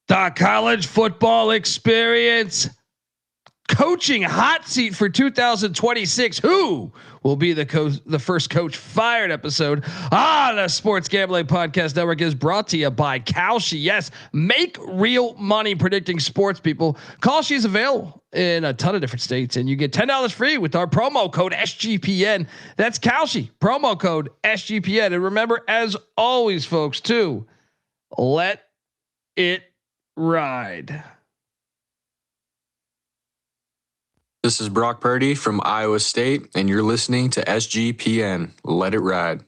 The college football experience coaching hot seat for 2026. Who will be the first coach fired episode on the Sports Gambling Podcast Network is brought to you by Kalshi. Yes, make real money predicting sports, people. Kalshi is available in a ton of different states, and you get $10 free with our promo code SGPN. That's Kalshi, promo code SGPN. And remember, as always, folks, too, let it ride. This is Brock Purdy from Iowa State, and you're listening to SGPN. Let it ride.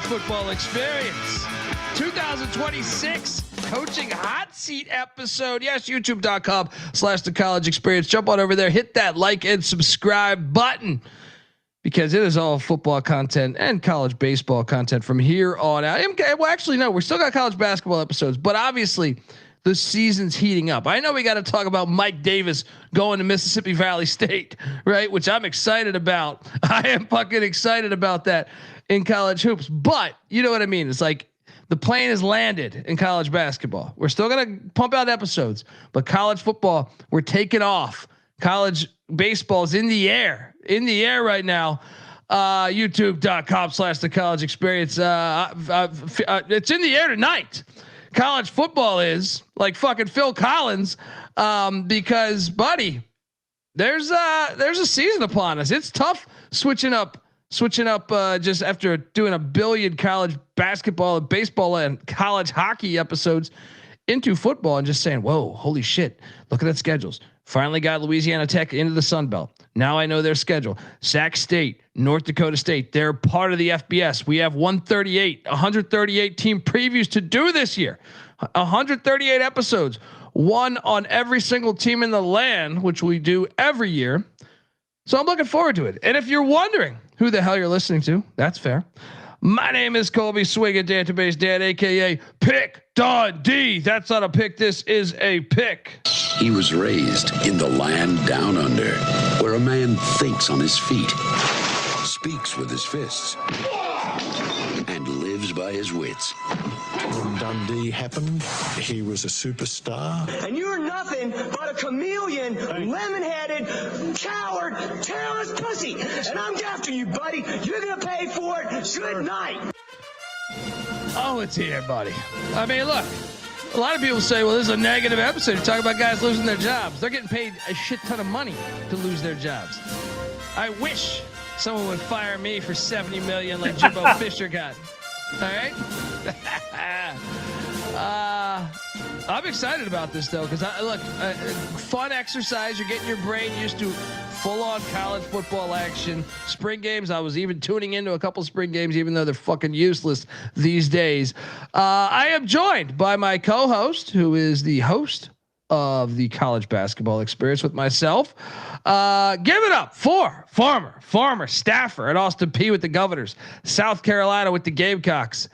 Football experience 2026 coaching hot seat episode. Yes, youtube.com/the college experience. Jump on over there, hit that like and subscribe button because it is all football content and college baseball content from here on out. Well, actually, no, we're still got college basketball episodes, but obviously the season's heating up. I know we got to talk about Mike Davis going to Mississippi Valley State, right? Which I'm excited about. I am fucking excited about that in college hoops, but you know what I mean? It's like the plane has landed in college basketball. We're still going to pump out episodes, but college football, we're taking off. College baseball is in the air right now. YouTube.com/the college experience. It's in the air tonight. College football is like fucking Phil Collins. Because buddy, there's a season upon us. It's tough switching up just after doing a billion college basketball and baseball and college hockey episodes into football and just saying, whoa, holy shit. Look at that schedules. Finally got Louisiana Tech into the Sun Belt. Now I know their schedule. Sac State, North Dakota State, they're part of the FBS. We have 138 team previews to do this year. 138 episodes, one on every single team in the land, which we do every year. So I'm looking forward to it. And if you're wondering who the hell you're listening to, that's fair. My name is Colby Swinging Database Dan, aka Pick Dundee. That's not a pick. This is a pick. He was raised in the land down under, where a man thinks on his feet, speaks with his fists, and lives by his wits. When Dundee happened, he was a superstar. And you're nothing but a chameleon, lemon-headed, coward, terrorist pussy. And I'm after you, buddy. You're going to pay for it. Good night. Oh, it's here, buddy. I mean, look, a lot of people say, well, this is a negative episode. You're talking about guys losing their jobs. They're getting paid a shit ton of money to lose their jobs. I wish someone would fire me for $70 million like Jimbo Fisher got. All right. I'm excited about this though, because fun exercise. You're getting your brain used to full-on college football action. Spring games. I was even tuning into a couple spring games, even though they're fucking useless these days. I am joined by my co-host, who is the host of the college basketball experience with myself. Give it up for former staffer at Austin Peay with the Governors, South Carolina with the Gamecocks,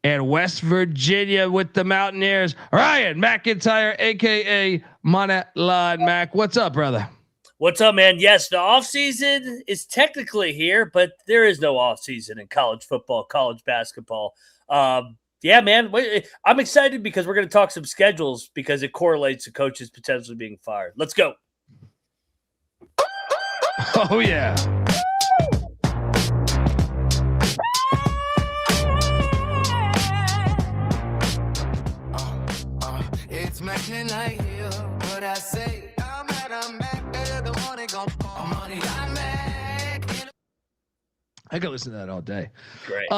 and West Virginia with the Mountaineers, Ryan McIntyre, aka Monetline Mac. What's up, brother? What's up, man? Yes, the offseason is technically here, but there is no offseason in college football, college basketball. Yeah, man, I'm excited because we're going to talk some schedules because it correlates to coaches potentially being fired. Let's go. Oh, yeah. It's matching like you, what I say. I'm at a Mac, the money gon' fall. Money I make. I could listen to that all day. Great.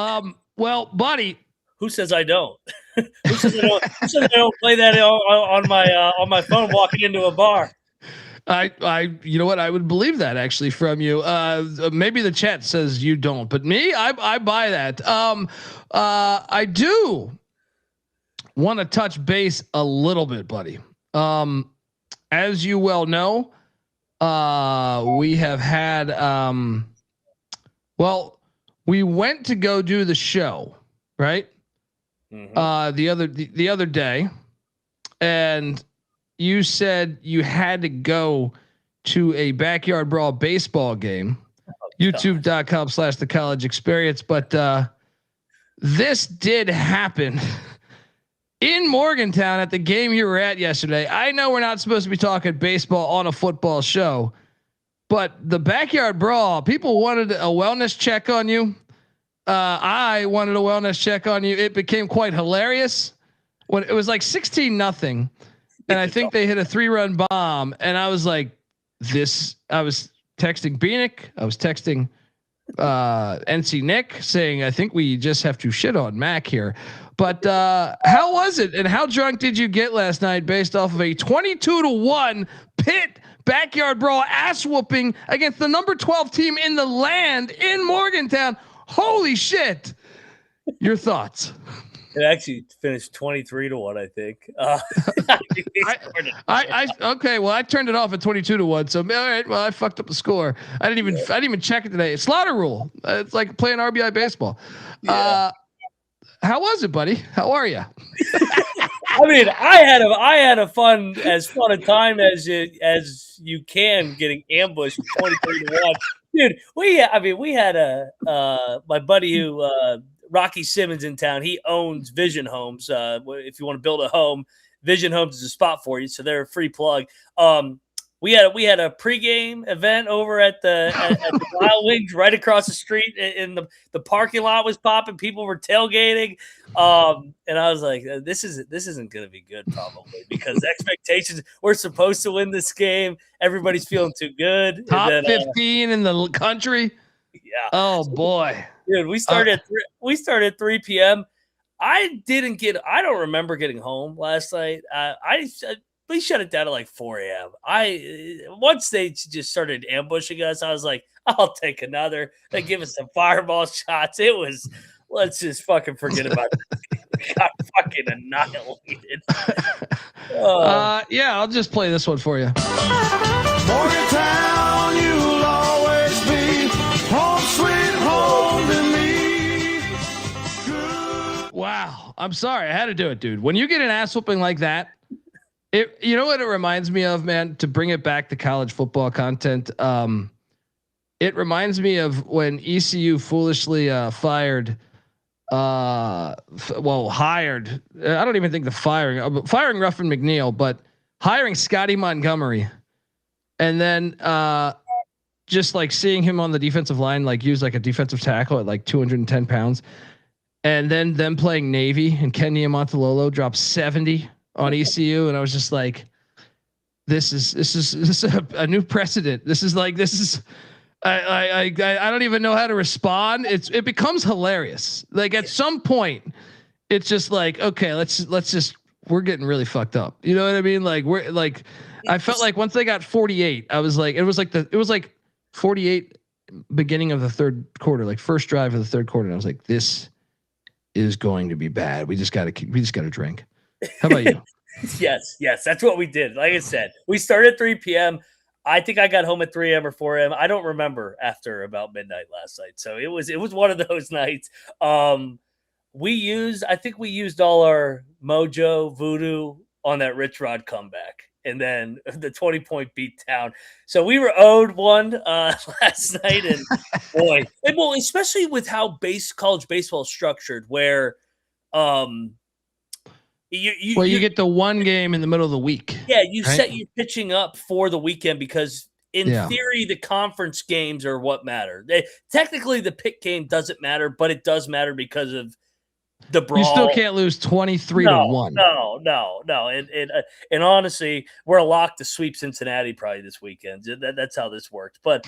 Well, buddy. Who says I don't? Who says I don't play that on my phone walking into a bar? You know what? I would believe that actually from you. Maybe the chat says you don't, but me, I buy that. I do want to touch base a little bit, buddy. As you well know, we have had, well, we went to go do the show, right? Mm-hmm. The other day, and you said you had to go to a backyard brawl baseball game, youtube.com/the college experience. But, this did happen in Morgantown at the game you were at yesterday. I know we're not supposed to be talking baseball on a football show, but the backyard brawl, people wanted a wellness check on you. I wanted a wellness check on you. It became quite hilarious when it was like 16-0. And I think they hit a 3-run bomb. And I was like, I was texting Beanick. I was texting NC Nick saying, I think we just have to shit on Mac here. But how was it? And how drunk did you get last night based off of a 22-1 Pitt backyard brawl ass whooping against the number 12 team in the land in Morgantown? Holy shit. Your thoughts? It actually finished 23-1, I think. Okay. Well, I turned it off at 22-1. So all right. Well, I fucked up the score. I didn't even check it today. It's slaughter rule. It's like playing RBI baseball. Yeah. How was it, buddy? How are you? I mean, I had a fun a time as you can getting ambushed 23-1. Dude, we had my buddy who Rocky Simmons in town. He owns Vision Homes. If you want to build a home, Vision Homes is a spot for you. So they're a free plug. We had a pregame event over at the Wild Wings right across the street. In the parking lot was popping. People were tailgating, and I was like, "This isn't going to be good, probably because expectations. We're supposed to win this game. Everybody's feeling too good. Top 15 in the country. Yeah. Oh boy, dude. We started at 3 p.m. I don't remember getting home last night. We shut it down at like 4 a.m. Once they just started ambushing us, I was like, I'll take another. They give us some fireball shots. It was, let's just fucking forget about it. Got fucking annihilated. Yeah, I'll just play this one for you. Morgantown, you'll always be home sweet home to me. Good. Wow. I'm sorry. I had to do it, dude. When you get an ass whooping like that, you know what it reminds me of, man, to bring it back to college football content. It reminds me of when ECU foolishly hired. I don't even think firing Ruffin McNeil, but hiring Scotty Montgomery, and then just like seeing him on the defensive line, like use like a defensive tackle at like 210 pounds, and then them playing Navy and Kenny Montalolo dropped 70 on ECU, and I was just like, this is a new precedent. I don't even know how to respond. It becomes hilarious. Like at some point, it's just like, okay, we're getting really fucked up. You know what I mean? Like I felt like once they got 48, I was like, it was like 48 beginning of the third quarter, like first drive of the third quarter. And I was like, this is going to be bad. We just got to drink. How about you? Yes, that's what we did. Like I said, we started at 3 p.m. I think I got home at 3 a.m. or 4 a.m. I don't remember after about midnight last night. So it was one of those nights. I think we used all our mojo voodoo on that Rich Rod comeback and then the 20-point beat down. So we were owed one last night, and boy, especially with how college baseball is structured, where you get the one game in the middle of the week. Yeah, you right? Set your pitching up for the weekend because in theory, the conference games are what matter. Technically, the Pitt game doesn't matter, but it does matter because of the brawl. You still can't lose 23-1. No. And honestly, we're a lock to sweep Cincinnati probably this weekend. That's how this worked. But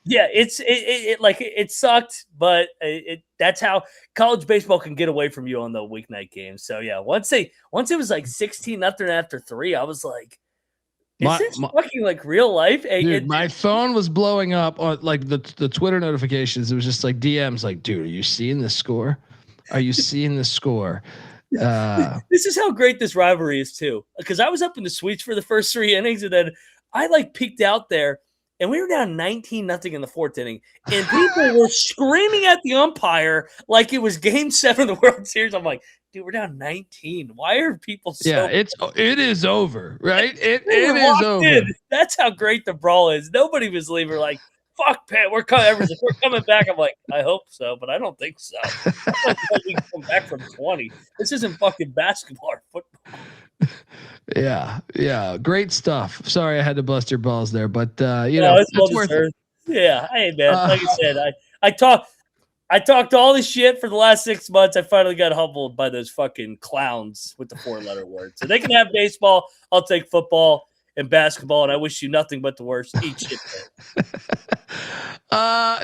yeah, it sucked, but that's how college baseball can get away from you on the weeknight games. So yeah, once it was like 16-0 after 3, I was like, Is this fucking like real life? Dude, my phone was blowing up on like the Twitter notifications. It was just like DMs like, dude, are you seeing the score? Are you seeing the score? This is how great this rivalry is too. Because I was up in the suites for the first 3 innings, and then I like peeked out there, and we were down 19-0 in the 4th inning, and people were screaming at the umpire like it was Game 7 of the World Series. I'm like, dude, we're down 19. Why are people so? Yeah, it is over, right? It is over. In. That's how great the brawl is. Nobody was leaving like, fuck, Pitt, we're coming back. I'm like, I hope so, but I don't think so. I don't think we can come back from 20. This isn't fucking basketball or football. Yeah, great stuff. Sorry, I had to bust your balls there, but you know, it's well deserved. Yeah, hey man, like I said, I talked all this shit for the last 6 months. I finally got humbled by those fucking clowns with the 4-letter word. So they can have baseball. I'll take football and basketball, and I wish you nothing but the worst. Eat shit.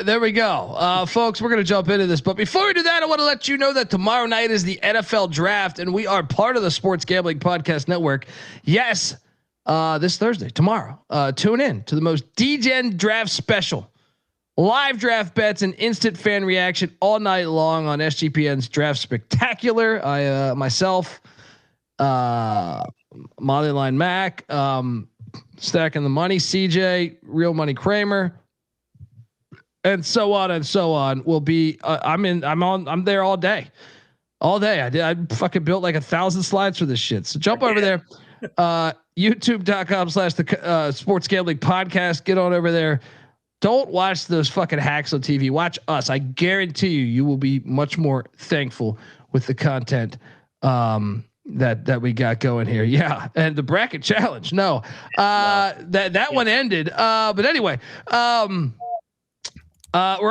There we go. Folks, we're going to jump into this. But before we do that, I want to let you know that tomorrow night is the NFL draft, and we are part of the Sports Gambling Podcast Network. Yes, this Thursday, tomorrow. Tune in to the most DGen draft special. Live draft bets and instant fan reaction all night long on SGPN's Draft Spectacular. I myself, Molly Line Mac, Stacking the Money, CJ, Real Money Kramer, and so on and so on. Will be. I'm there all day. I fucking built like 1,000 slides for this shit. So jump over there. YouTube.com/the Sports Gambling Podcast. Get on over there. Don't watch those fucking hacks on TV. Watch us. I guarantee you will be much more thankful with the content that we got going here. Yeah, and the bracket challenge. No, that one ended. But anyway, we're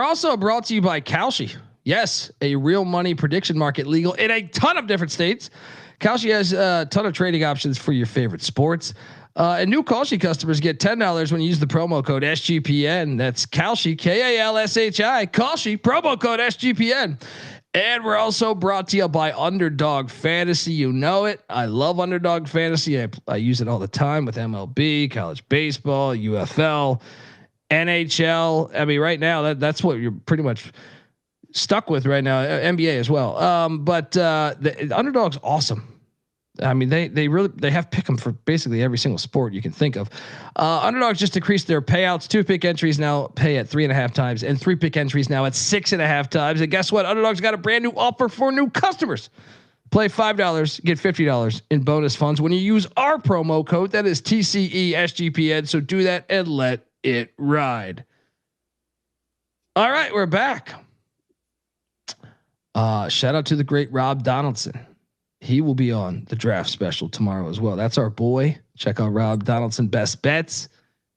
also brought to you by Kalshi. Yes, a real money prediction market, legal in a ton of different states. Kalshi has a ton of trading options for your favorite sports. And new Kalshi customers get $10 when you use the promo code SGPN. That's Kalshi, Kalshi, Kalshi, promo code SGPN. And we're also brought to you by Underdog Fantasy. You know it. I love Underdog Fantasy. I use it all the time with MLB, college baseball, UFL, NHL. I mean, right now that's what you're pretty much stuck with right now. NBA as well. But the Underdog's awesome. I mean, they have pick 'em for basically every single sport you can think of. Underdogs just increased their payouts. 2-pick entries now pay at 3.5 times, and 3-pick entries now at 6.5 times. And guess what? Underdogs got a brand new offer for new customers. Play $5, get $50 in bonus funds when you use our promo code. That is TCESGPN. So do that and let it ride. All right, we're back. Shout out to the great Rob Donaldson. He will be on the draft special tomorrow as well. That's our boy. Check out Rob Donaldson best bets.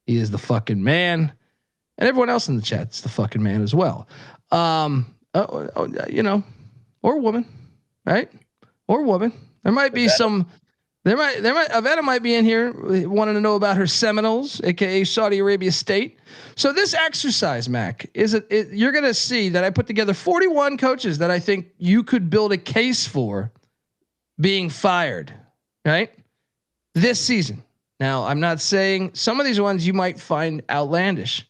He is the fucking man, and everyone else in the chat's the fucking man as well. You know, or woman, right? Or woman. There might be some. There might. Avetta might be in here wanting to know about her Seminoles, aka Saudi Arabia State. So this exercise, Mac, you're gonna see that I put together 41 coaches that I think you could build a case for being fired, right? This season. Now, I'm not saying some of these ones you might find outlandish,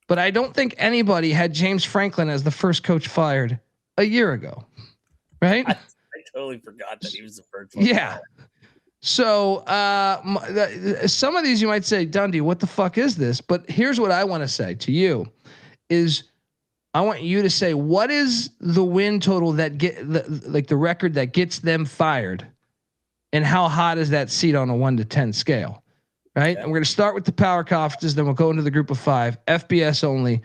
but I don't think anybody had James Franklin as the first coach fired a year ago, right? I totally forgot that he was the first one. Yeah. So some of these you might say, Dundee, what the fuck is this? But here's what I want to say to you is I want you to say, what is the win total that the record that gets them fired, and how hot is that seat on a 1 to 10 scale? Right. Okay. And we're going to start with the power conferences. Then we'll go into the group of 5 FBS only.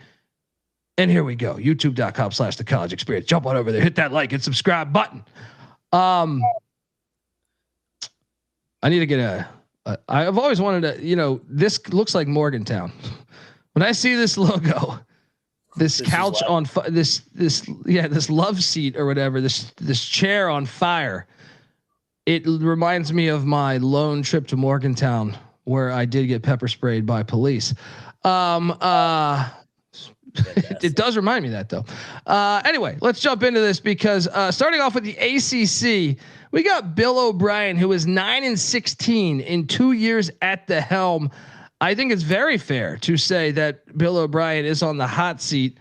And here we go. YouTube.com/the college experience. Jump on over there, hit that like and subscribe button. I need to get I've always wanted to, this looks like Morgantown. When I see this logo, this couch on this love seat or whatever, this chair on fire, it reminds me of my lone trip to Morgantown where I did get pepper sprayed by police. It does remind me of that though. Anyway, let's jump into this because starting off with the ACC, we got Bill O'Brien, who is 9-16 in 2 years at the helm. I think it's very fair to say that Bill O'Brien is on the hot seat,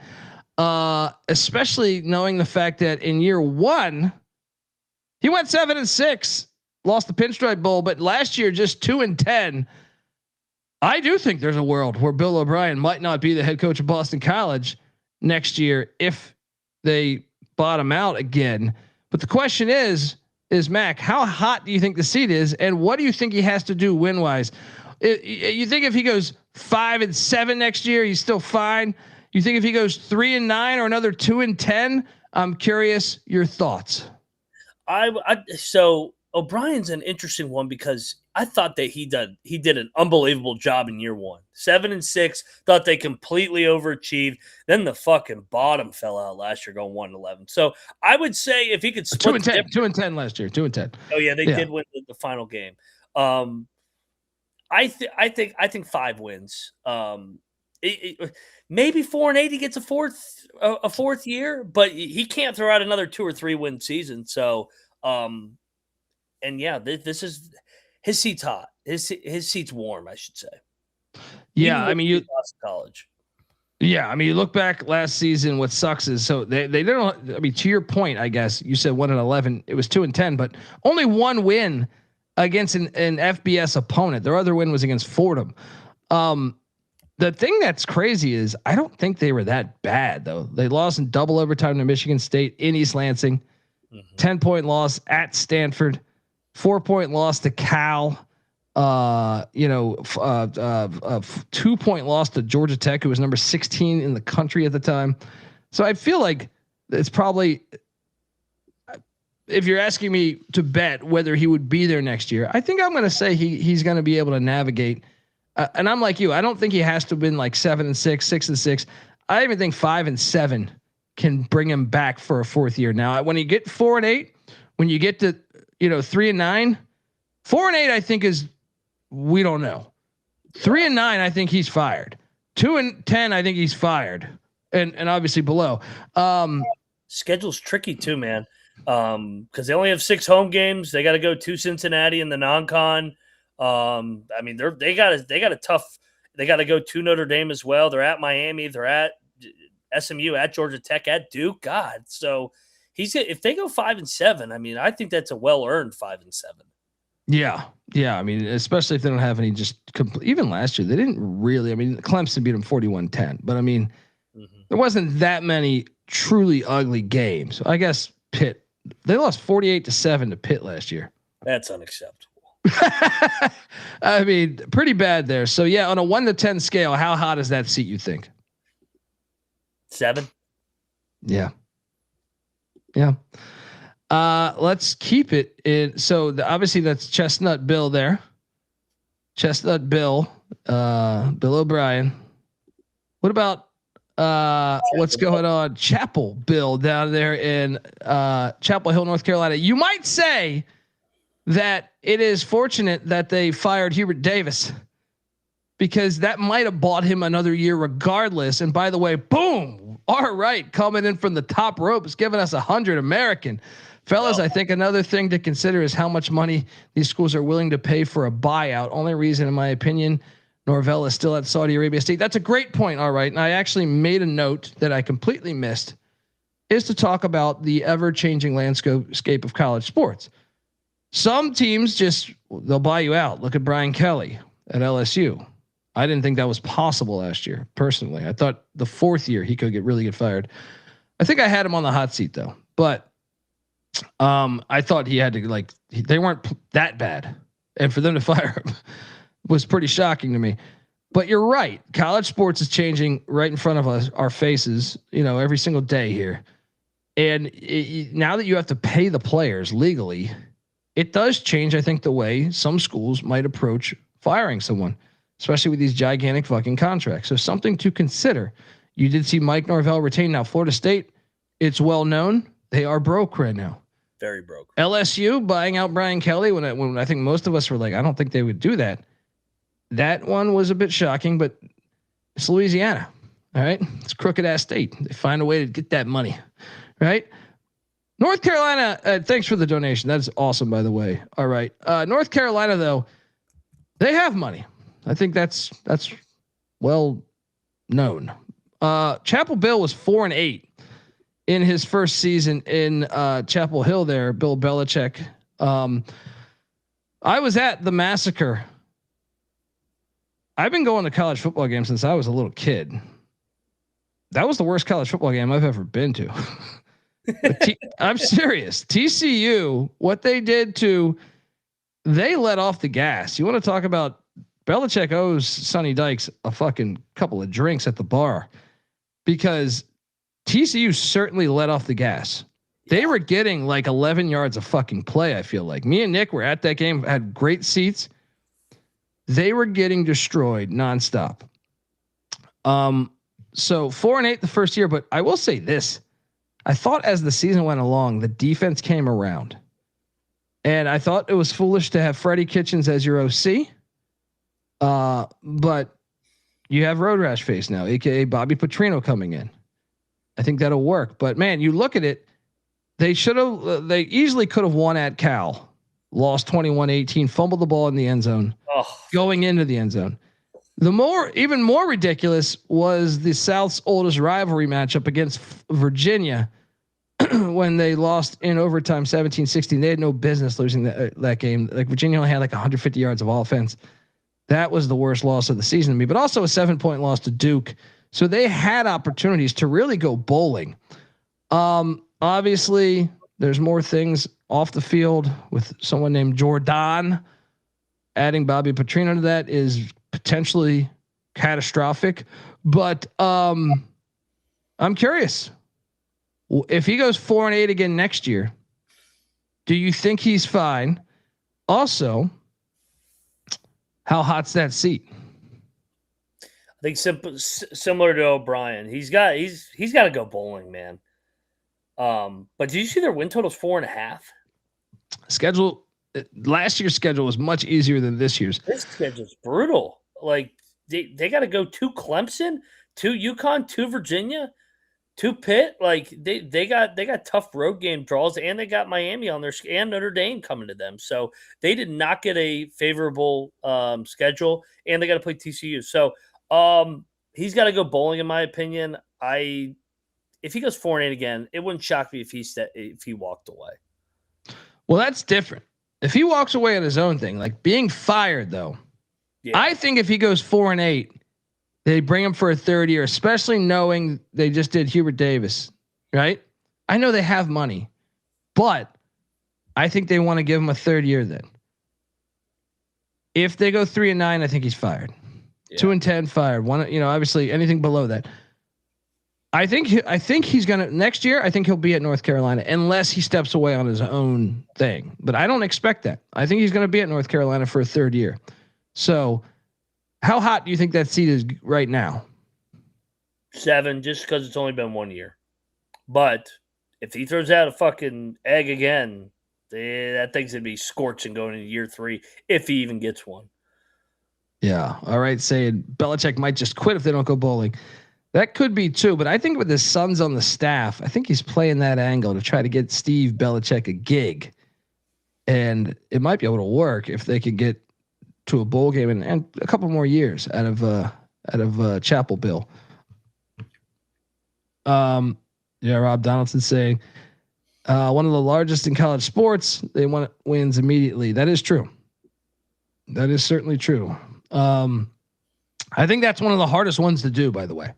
especially knowing the fact that in year one, he went 7-6, lost the Pinstripe Bowl, but last year just 2-10. I do think there's a world where Bill O'Brien might not be the head coach of Boston College next year if they bottom out again. But the question is Mac, how hot do you think the seat is, and what do you think he has to do win wise? You think if he goes 5-7 next year, he's still fine? You think if he goes 3-9 or another 2-10? I'm curious your thoughts. So O'Brien's an interesting one because I thought that he did an unbelievable job in year one. 7-6, thought they completely overachieved. Then the fucking bottom fell out last year, going 1-11. So I would say if he could split 2-10 last year, 2-10. Oh yeah, they did win the final game. I think 5 wins. Maybe 4-8. He gets a fourth year, but he can't throw out another 2 or 3 win season. So, and yeah, this is his seat's hot. His seat's warm, I should say. Yeah, I mean you lost college. Yeah, I mean you look back last season. What sucks is so they didn't. I mean to your point, I guess you said 1-11. It was 2-10, but only 1 win against an FBS opponent. Their other win was against Fordham. The thing that's crazy is I don't think they were that bad though. They lost in double overtime to Michigan State in East Lansing. 10-point loss at Stanford, 4-point loss to Cal. 2-point loss to Georgia Tech, who was number 16 in the country at the time. So I feel like it's probably, if you're asking me to bet whether he would be there next year, I think I'm going to say he's going to be able to navigate. And I'm like you, I don't think he has to win like 7-6, 6-6. I even think 5-7 can bring him back for a fourth year. Now, when you get 4-8, when you get to 3-9, 4-8, I think is, we don't know. 3-9, I think he's fired. 2-10, I think he's fired, and obviously below. Schedule's tricky too, man. Because they only have 6 home games. They got to go to Cincinnati in the non-con. I mean, they got a tough. They got to go to Notre Dame as well. They're at Miami. They're at SMU, at Georgia Tech, at Duke. God, so if they go 5-7, I mean, I think that's a well-earned 5-7. Yeah. I mean, especially if they don't have any even last year, they didn't really. I mean, Clemson beat them 41-10, but I mean, there wasn't that many truly ugly games. I guess Pitt, they lost 48-7 to Pitt last year. That's unacceptable. I mean, pretty bad there. So yeah, on a 1 to 10 scale, how hot is that seat, you think? 7. Yeah. Let's keep it in. So obviously that's Chestnut Bill there. Chestnut Bill, Bill O'Brien. What about what's going on? Chapel Bill down there in Chapel Hill, North Carolina. You might say that it is fortunate that they fired Hubert Davis because that might have bought him another year regardless. And by the way, boom, all right, coming in from the top ropes, giving us 100 American. Fellas, I think another thing to consider is how much money these schools are willing to pay for a buyout. Only reason, in my opinion, Norvell is still at Saudi Arabia State. That's a great point. All right. And I actually made a note that I completely missed is to talk about the ever-changing landscape of college sports. Some teams they'll buy you out. Look at Brian Kelly at LSU. I didn't think that was possible last year. Personally, I thought the 4th year he could really get fired. I think I had him on the hot seat though, but I thought he had to they weren't that bad, and for them to fire him was pretty shocking to me. But you're right. College sports is changing right in front of us, our faces, every single day here. And now that you have to pay the players legally, it does change, I think, the way some schools might approach firing someone, especially with these gigantic fucking contracts. So something to consider. You did see Mike Norvell retain. Now Florida State, it's well known, they are broke right now. Very broke. LSU buying out Brian Kelly when I think most of us were like, I don't think they would do that. That one was a bit shocking, but it's Louisiana. All right. It's crooked ass state. They find a way to get that money. Right. North Carolina. Thanks for the donation. That's awesome, by the way. All right. North Carolina though, they have money. I think that's well known. Chapel Bill was 4-8 in his first season in Chapel Hill there. Bill Belichick. I was at the Massacre. I've been going to college football games since I was a little kid. That was the worst college football game I've ever been to. I'm serious. TCU, what they did they let off the gas. You want to talk about Belichick owes Sonny Dykes a fucking couple of drinks at the bar because TCU certainly let off the gas. They were getting like 11 yards of fucking play. I feel like me and Nick were at that game, had great seats. They were getting destroyed nonstop. So 4-8 the first year, but I will say this. I thought as the season went along, the defense came around and I thought it was foolish to have Freddie Kitchens as your OC. But you have Road Rash face now, AKA Bobby Petrino coming in. I think that'll work, but man, you look at it, they easily could have won at Cal, lost 21-18, fumbled the ball in the end zone, going into the end zone. Even more ridiculous was the South's oldest rivalry matchup against Virginia when they lost in overtime 17-16. They had no business losing that game. Like Virginia only had like 150 yards of offense. That was the worst loss of the season to me, but also a 7-point loss to Duke. So they had opportunities to really go bowling. Obviously there's more things off the field with someone named Jordan. Adding Bobby Petrino to that is potentially catastrophic, but I'm curious if he goes 4-8 again next year. Do you think he's fine? Also, how hot's that seat? I think similar to O'Brien, he's got to go bowling, man. But did you see their win total's 4.5? Schedule last year's schedule was much easier than this year's. This schedule's brutal. Like they got to go to Clemson, to UConn, to Virginia, to Pitt. Like they got tough road game draws, and they got Miami on their and Notre Dame coming to them. So they did not get a favorable schedule, and they got to play TCU. So he's got to go bowling, in my opinion. If he goes 4-8 again, it wouldn't shock me if he walked away. Well, that's different. If he walks away on his own thing, like being fired though, yeah. I think if he goes 4-8, they bring him for a third year, especially knowing they just did Hubert Davis, right? I know they have money, but I think they want to give him a third year then. If they go 3-9, I think he's fired. Yeah. 2-10 fired. Obviously anything below that. I think he's gonna next year. I think he'll be at North Carolina unless he steps away on his own thing. But I don't expect that. I think he's gonna be at North Carolina for a third year. So, how hot do you think that seat is right now? 7, just because it's only been 1 year. But if he throws out a fucking egg again, that thing's gonna be scorching going into year 3 if he even gets one. Yeah. All right. Saying Belichick might just quit if they don't go bowling. That could be too, but I think with his sons on the staff, I think he's playing that angle to try to get Steve Belichick a gig, and it might be able to work if they could get to a bowl game and a couple more years out of Chapel Bill. Rob Donaldson saying one of the largest in college sports. They want wins immediately. That is true. That is certainly true. I think that's one of the hardest ones to do, by the way.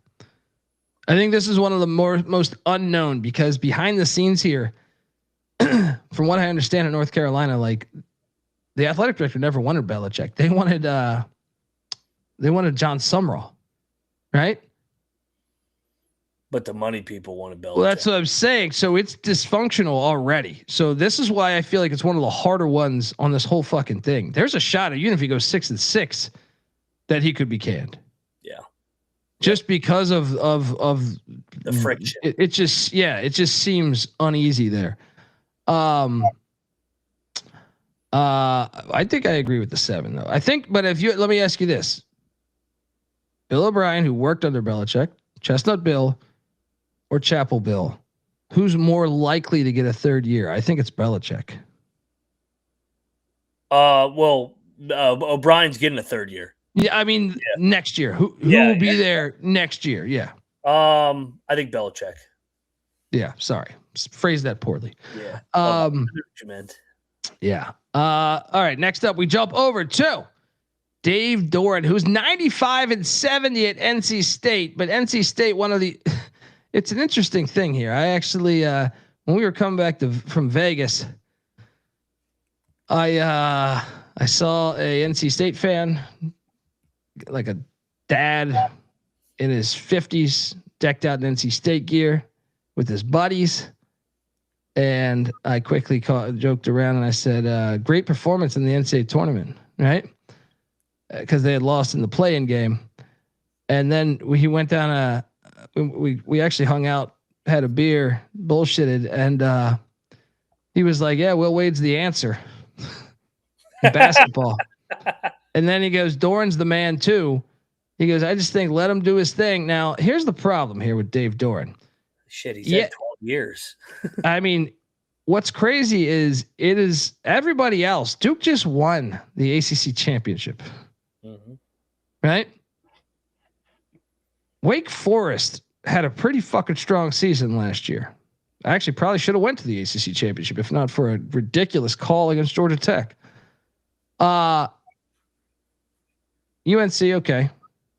I think this is one of the most unknown because behind the scenes here, from what I understand in North Carolina, like the athletic director never wanted Belichick. They wanted John Sumrall, right? But the money people wanted Belichick. Well, that's what I'm saying. So it's dysfunctional already. So this is why I feel like it's one of the harder ones on this whole fucking thing. There's a shot, even if he goes 6-6, that he could be canned. Just because of the friction. It just seems uneasy there. I think I agree with the 7 though. But let me ask you this. Bill O'Brien, who worked under Belichick, Chestnut Bill or Chapel Bill, who's more likely to get a third year? I think it's Belichick. O'Brien's getting a third year. Yeah, I mean next year. Who will be there next year? Yeah. I think Belichick. Yeah, sorry. Phrase that poorly. Yeah. What you meant. Yeah. All right. Next up, we jump over to Dave Doeren, who's 95-70 at NC State, but NC State, it's an interesting thing here. I actually, when we were coming back from Vegas, I saw a NC State fan, like a dad in his 50s, decked out in NC State gear with his buddies. And I quickly joked around and I said, great performance in the NCAA tournament, right? Because they had lost in the play-in game. And then he went down we actually hung out, had a beer, bullshitted. And he was like, yeah, Will Wade's the answer. Basketball. And then he goes, Doran's the man too. He goes, I just think let him do his thing. Now, here's the problem here with Dave Doeren. Shit, he's had 12 years. I mean, what's crazy is it is everybody else. Duke just won the ACC championship, right? Wake Forest had a pretty fucking strong season last year. I actually probably should have went to the ACC championship if not for a ridiculous call against Georgia Tech. UNC, okay,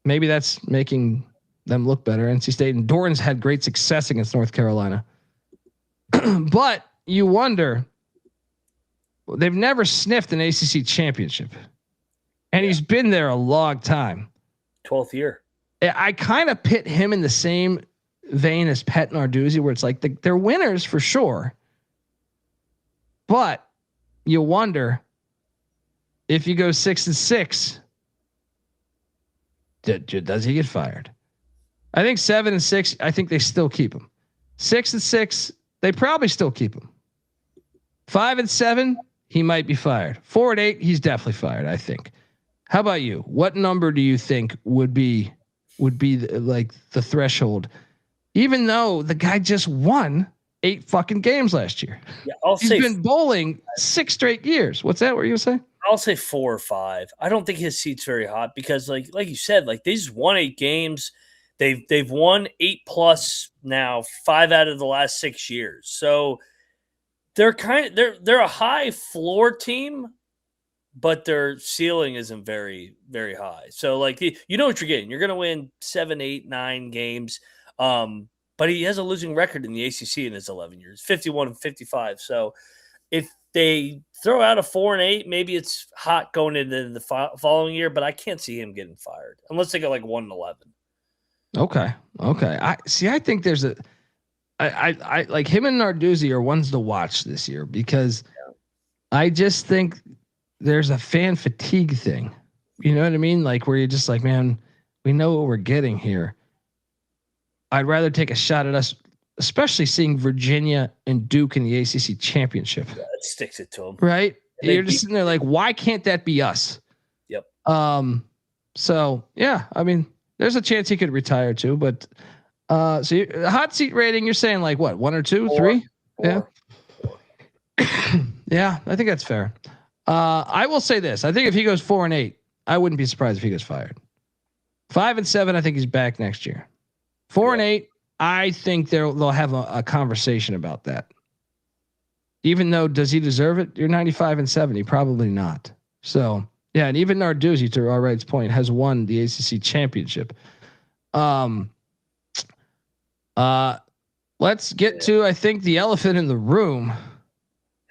maybe that's making them look better. NC State and Doran's had great success against North Carolina. But you wonder, they've never sniffed an ACC championship. And he's been there a long time. 12th year. I kind of pit him in the same vein as Pat Narduzzi, where it's like they're winners for sure. But you wonder if you go 6-6, does he get fired? I think 7-6. I think they still keep him. 6-6. They probably still keep him. 5-7. He might be fired. 4-8. He's definitely fired. I think. How about you? What number do you think would be like the threshold? Even though the guy just won 8 fucking games last year. Yeah, He's been bowling 6 straight years. What's that? What are you gonna say? I'll say 4 or 5. I don't think his seat's very hot because, like you said, like they just won 8 games. They've won 8+ now, 5 out of the last 6 years. So they're a high floor team, but their ceiling isn't very, very high. So like you know what you're getting. You're gonna win 7, 8, 9 games. But he has a losing record in the ACC in his 11 years, 51-55. So if they throw out a 4-8, maybe it's hot going into the following year, but I can't see him getting fired unless they go like 1-11. Okay. I think there's I like him and Narduzzi are ones to watch this year because I just think there's a fan fatigue thing. You know what I mean? Like where you're just like, man, we know what we're getting here. I'd rather take a shot at us, especially seeing Virginia and Duke in the ACC championship. Yeah, it sticks it to them. Right. You're just sitting there like, why can't that be us? Yep. So yeah, I mean, there's a chance he could retire too, but so hot seat rating, you're saying like what, 1 or 2, 3? 4. Yeah. Yeah, I think that's fair. I will say this. I think if he goes 4-8, I wouldn't be surprised if he gets fired. 5-7, I think he's back next year. 4-8, I think they'll have a conversation about that. Even though, does he deserve it? You're 95-70, probably not. So yeah, and even Narduzzi, to our right's point, has won the ACC championship. Let's get to, I think, the elephant in the room.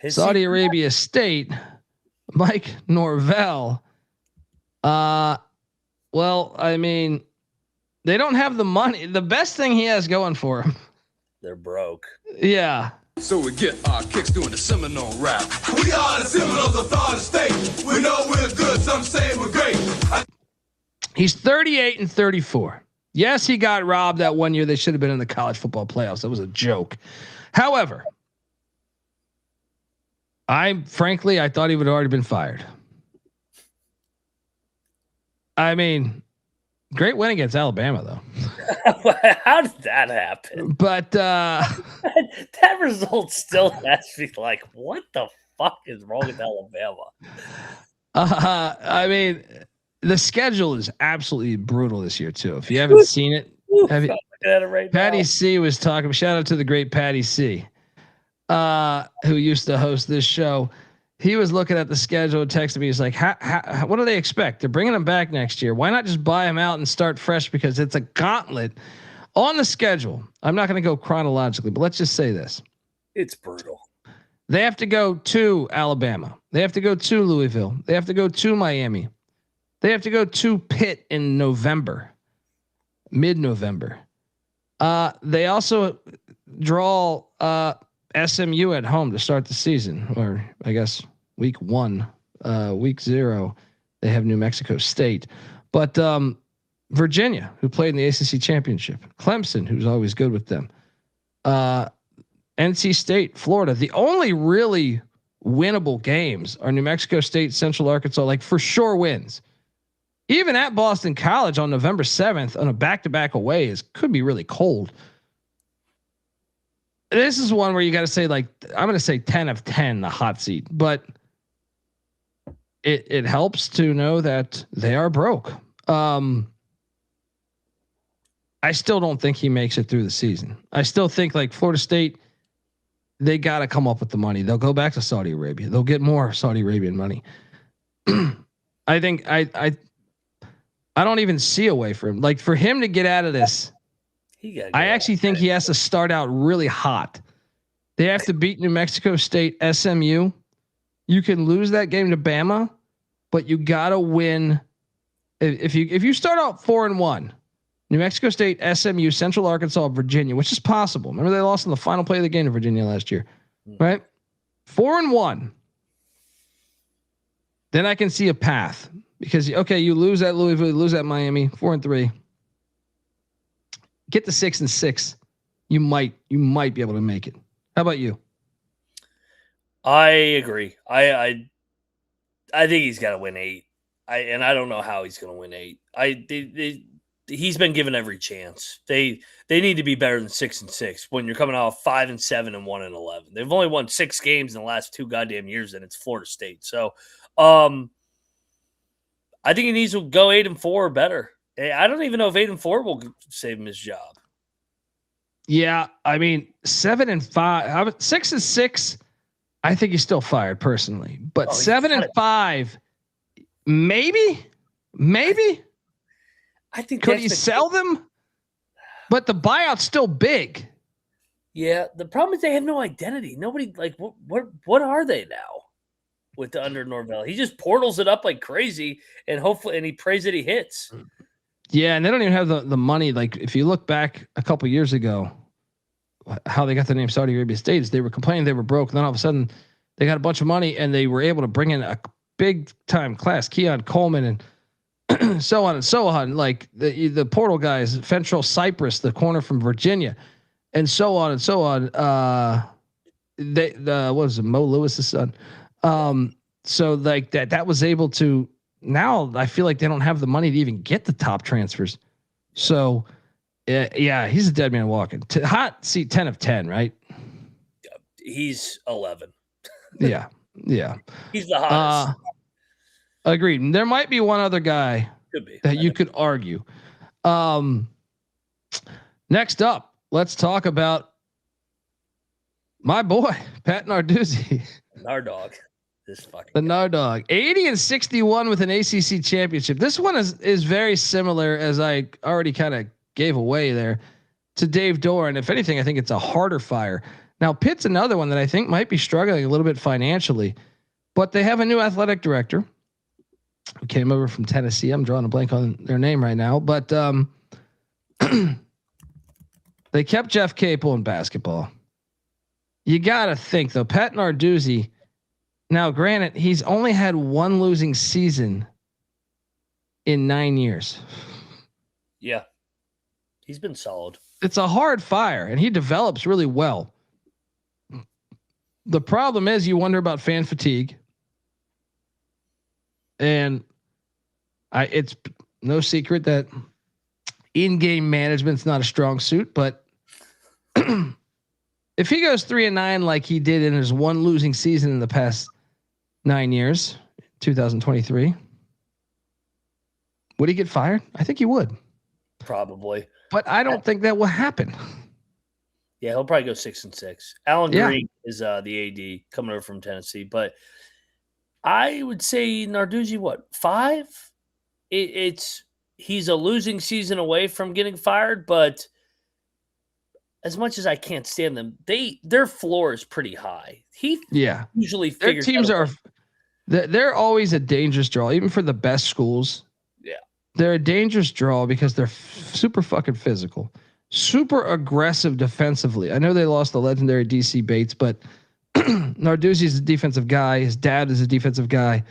Saudi Arabia State, Mike Norvell. Well, I mean, they don't have the money. The best thing he has going for him, they're broke. Yeah. So we get our kicks doing the Seminole rap. We are the Seminoles of Florida State. We know we're good. Some say we're great. He's 38-34. Yes, he got robbed that one year. They should have been in the college football playoffs. That was a joke. However, I thought he would have already been fired. I mean, Great win against Alabama, though. How did that happen? But That result still has me like, what the fuck is wrong with Alabama? I mean, the schedule is absolutely brutal this year too. If you haven't seen it, I'm looking at it right Patty now. C was talking. Shout out to the great Patty C, who used to host this show. He was looking at the schedule and texted me. He's like, what do they expect? They're bringing them back next year. Why not just buy them out and start fresh? Because it's a gauntlet on the schedule. I'm not going to go chronologically, but let's just say this. It's brutal. They have to go to Alabama. They have to go to Louisville. They have to go to Miami. They have to go to Pitt in November, mid-November. They also draw SMU at home to start the season, or I guess week 1, week 0, they have New Mexico State, but Virginia, who played in the ACC championship, Clemson, who's always good with them, NC State, Florida. The only really winnable games are New Mexico State, Central Arkansas, like for sure wins. Even at Boston College on November 7th on a back-to-back away could be really cold. This is one where you got to say, like, I'm going to say 10 of 10, the hot seat, but it helps to know that they are broke. I still don't think he makes it through the season. I still think like Florida State, they got to come up with the money. They'll go back to Saudi Arabia. They'll get more Saudi Arabian money. I think I don't even see a way for him. Like for him to get out of this, I actually think he has to start out really hot. They have to beat New Mexico State, SMU. You can lose that game to Bama, but you gotta win. If you start out 4-1, New Mexico State, SMU, Central Arkansas, Virginia, which is possible. Remember they lost in the final play of the game to Virginia last year, right? 4-1. Then I can see a path because you lose at Louisville, you lose at Miami, 4-3. Get to 6-6. You might be able to make it. How about you? I agree. I think he's got to win 8. I don't know how he's going to win 8. He's been given every chance. They need to be better than 6-6 when you're coming off 5-7 and 1-11. They've only won 6 games in the last 2 goddamn years, and it's Florida State. So, I think he needs to go 8-4 or better. I don't even know if 8-4 will save him his job. Yeah, I mean 7-5, 6-6. I think he's still fired personally, but 7-5, maybe. I think could he sell them? But the buyout's still big. Yeah, the problem is they have no identity. Nobody like what are they now? With under Norvell, he just portals it up like crazy, and he prays that he hits. Yeah, and they don't even have the money. Like if you look back a couple years ago, how they got the name Saudi Arabia State is they were complaining they were broke. And then all of a sudden they got a bunch of money and they were able to bring in a big time class, Keon Coleman and so on and so on. Like the portal guys, Fentrell Cypress, the corner from Virginia, and so on and so on. What was it, Mo Lewis's son? So like that was able to. Now I feel like they don't have the money to even get the top transfers. So, yeah, he's a dead man walking. Hot seat 10 of 10, right? He's 11. Yeah. He's the hottest. Agreed. There might be one other guy that you could argue. Next up, let's talk about my boy, Pat Narduzzi. Nardog. The Nardog, 80-61 with an ACC championship. This one is very similar, as I already kind of gave away there, to Dave Doeren. If anything, I think it's a harder fire. Now Pitt's another one that I think might be struggling a little bit financially, but they have a new athletic director who came over from Tennessee. I'm drawing a blank on their name right now, but they kept Jeff Capel in basketball. You got to think though, Pat Narduzzi. Now, granted, he's only had 1 losing season in 9 years. Yeah. He's been solid. It's a hard fire, and he develops really well. The problem is you wonder about fan fatigue. And it's no secret that in-game management's not a strong suit, but if he goes 3-9 like he did in his one losing season in the past 9 years, 2023, would he get fired? I think he would. Probably. But I don't think that will happen. Yeah, he'll probably go 6-6. Alan Green is the AD coming over from Tennessee, but I would say Narduzzi, 5? He's a losing season away from getting fired, but as much as I can't stand them, their floor is pretty high. He usually figures their teams they're always a dangerous draw, even for the best schools. Yeah, they're a dangerous draw because they're super fucking physical, super aggressive defensively. I know they lost the legendary DC Bates, but Narduzzi is a defensive guy. His dad is a defensive guy.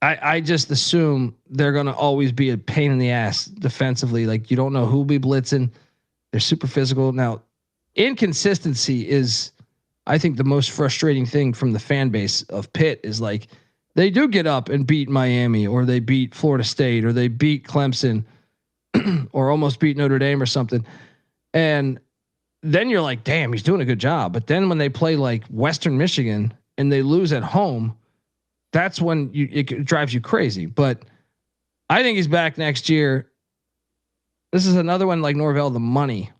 I just assume they're going to always be a pain in the ass defensively. Like, you don't know who'll be blitzing. They're super physical. Now, inconsistency is, I think, the most frustrating thing from the fan base of Pitt is like, they do get up and beat Miami, or they beat Florida State, or they beat Clemson or almost beat Notre Dame or something. And then you're like, damn, he's doing a good job. But then when they play like Western Michigan and they lose at home, that's when it drives you crazy. But I think he's back next year. This is another one like Norvell, the money.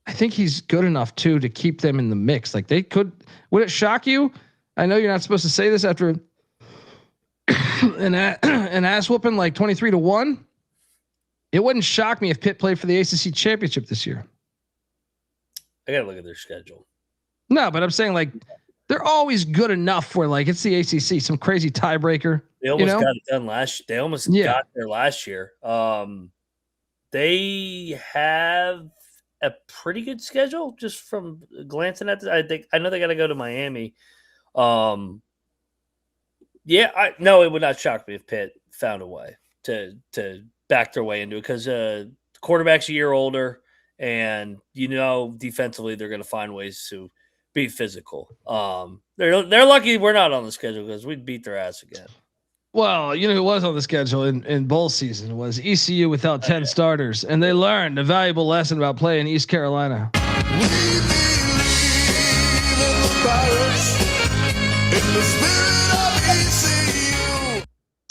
I think he's good enough too to keep them in the mix. Like, they could. Would it shock you? I know you're not supposed to say this after an ass whooping like 23-1. It wouldn't shock me if Pitt played for the ACC championship this year. I gotta look at their schedule. No, but I'm saying, like, they're always good enough where, like, it's the ACC, some crazy tiebreaker. They almost got it done last. They almost got there last year. They have a pretty good schedule just from glancing at this. I know they got to go to Miami. It would not shock me if Pitt found a way to back their way into it, because the quarterback's a year older, and defensively they're going to find ways to be physical. They're lucky we're not on the schedule, because we'd beat their ass again. Well, who was on the schedule in bowl season was ECU without 10 starters, and they learned a valuable lesson about playing East Carolina.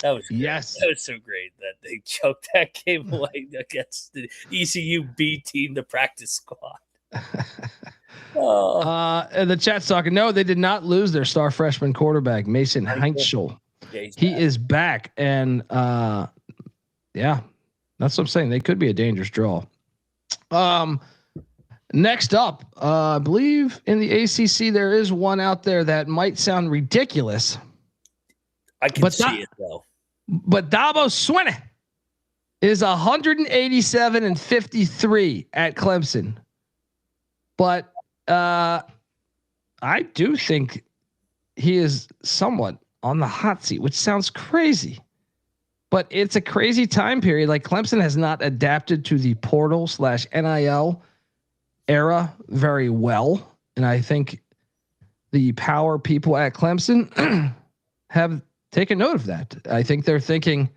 That was great. That was so great that they choked that game away against the ECU B team, the practice squad. And the chat's talking. No, they did not lose their star freshman quarterback, Mason Heinschel. Yeah, he is back, and that's what I'm saying. They could be a dangerous draw. Next up, I believe in the ACC there is one out there that might sound ridiculous. I can see it though. But Dabo Swinney is 187-53 at Clemson. But I do think he is somewhat on the hot seat, which sounds crazy. But it's a crazy time period. Like, Clemson has not adapted to the portal/NIL era very well. And I think the power people at Clemson have taken note of that. I think they're thinking,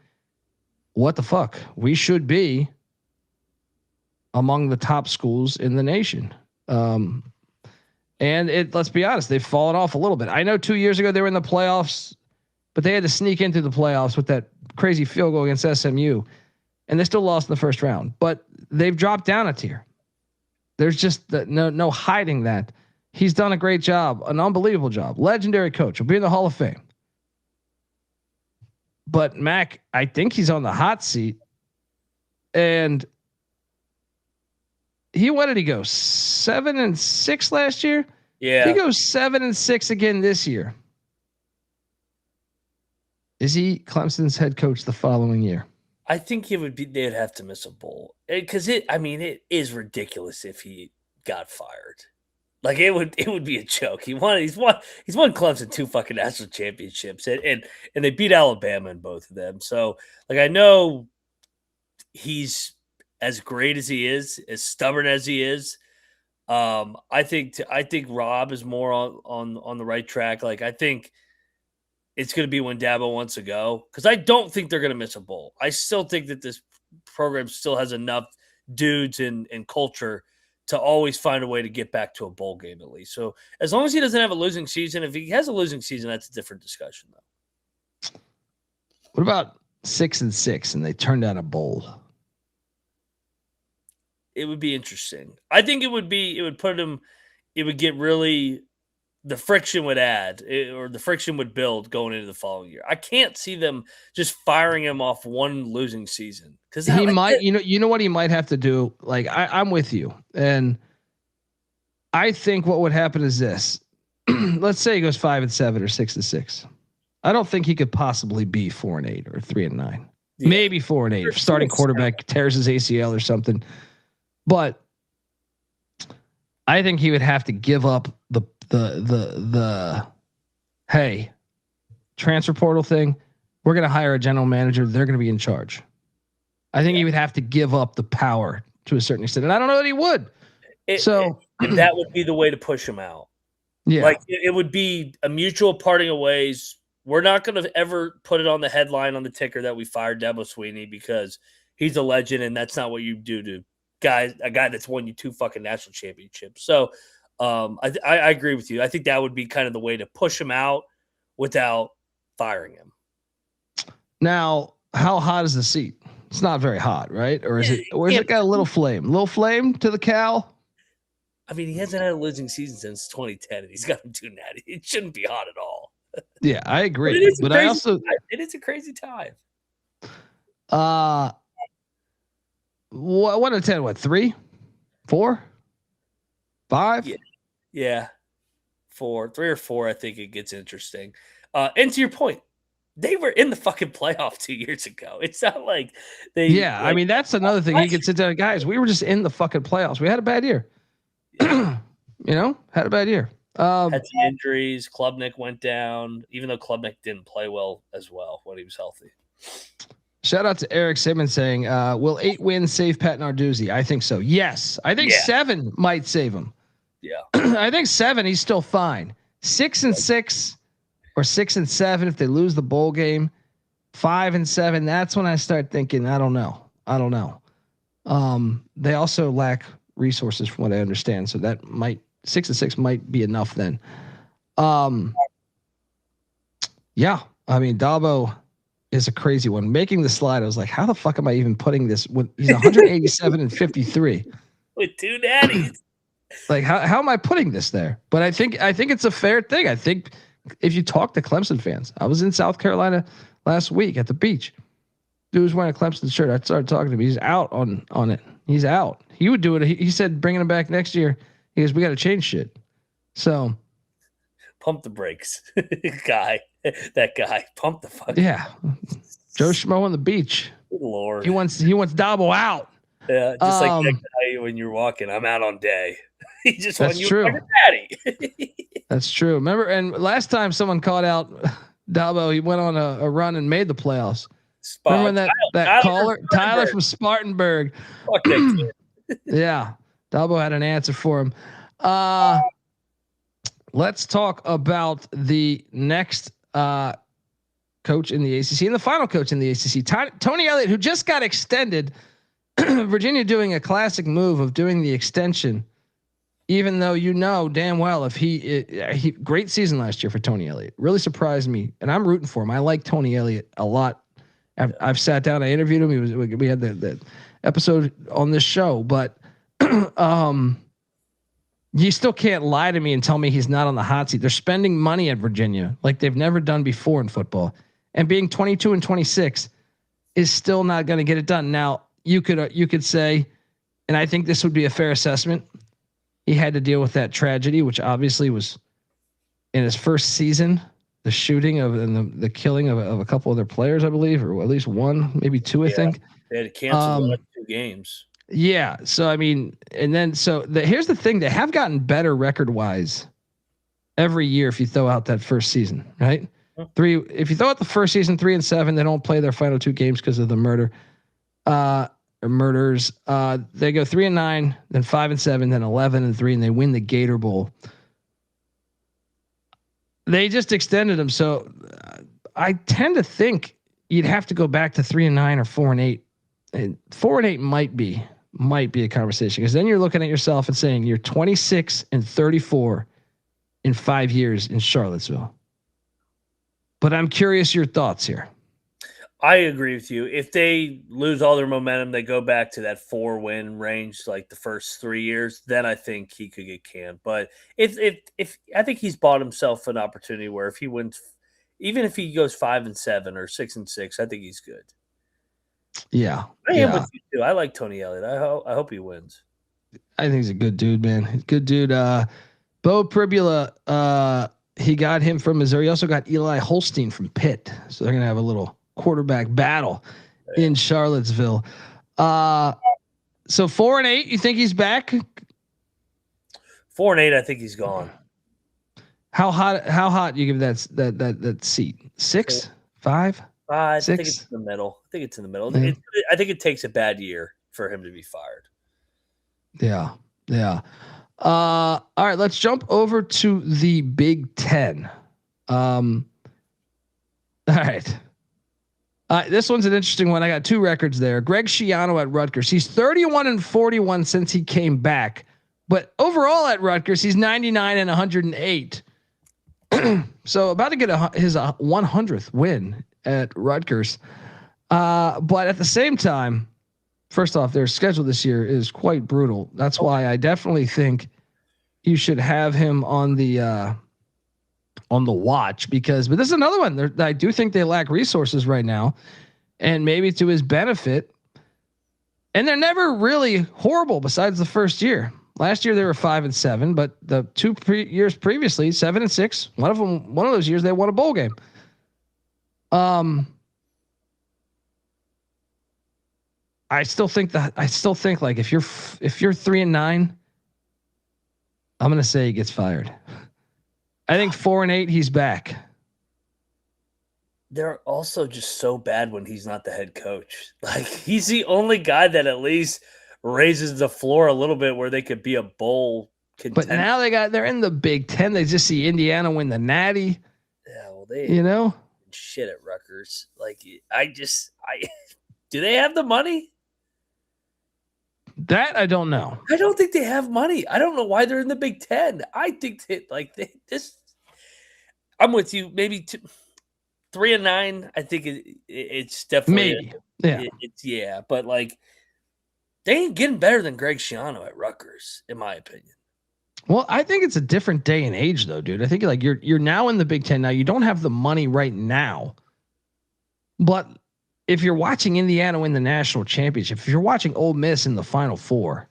what the fuck? We should be among the top schools in the nation. And let's be honest, they've fallen off a little bit. I know 2 years ago they were in the playoffs, but they had to sneak into the playoffs with that crazy field goal against SMU, and they still lost in the first round. But they've dropped down a tier. There's just no hiding that. He's done a great job, an unbelievable job, legendary coach. He'll be in the Hall of Fame. But Mac, I think he's on the hot seat, and what did he go 7-6 last year? Yeah, he goes 7-6 again this year. Is he Clemson's head coach the following year? I think he would be. They'd have to miss a bowl, because it is ridiculous if he got fired. Like, it would be a joke. He's won Clemson 2 fucking national championships, and they beat Alabama in both of them. So, like, I know he's as great as he is, as stubborn as he is. I think Rob is more on the right track. Like, I think it's going to be when Dabo wants to go, because I don't think they're going to miss a bowl. I still think that this program still has enough dudes and culture to always find a way to get back to a bowl game at least. So as long as he doesn't have a losing season, if he has a losing season, that's a different discussion though. What about 6-6 and they turned out a bowl? It would be interesting. I think it would put him, it would get really, the friction would or the friction would build going into the following year. I can't see them just firing him off one losing season. Cause he might, you know what he might have to do? Like I'm with you. And I think what would happen is this. Let's say he goes 5-7 or 6-6. I don't think he could possibly be 4-8 or 3-9. Yeah. Maybe 4-8. If starting quarterback tears his ACL or something. But I think he would have to give up the hey, transfer portal thing. We're going to hire a general manager. They're going to be in charge. I think he would have to give up the power to a certain extent. And I don't know that he would. That would be the way to push him out. Yeah. Like it would be a mutual parting of ways. We're not going to ever put it on the headline on the ticker that we fired Dabo Sweeney because he's a legend and that's not what you do to a guy that's won you 2 fucking national championships. So I agree with you. I think that would be kind of the way to push him out without firing him. Now, how hot is the seat? It's not very hot, right? Or is it? Or is it got a little flame? Little flame to the cow? I mean, he hasn't had a losing season since 2010, and he's got him 2 natty. It shouldn't be hot at all. Yeah, I agree. But I is a crazy time. 1 to 10, what, 3, 4, 5? Yeah. 4, 3 or 4. I think it gets interesting. And to your point, they were in the fucking playoff 2 years ago. It's not like they. Yeah, I mean that's another thing. He could sit down, guys. We were just in the fucking playoffs. We had a bad year. Yeah. Had a bad year. Had some injuries. Klubnik went down, even though Klubnik didn't play well as well when he was healthy. Shout out to Eric Simmons saying, will 8 wins save Pat Narduzzi? I think so. Yes. I think 7 might save him. Yeah. I think 7, he's still fine. 6-6 or 6-7 if they lose the bowl game. 5-7, that's when I start thinking, I don't know. They also lack resources from what I understand. So that 6-6 might be enough then. Yeah. I mean, Dabo is a crazy one. Making the slide, I was like, how the fuck am I even putting this when he's 187 and 53 with 2 natties? Like, how am I putting this there? But I think it's a fair thing. I think if you talk to Clemson fans, I was in South Carolina last week at the beach. Dude was wearing a Clemson shirt. I started talking to him. He's out on it. He's out. He would do it. He said, bringing him back next year. He goes, we got to change shit. So pump the brakes, guy. That guy, pump the fuck. Yeah, Joe Schmo on the beach. Good Lord, he wants Dabo out. Yeah, just like that guy when you're walking. I'm out on day. He just wants you true. like a daddy. That's true. Remember, and last time someone called out Dabo, he went on a run and made the playoffs. Remember that caller Tyler from Spartanburg? Fuck that kid. Yeah, Dabo had an answer for him. Let's talk about the next coach in the ACC and the final coach in the ACC, Tony Elliott, who just got extended. Virginia doing a classic move of doing the extension, even though damn well if he great season last year for Tony Elliott, really surprised me, and I'm rooting for him. I like Tony Elliott a lot. I've sat down, I interviewed him. We had the episode on this show, but you still can't lie to me and tell me he's not on the hot seat. They're spending money at Virginia like they've never done before in football, and being 22 and 26 is still not going to get it done. Now you could say, and I think this would be a fair assessment, he had to deal with that tragedy, which obviously was in his first season, the shooting and the killing of a couple of their players, I believe, or at least 1, maybe 2, I think. They had to cancel 2 games. Yeah. So, I mean, and then, here's the thing. They have gotten better record wise every year. If you throw out that first season, right? If you throw out the first season, 3-7, they don't play their final 2 games because of the murders. They go 3-9, then 5-7, then 11-3, and they win the Gator Bowl. They just extended them. So I tend to think you'd have to go back to 3-9 or 4-8 and 4-8 might be a conversation, because then you're looking at yourself and saying you're 26-34 in 5 years in Charlottesville. But I'm curious your thoughts here. I agree with you. If they lose all their momentum, they go back to that 4-win range, like the first 3 years, then I think he could get canned. But if I think he's bought himself an opportunity where if he wins, even if he goes 5-7 or 6-6, I think he's good. Yeah, I am with you too. I like Tony Elliott. I hope he wins. I think he's a good dude, man. Good dude. Bo Pribula, he got him from Missouri. He also got Eli Holstein from Pitt. So they're gonna have a little quarterback battle in Charlottesville. So 4-8, you think he's back? 4-8, I think he's gone. How hot you give that seat? 6, 5, I 6? think it's in the middle. I think it takes a bad year for him to be fired. Yeah. All right, let's jump over to the Big Ten. All right. This one's an interesting one. I got 2 records there. Greg Schiano at Rutgers. He's 31-41 since he came back, but overall at Rutgers, he's 99-108. So about to get his 100th win at Rutgers. But at the same time, first off, their schedule this year is quite brutal. That's why I definitely think you should have him on the watch, but this is another one. I do think they lack resources right now, and maybe to his benefit. And they're never really horrible besides the first year. Last year they were 5-7, but the 2 years previously 7-6. One of those years they won a bowl game. I still think like if you're 3-9, I'm gonna say he gets fired. I think 4-8, he's back. They're also just so bad when he's not the head coach. Like, he's the only guy that at least raises the floor a little bit where they could be a bowl contender. But now they're in the Big Ten. They just see Indiana win the Natty. Yeah, well, they shit at Rutgers. Like, do they have the money? That I don't know. I don't think they have money. I don't know why they're in the Big Ten. I think that I'm with you. Maybe 3-9. I think it's definitely maybe. But like, they ain't getting better than Greg Schiano at Rutgers, in my opinion. Well, I think it's a different day and age, though, dude. I think like you're now in the Big Ten. Now you don't have the money right now, but if you're watching Indiana win the national championship, if you're watching Ole Miss in the Final Four,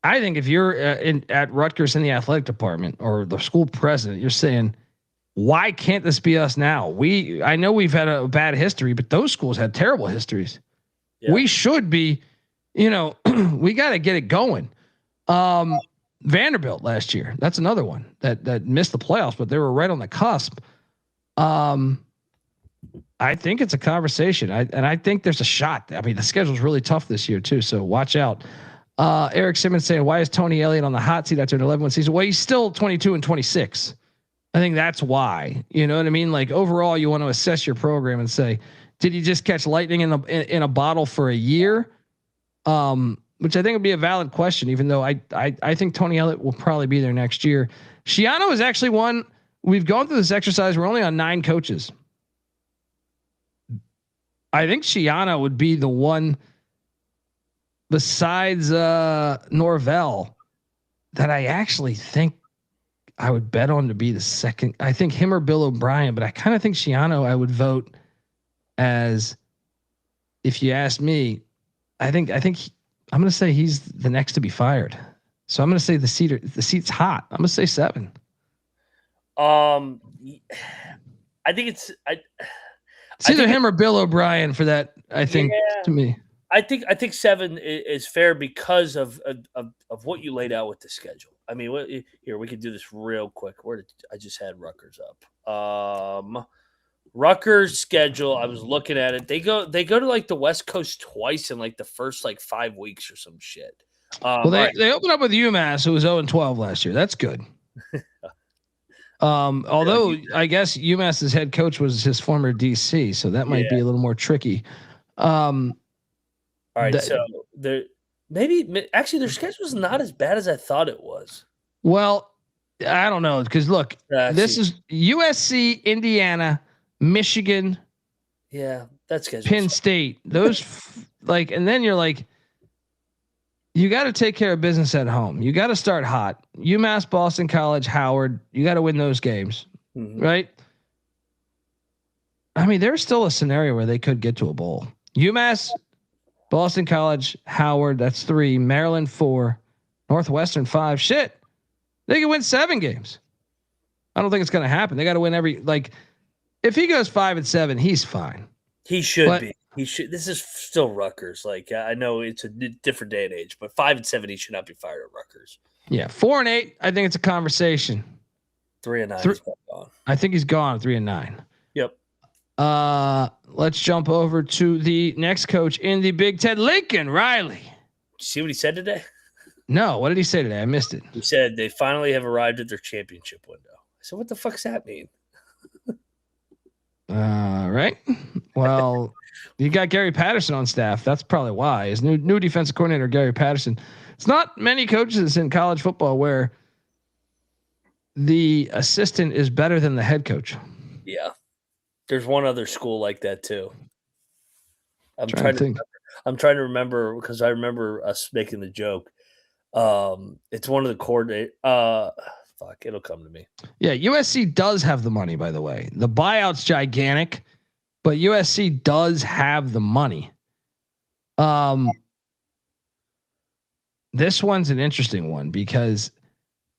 I think if you're at Rutgers in the athletic department or the school president, you're saying, why can't this be us now? I know we've had a bad history, but those schools had terrible histories. Yeah. We should be, we got to get it going. Vanderbilt last year, that's another one that missed the playoffs, but they were right on the cusp. I think it's a conversation. I think there's a shot. I mean, the schedule's really tough this year too, so watch out. Eric Simmons saying, why is Tony Elliott on the hot seat after an 11-win season? Well, he's still 22-26. I think that's why. You know what I mean? Like, overall, you want to assess your program and say, did he just catch lightning in a bottle for a year? Which I think would be a valid question, even though I think Tony Elliott will probably be there next year. Schiano is actually one. We've gone through this exercise. We're only on 9 coaches. I think Schiano would be the one besides Norvell that I actually think I would bet on to be the second. I think him or Bill O'Brien, but I kind of think Schiano I would vote as, if you ask me, I think I'm going to say he's the next to be fired. So I'm going to say the seat's hot. I'm going to say 7. I think it's either him or Bill O'Brien for that. I think to me, I think 7 is fair because of what you laid out with the schedule. I mean, here we can do this real quick. I just had Rutgers up. Rutgers schedule. I was looking at it. They go to like the West Coast twice in like the first like 5 weeks or some shit. Well, they opened up with UMass, who was 0-12 last year. That's good. Although I guess UMass's head coach was his former DC, so that might be a little more tricky. All right, The- so actually their schedule is not as bad as I thought it was. Well, I don't know because look, this Actually, is USC, Indiana, Michigan, yeah, that schedule. Penn State. Those and then you're like, you got to take care of business at home. You got to start hot. UMass, Boston College, Howard. You got to win those games, right? I mean, there's still a scenario where they could get to a bowl. UMass, Boston College, Howard. That's 3. Maryland 4. Northwestern 5. Shit, they can win 7 games. I don't think it's going to happen. They got to win every if he goes 5-7, he's fine. He should be. He should. This is still Rutgers. Like I know it's a different day and age, but 5-7, he should not be fired at Rutgers. Yeah, 4-8. I think it's a conversation. 3-9. He's gone. I think he's gone 3-9. Yep. Let's jump over to the next coach in the Big Ten, Lincoln Riley. Did you see what he said today? No, what did he say today? I missed it. He said they finally have arrived at their championship window. I said, what the fuck's that mean? Right. Well, you got Gary Patterson on staff. That's probably why. His new defensive coordinator, Gary Patterson. It's not many coaches in college football where the assistant is better than the head coach. Yeah. There's one other school like that too. I'm trying to remember because I remember us making the joke. It's one of the coordinator. Fuck, it'll come to me. Yeah, USC does have the money, by the way. The buyout's gigantic, but USC does have the money. This one's an interesting one because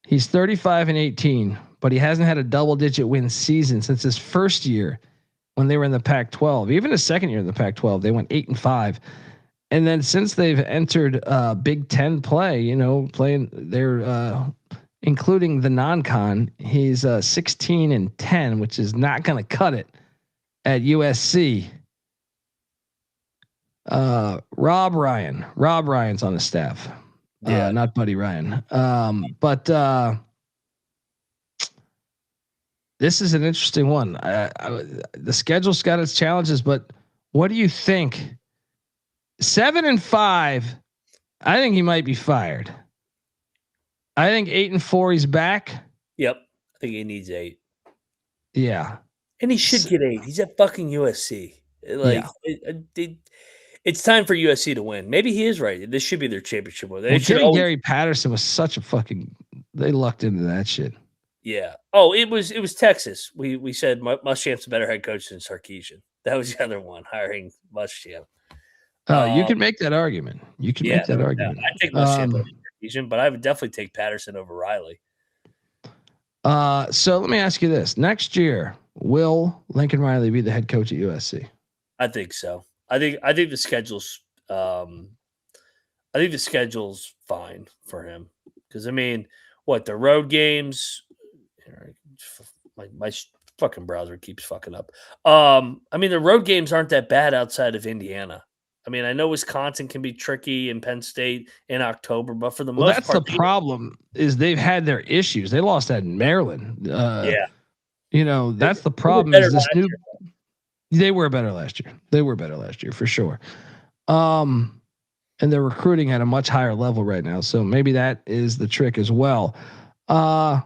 he's 35-18, but he hasn't had a double-digit win season since his first year when they were in the Pac-12. Even his second year in the Pac-12, they went 8-5. And then since they've entered Big Ten play, playing their including the non-con, he's 16-10, which is not going to cut it at USC. Rob Ryan's on the staff. Yeah, not Buddy Ryan. But this is an interesting one. The schedule's got its challenges, but what do you think? 7-5, I think he might be fired. I think 8-4, he's back. Yep, I think he needs 8. Yeah, and he should get 8. He's at fucking USC. It's time for USC to win. Maybe he is right. This should be their championship win. Gary Patterson was such a fucking. They lucked into that shit. Yeah. Oh, it was Texas. We said Muschamp's a better head coach than Sarkisian. That was the other one, hiring Muschamp. You can make that argument. You can make that argument. I take Muschamp over Sarkisian, but I would definitely take Patterson over Riley. So let me ask you this: next year, will Lincoln Riley be the head coach at USC? I think so. I think the schedule's. I think the schedule's fine for him because the road games. My fucking browser keeps fucking up. The road games aren't that bad outside of Indiana. I know Wisconsin can be tricky and Penn State in October, but for the most that's part, the problem is they've had their issues. They lost that in Maryland. That's the problem. Is this new? They were better last year. They were better last year for sure. And they're recruiting at a much higher level right now. So maybe that is the trick as well. I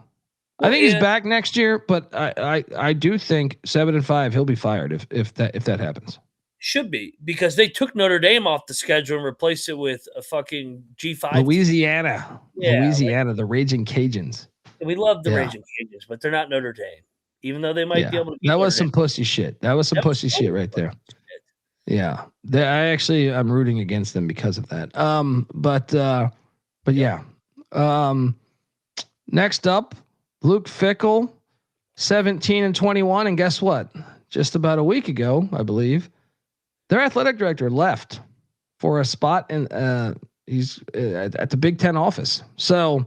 think he's back next year, but I do think 7-5 he'll be fired if that happens. Should be because they took Notre Dame off the schedule and replaced it with a fucking G5. Louisiana, the Raging Cajuns. We love the Raging Cajuns, but they're not Notre Dame, even though they might be able to. That was some pussy shit. That was some pussy shit right there. Yeah, I'm rooting against them because of that. But yeah. Next up, Luke Fickell, 17-21, and guess what? Just about a week ago, I believe, their athletic director left for a spot in. He's at the Big Ten office. So,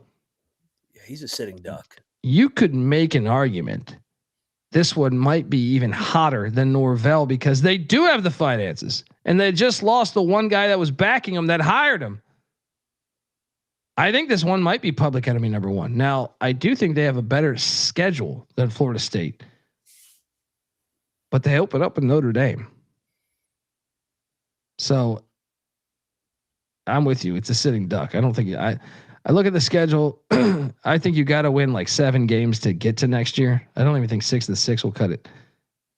yeah, he's a sitting duck. You could make an argument. This one might be even hotter than Norvell because they do have the finances and they just lost the one guy that was backing them that hired him. I think this one might be public enemy number 1. Now, I do think they have a better schedule than Florida State, but they open up in Notre Dame. So I'm with you. It's a sitting duck. I don't think I look at the schedule. I think you got to win like 7 games to get to next year. I don't even think 6 of the 6 will cut it.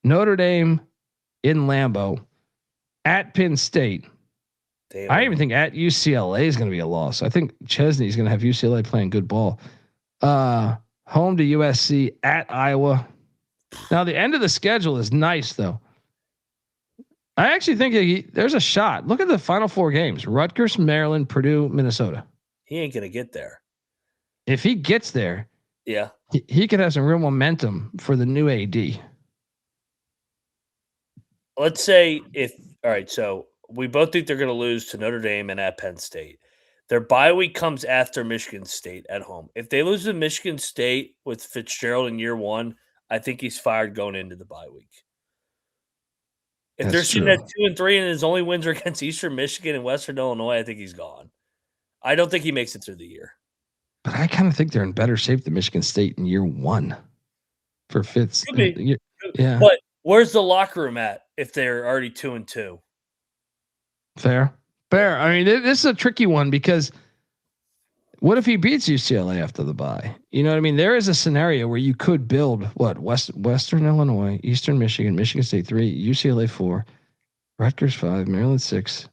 Notre Dame in Lambeau, at Penn State. Damn. I even think at UCLA is going to be a loss. I think Chesney is going to have UCLA playing good ball. Home to USC, at Iowa. Now the end of the schedule is nice though. I actually think there's a shot. Look at the final 4 games: Rutgers, Maryland, Purdue, Minnesota. He ain't gonna get there. If he gets there, yeah, he could have some real momentum for the new AD. Let's say all right, so we both think they're going to lose to Notre Dame and at Penn State. Their bye week comes after Michigan State at home. If they lose to Michigan State with Fitzgerald in year 1, I think he's fired going into the bye week. If they're sitting at 2-3 and his only wins are against Eastern Michigan and Western Illinois, I think he's gone. I don't think he makes it through the year. But I kind of think they're in better shape than Michigan State in year 1 for Fitz. Yeah. But where's the locker room at if they're already 2-2? Fair. I mean, this is a tricky one because what if he beats UCLA after the bye? You know what I mean? There is a scenario where you could build Western Illinois, Eastern Michigan, Michigan State 3, UCLA 4, Rutgers 5, Maryland 6.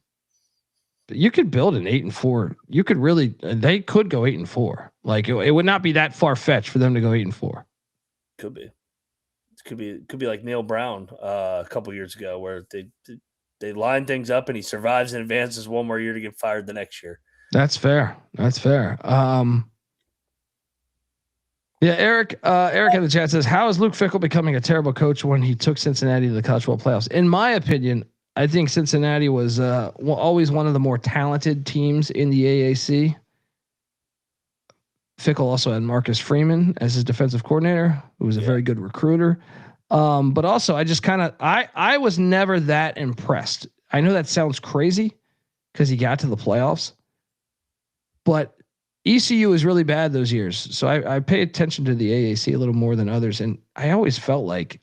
You could build an 8-4. You could really, they could go 8-4. Like it would not be that far fetched for them to go 8-4. Could be. It could be like Neil Brown a couple years ago, where they line things up and he survives and advances one more year to get fired the next year. That's fair. Yeah, Eric in the chat says, how is Luke Fickell becoming a terrible coach when he took Cincinnati to the college football playoffs? In my opinion, I think Cincinnati was always one of the more talented teams in the AAC. Fickell also had Marcus Freeman as his defensive coordinator, who was a very good recruiter. But also I just I was never that impressed. I know that sounds crazy because he got to the playoffs, but ECU was really bad those years. So I pay attention to the AAC a little more than others. And I always felt like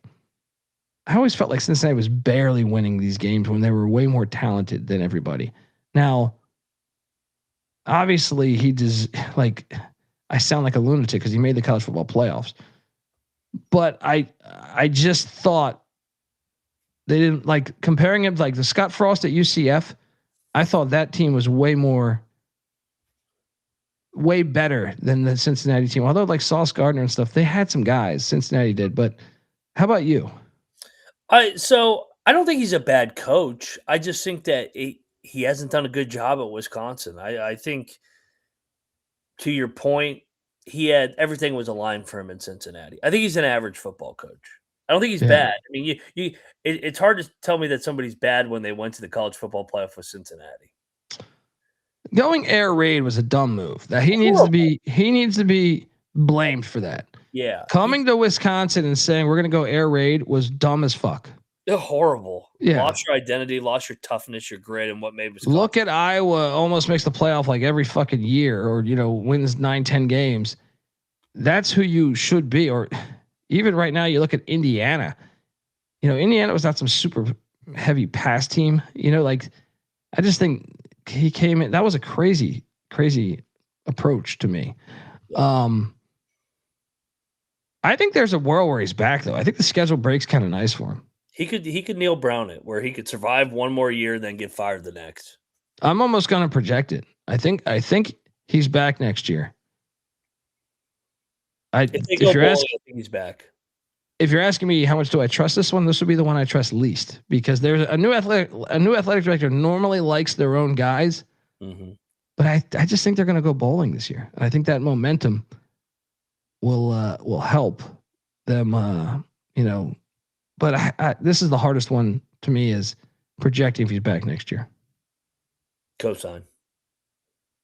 Cincinnati was barely winning these games when they were way more talented than everybody. Now, obviously he does, like, I sound like a lunatic because he made the college football playoffs, but I just thought they didn't, like, comparing him like the Scott Frost at UCF. I thought that team was way better than the Cincinnati team. Although like Sauce Gardner and stuff, they had some guys. Cincinnati did, but how about you? So I don't think he's a bad coach. I just think that he hasn't done a good job at Wisconsin. I think, to your point, everything was aligned for him in Cincinnati. I think he's an average football coach. I don't think he's bad. I mean, it's hard to tell me that somebody's bad when they went to the college football playoff with Cincinnati. Going air raid was a dumb move. That he needs to be blamed for that. Yeah. Coming to Wisconsin and saying we're going to go air raid was dumb as fuck. They're horrible. Yeah. Lost your identity, lost your toughness, your grit, and what made Wisconsin. Look at Iowa, almost makes the playoff like every fucking year, or wins 9-10 games. That's who you should be. Or even right now, you look at Indiana. Indiana was not some super heavy pass team. I just think he came in. That was a crazy approach to me. I think there's a world where he's back though. I think the schedule breaks kind of nice for him. He could Neil Brown it, where he could survive one more year, then get fired the next. I'm almost going to project it. I think he's back next year. If you're asking, I think he's back. If you're asking me how much do I trust this one, this would be the one I trust least, because there's a new athletic director normally likes their own guys, but I just think they're going to go bowling this year, and I think that momentum will help them. But this is the hardest one to me, is projecting if he's back next year. Cosign.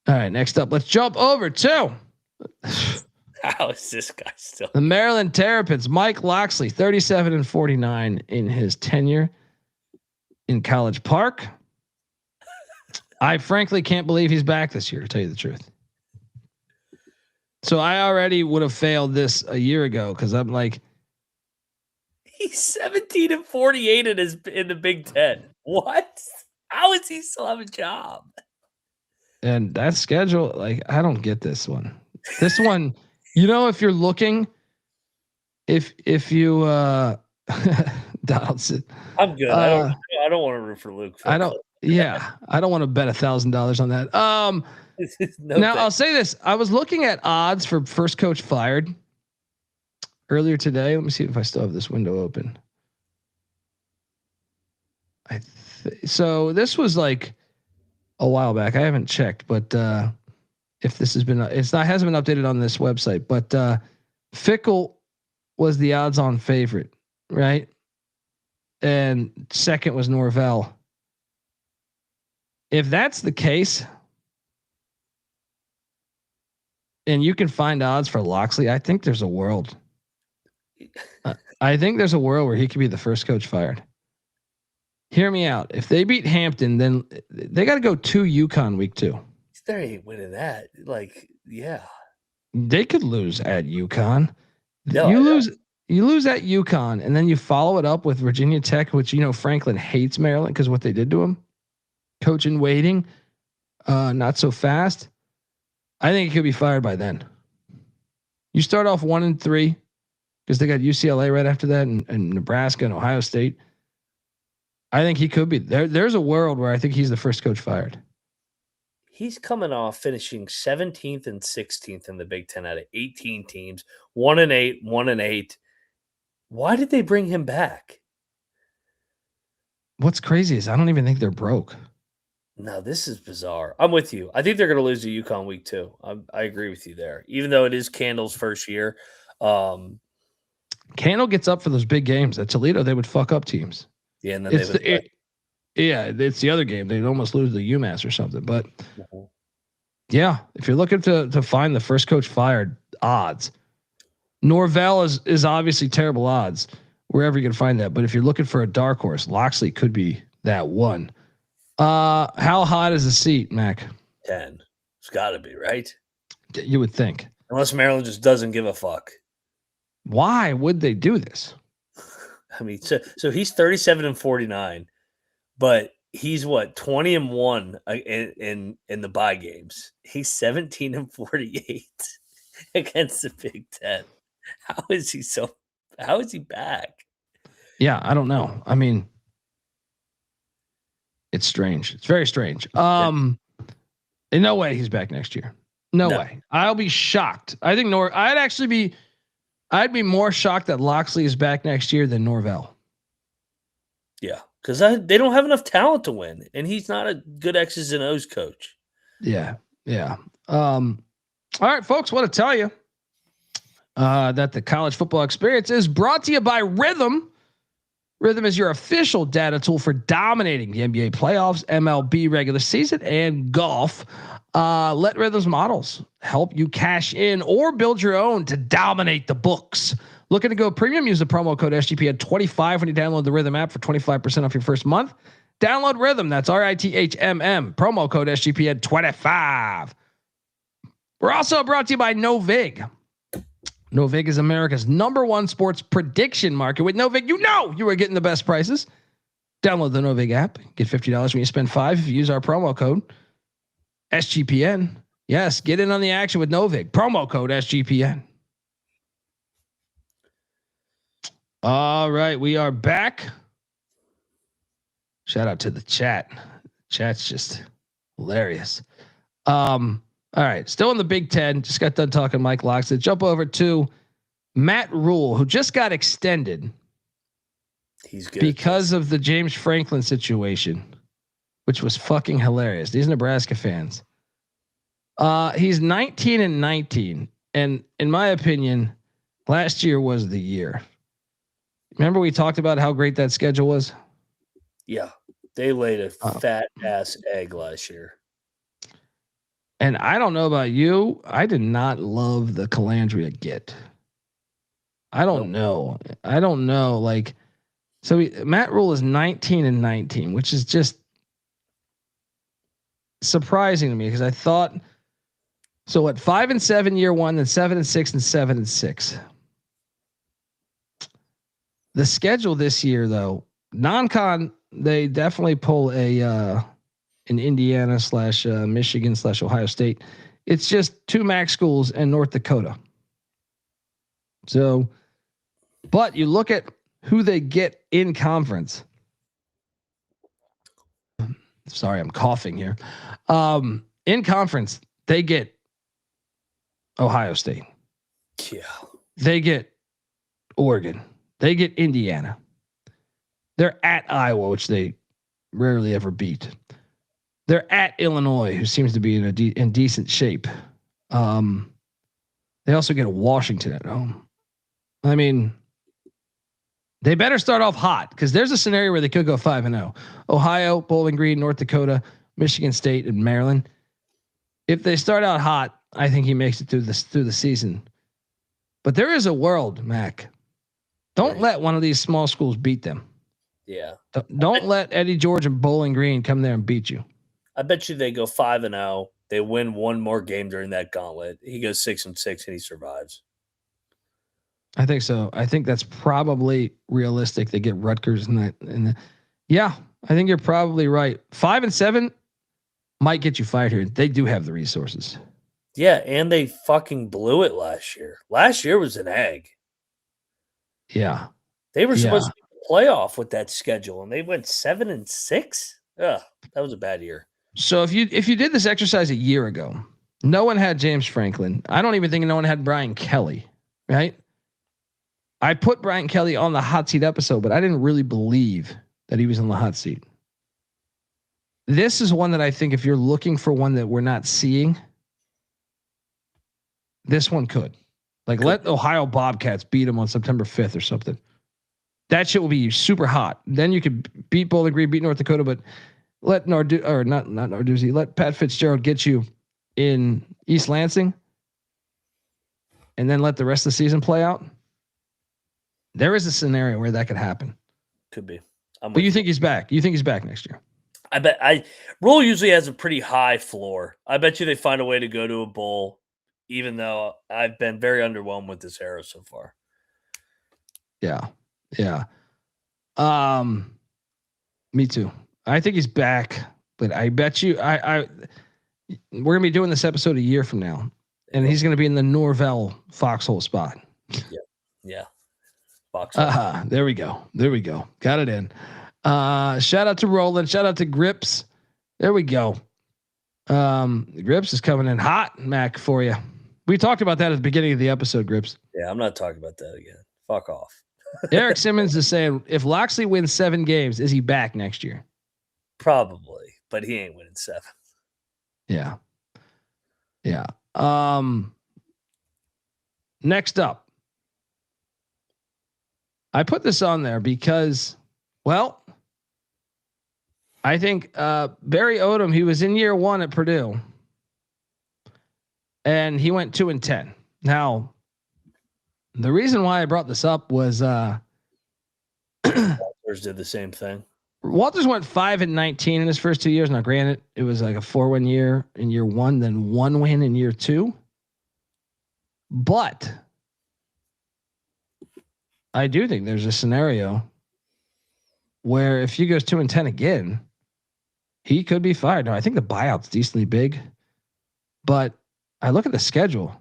All right, next up, let's jump over to. How is this guy still? The Maryland Terrapins, Mike Locksley, 37-49 in his tenure in College Park. I frankly can't believe he's back this year, to tell you the truth. So I already would have failed this a year ago, because I'm like, he's 17-48 in the Big Ten. What? How does he still have a job? And that schedule, like, I don't get this one. This one, if you're looking, if you Donaldson, I'm good. I don't want to root for Luke. I don't. Yeah, I don't want to bet $1,000 on that. Now I'll say this: I was looking at odds for first coach fired earlier today. Let me see if I still have this window open. So this was like a while back. I haven't checked, but if this has been, hasn't been updated on this website. But Fickell was the odds-on favorite, right? And second was Norvell. If that's the case, and you can find odds for Locksley, I think there's a world. I think there's a world where he could be the first coach fired. Hear me out. If they beat Hampton, then they got to go to UConn week 2. There ain't winning that. Like, yeah, they could lose at UConn. No, you lose at UConn, and then you follow it up with Virginia Tech, which Franklin hates Maryland because what they did to him. Coach in waiting, not so fast. I think he could be fired by then. You start off 1-3 because they got UCLA right after that, and Nebraska and Ohio State. I think he could be there. There's a world where I think he's the first coach fired. He's coming off finishing 17th and 16th in the Big Ten out of 18 teams, 1-8, 1-8. Why did they bring him back? What's crazy is I don't even think they're broke. No, this is bizarre. I'm with you. I think they're going to lose to UConn week 2. I agree with you there. Even though it is Candle's first year. Candle gets up for those big games. At Toledo, they would fuck up teams. Yeah, and then it's the other game. They'd almost lose to UMass or something. But yeah, if you're looking to find the first coach fired odds, Norvell is obviously terrible odds wherever you can find that. But if you're looking for a dark horse, Locksley could be that one. How hot is the seat, Mac? 10. It's got to be, right? You would think. Unless Maryland just doesn't give a fuck. Why would they do this? I mean, so he's 37-49, but he's what 20-1 in the bye games. He's 17-48 against the Big Ten. How is he back? Yeah, I don't know. I mean, it's strange. It's very strange. In no way he's back next year. No way. I'll be shocked. I think I'd be more shocked that Locksley is back next year than Norvell. Yeah, because they don't have enough talent to win, and he's not a good X's and O's coach. Yeah. All right, folks, want to tell you that the college football experience is brought to you by Rhythm. Rhythm is your official data tool for dominating the NBA playoffs, MLB regular season, and golf. Let Rhythm's models help you cash in or build your own to dominate the books. Looking to go premium? Use the promo code SGPN 25 when you download the Rhythm app for 25% off your first month. Download Rhythm. That's RITHMM. Promo code SGPN 25. We're also brought to you by Novig. Novig is America's #1 sports prediction market. With Novig, you are getting the best prices. Download the Novig app. Get $50 when you spend $5 if you use our promo code SGPN. Yes, get in on the action with Novig. Promo code SGPN. All right, we are back. Shout out to the chat. Chat's just hilarious. All right, still in the Big Ten. Just got done talking Mike Locksley. Jump over to Matt Rule, who just got extended. He's good because of the James Franklin situation, which was fucking hilarious. These Nebraska fans. He's 19-19, and in my opinion, last year was the year. Remember we talked about how great that schedule was? Yeah, they laid a fat ass egg last year. And I don't know about you. I did not love the Calandria get. I don't know. Like, so Matt Rule is 19-19, which is just surprising to me because I thought, so what, 5-7 year one, then 7-6 and 7-6. The schedule this year though, non-con, they definitely pull a in Indiana / Michigan / Ohio State. It's just 2 MAC schools and North Dakota. So, but you look at who they get in conference. Sorry, I'm coughing here. In conference, they get Ohio State. Yeah. They get Oregon. They get Indiana. They're at Iowa, which they rarely ever beat. They're at Illinois, who seems to be in decent shape. They also get a Washington at home. I mean, they better start off hot because there's a scenario where they could go 5-0. Ohio, Bowling Green, North Dakota, Michigan State, and Maryland. If they start out hot, I think he makes it through the season. But there is a world, Mac. Don't let one of these small schools beat them. Yeah. Don't let Eddie George and Bowling Green come there and beat you. I bet you they go 5-0. They win one more game during that gauntlet. He goes 6-6 and he survives. I think so. I think that's probably realistic. They get Rutgers yeah, I think you're probably right. 5-7 might get you fired here. They do have the resources. Yeah, and they fucking blew it last year. Last year was an egg. Yeah. They were supposed to be in the playoff with that schedule, and they went 7-6. Ugh, that was a bad year. So if you did this exercise a year ago, no one had James Franklin. I don't even think no one had Brian Kelly, right? I put Brian Kelly on the hot seat episode, but I didn't really believe that he was in the hot seat. This is one that I think if you're looking for one that we're not seeing, this one could. Let Ohio Bobcats beat them on September 5th or something. That shit will be super hot. Then you could beat Bowling Green, beat North Dakota, but let not Narduzzi, let Pat Fitzgerald get you in East Lansing and then let the rest of the season play out. There is a scenario where that could happen. Could be. But you think he's back? You think he's back next year? I bet. Rule usually has a pretty high floor. I bet you they find a way to go to a bowl, even though I've been very underwhelmed with this era so far. Yeah. Yeah. Me too. I think he's back, but I bet you we're gonna be doing this episode a year from now, and he's gonna be in the Norvell foxhole spot. Yeah. Foxhole. There we go. Got it in. Shout out to Roland. Shout out to Grips. There we go. Grips is coming in hot, Mac, for you. We talked about that at the beginning of the episode, Grips. Yeah, I'm not talking about that again. Fuck off. Eric Simmons is saying, if Loxley wins 7 games, is he back next year? Probably, but he ain't winning 7. Yeah. Yeah. Next up, I put this on there because, well, I think Barry Odom, he was in year 1 at Purdue, and he went 2-10. Now, the reason why I brought this up was Walters did the same thing. Walters went 5-19 in his first 2 years. Now, granted, it was like a 4-win year in year 1, then 1 win in year 2. But I do think there's a scenario where if he goes 2-10 again, he could be fired. Now, I think the buyout's decently big, but I look at the schedule.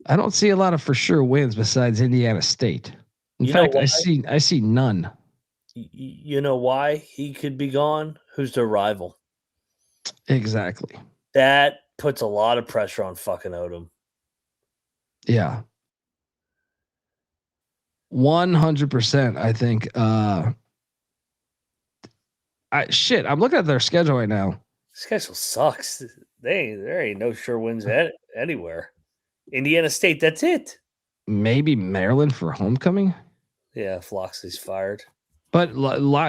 I don't see a lot of for sure wins besides Indiana State. In fact, I see none. You know why he could be gone? Who's their rival? Exactly. That puts a lot of pressure on fucking Odom. Yeah. 100%. I think. I'm looking at their schedule right now. Schedule sucks. There ain't no sure wins anywhere. Indiana State, that's it. Maybe Maryland for homecoming. Yeah, if Loxley's fired. But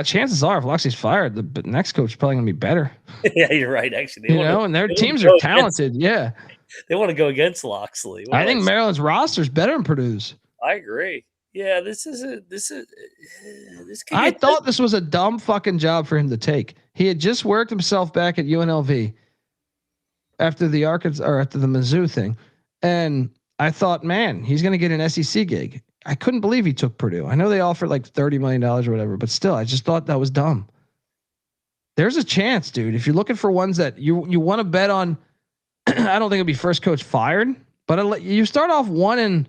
chances are, if Loxley's fired, the next coach is probably going to be better. Yeah, you're right. Actually, and their teams are talented. Yeah, they want to go against Loxley. I think Maryland's roster is better than Purdue's. I agree. Yeah, this. I thought this was a dumb fucking job for him to take. He had just worked himself back at UNLV after the Mizzou thing, and I thought, man, he's going to get an SEC gig. I couldn't believe he took Purdue. I know they offered like $30 million or whatever, but still, I just thought that was dumb. there's a chance, dude. If you're looking for ones that you want to bet on, I don't think it'd be first coach fired, but you start off 1 and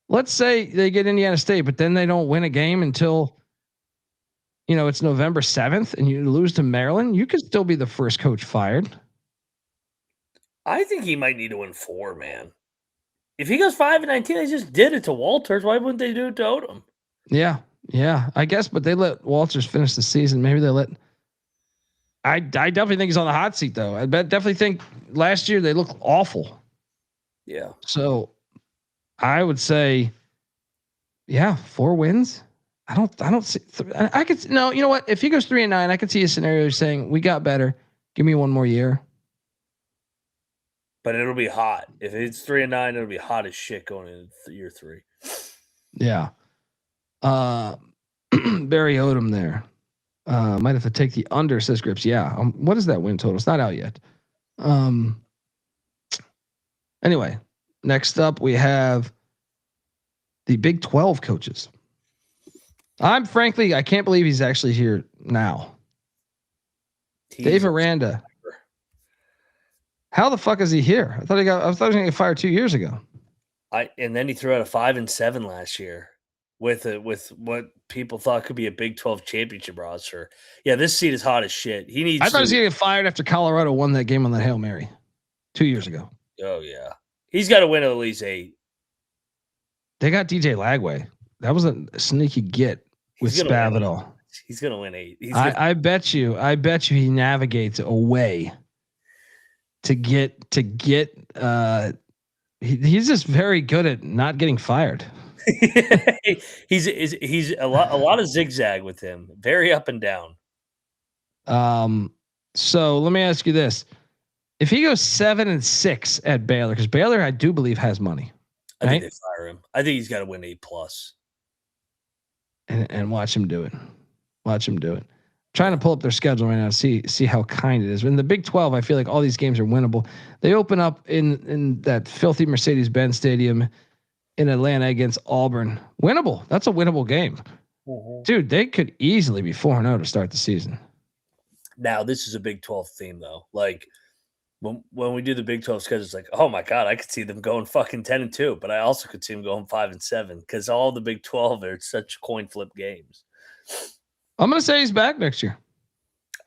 let's say they get Indiana State, but then they don't win a game until, it's November 7th and you lose to Maryland. You could still be the first coach fired. I think he might need to win 4, man. If he goes 5-19, they just did it to Walters. Why wouldn't they do it to Odom? Yeah. I guess, but they let Walters finish the season. Maybe they let. I definitely think he's on the hot seat, though. I definitely think last year they looked awful. Yeah. So I would say, 4 wins. I don't see. I could no. You know what? If he goes 3-9, I could see a scenario saying we got better. Give me one more year. But it'll be hot. If it's 3-9, it'll be hot as shit going into year 3. Yeah. Barry Odom there. Might have to take the under, says Grips. Yeah. What is that win total? It's not out yet. Anyway, next up we have the Big 12 coaches. I can't believe he's actually here now. Dave Aranda. How the fuck is he he I thought he was going to get fired 2 years ago. And then he threw out a 5-7 last year with what people thought could be a Big 12 championship roster. Yeah, this seat is hot as shit. I thought he was going to get fired after Colorado won that game on that Hail Mary 2 years ago. Oh yeah, he's got to win at least 8. They got DJ Lagway. That was a sneaky get with Spavital. He's going to win 8. I bet you he navigates a way to get he's just very good at not getting fired. he's a lot of zigzag with him, very up and down. So let me ask you this: if he goes 7-6 at Baylor, because Baylor I do believe has money, I think they fire him. I think he's got to win 8+. And watch him do it. Trying to pull up their schedule right now to see how kind it is. In the Big 12, I feel like all these games are winnable. They open up in that filthy Mercedes-Benz Stadium in Atlanta against Auburn. Winnable. That's a winnable game. Mm-hmm. Dude, they could easily be 4-0 to start the season. Now, this is a Big 12 theme, though. Like, when we do the Big 12 schedule, it's like, oh, my God, I could see them going fucking 10-2. But I also could see them going 5-7 because all the Big 12 are such coin flip games. I'm going to say he's back next year.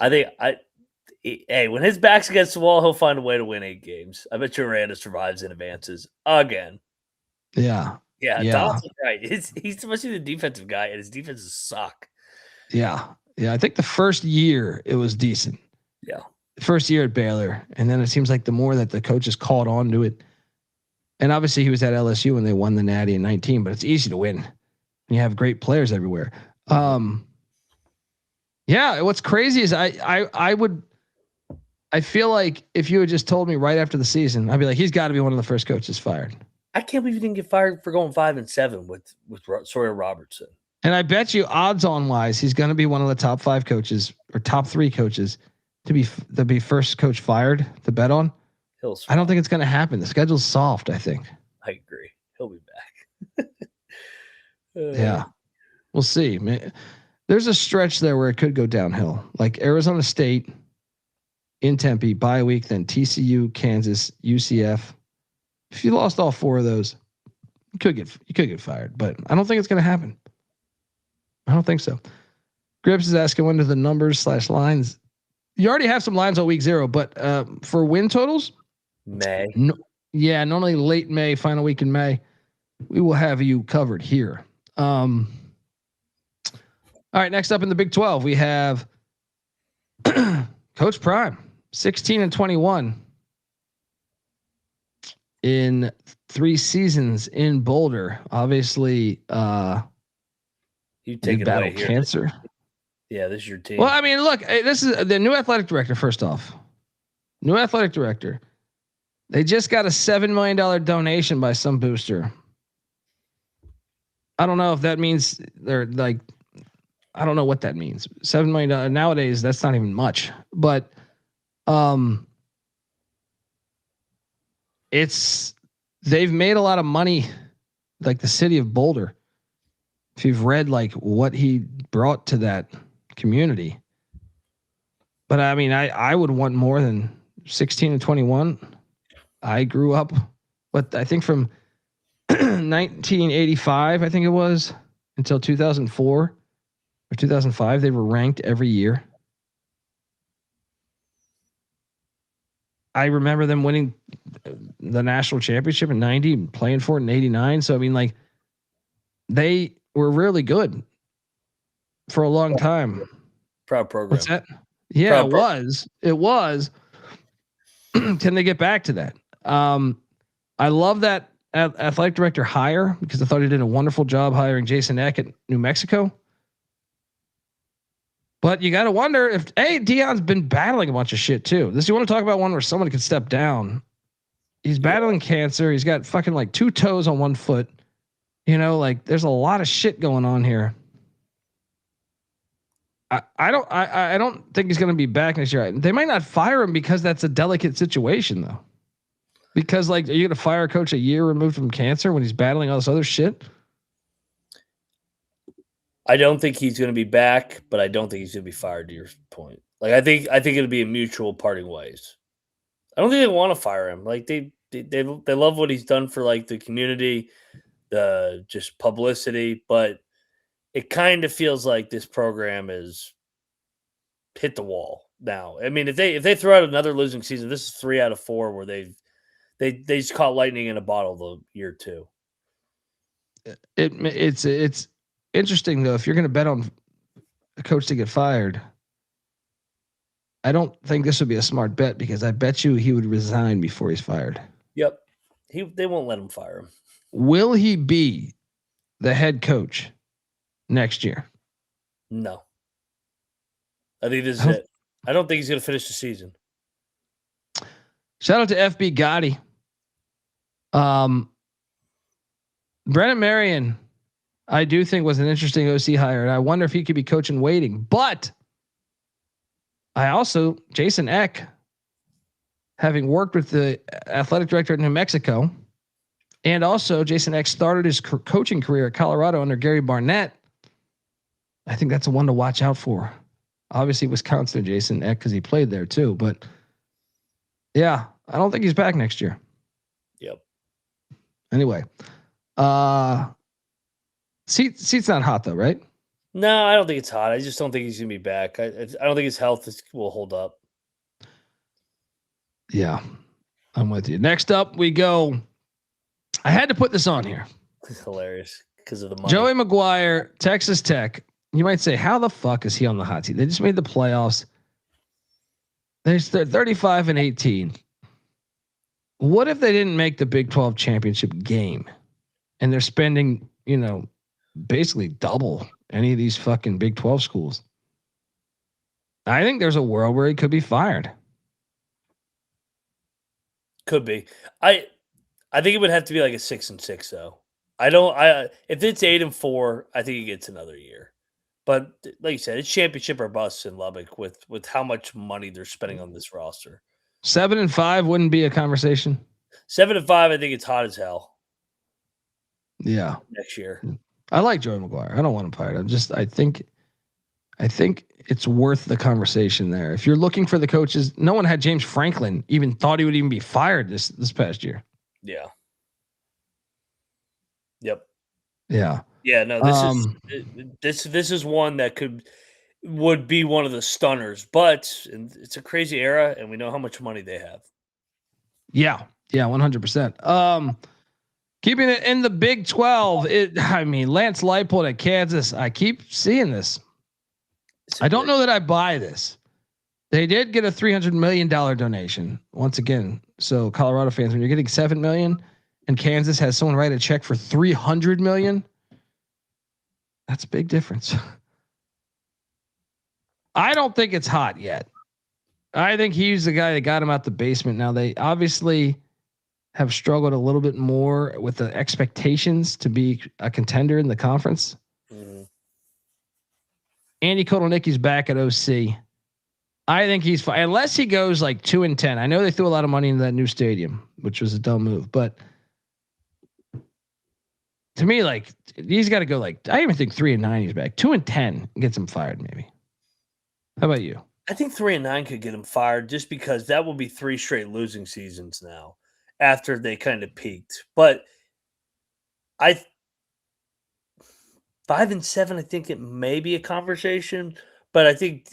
Hey, when his back's against the wall, he'll find a way to win 8 games. I bet you Aranda survives and advances again. Yeah. Donald's right. He's mostly the defensive guy, and his defenses suck. Yeah. I think the first year it was decent. Yeah. The first year at Baylor, and then it seems like the more that the coaches caught on to it, and obviously he was at LSU when they won the Natty in 19, but it's easy to win. You have great players everywhere. Yeah, what's crazy is I feel like if you had just told me right after the season, I'd be like, he's got to be one of the first coaches fired. I can't believe he didn't get fired for going 5-7 with Sawyer Robertson. And I bet you odds on wise, he's going to be one of the top 5 coaches or top 3 coaches to be first coach fired to bet on. I don't think it's going to happen. The schedule's soft, I think. I agree. He'll be back. Yeah. We'll see. There's a stretch there where it could go downhill, like Arizona State in Tempe, bye week, then TCU, Kansas, UCF. If you lost all 4 of those, you could get fired, but I don't think it's going to happen. I don't think so. Grips is asking when do the numbers / lines. You already have some lines on week 0, but for win totals, May. Normally late May, final week in May, we will have you covered here. All right, next up in the Big 12, we have Coach Prime, 16-21 in 3 seasons in Boulder. Obviously, you take it away here. Cancer. Yeah, this is your team. Well, I mean, look, this is the new athletic director. First off, new athletic director. They just got a $7 million donation by some booster. I don't know if that means they're like. I don't know what that means. $7 million nowadays. That's not even much, but they've made a lot of money, like the city of Boulder. If you've read like what he brought to that community, But I mean, I would want more than 16 and 21. I grew up, but I think from 1985, I think it was, until 2004 or 2005, they were ranked every year. I remember them winning the national championship in 90 and playing for it in 89. So, I mean, like, they were really good for a long time. Proud program. What's that? Yeah, Proud it was. It was. Can they get back to that? I love that athletic director hire because I thought he did a wonderful job hiring Jason Eck at New Mexico. But you got to wonder if Deion's been battling a bunch of shit too. You want to talk about one where someone could step down? He's battling cancer. He's got fucking like 2 toes on 1 foot. You know, like there's a lot of shit going on here. I don't think he's going to be back next year. They might not fire him because that's a delicate situation though. Because like, are you going to fire a coach a year removed from cancer when he's battling all this other shit? I don't think he's going to be back, but I don't think he's going to be fired. To your point, like I think it'll be a mutual parting ways. I don't think they want to fire him. Like they love what he's done for like the community, the just publicity, but it kind of feels like this program is hit the wall now. I mean, if they throw out another losing season, this is 3 out of 4 where they just caught lightning in a bottle the year 2. It's interesting though. If you're going to bet on a coach to get fired, I don't think this would be a smart bet because I bet you he would resign before he's fired. Yep, they won't let him fire him. Will he be the head coach next year? No. I think this is it. I don't think he's going to finish the season. Shout out to FB Gotti. Brennan Marion, I do think was an interesting OC hire, and I wonder if he could be coaching waiting. But I also, Jason Eck, having worked with the athletic director at New Mexico, and also Jason Eck started his coaching career at Colorado under Gary Barnett. I think that's a one to watch out for. Obviously, Wisconsin, Jason Eck, because he played there too. But yeah, I don't think he's back next year. Yep. Anyway, Seat's not hot though, right? No, I don't think it's hot. I just don't think he's gonna be back. I don't think his health will hold up. Yeah, I'm with you. Next up, we go. I had to put this on here. It's hilarious because of the money. Joey McGuire, Texas Tech. You might say, how the fuck is he on the hot seat? They just made the playoffs. They're 35 and 18. What if they didn't make the Big 12 championship game and they're spending, basically double any of these fucking Big 12 schools? I think there's a world where he could be fired. Could be. I think it would have to be like a 6-6 though. If it's 8-4, I think he gets another year. But like you said, it's championship or bust in Lubbock with how much money they're spending on this roster. 7-5 wouldn't be a conversation. 7-5, I think it's hot as hell. Yeah. Next year. I like Joey McGuire. I don't want him fired. I think it's worth the conversation there. If you're looking for the coaches, no one had James Franklin even thought he would even be fired this past year. Yeah. Yep. Yeah. Yeah, no, this is one that would be one of the stunners, but it's a crazy era and we know how much money they have. Yeah. Yeah. 100%. Keeping it in the Big 12. Lance Leipold at Kansas. I keep seeing this. I don't know that I buy this. They did get a $300 million donation once again. So Colorado fans, when you're getting $7 million and Kansas has someone write a check for $300 million, that's a big difference. I don't think it's hot yet. I think he's the guy that got him out the basement. Now they obviously have struggled a little bit more with the expectations to be a contender in the conference. Mm-hmm. Andy Kotelnicki's back at OC. I think he's fine unless he goes like 2-10. I know they threw a lot of money into that new stadium, which was a dumb move, but to me, like he's got to go like, I even think 3-9 he's back. 2-10 gets him fired maybe. How about you? I think 3-9 could get him fired just because that will be 3 straight losing seasons now after they kind of peaked. But 5-7, I think it may be a conversation, but I think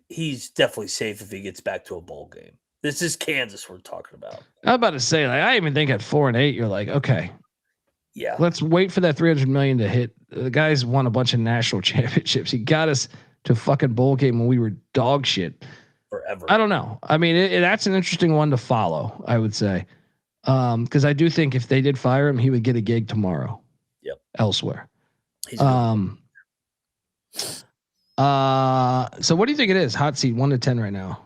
he's definitely safe if he gets back to a bowl game. This is Kansas we're talking about. I was about to say, like, I even think at 4-8, you're like, okay, yeah, let's wait for that 300 million to hit. The guy's won a bunch of national championships. He got us to a fucking bowl game when we were dog shit forever. I don't know. I mean, that's an interesting one to follow, I would say. Cause I do think if they did fire him, he would get a gig tomorrow. Yep. Elsewhere. He's so what do you think it is? Hot seat 1 to 10 right now.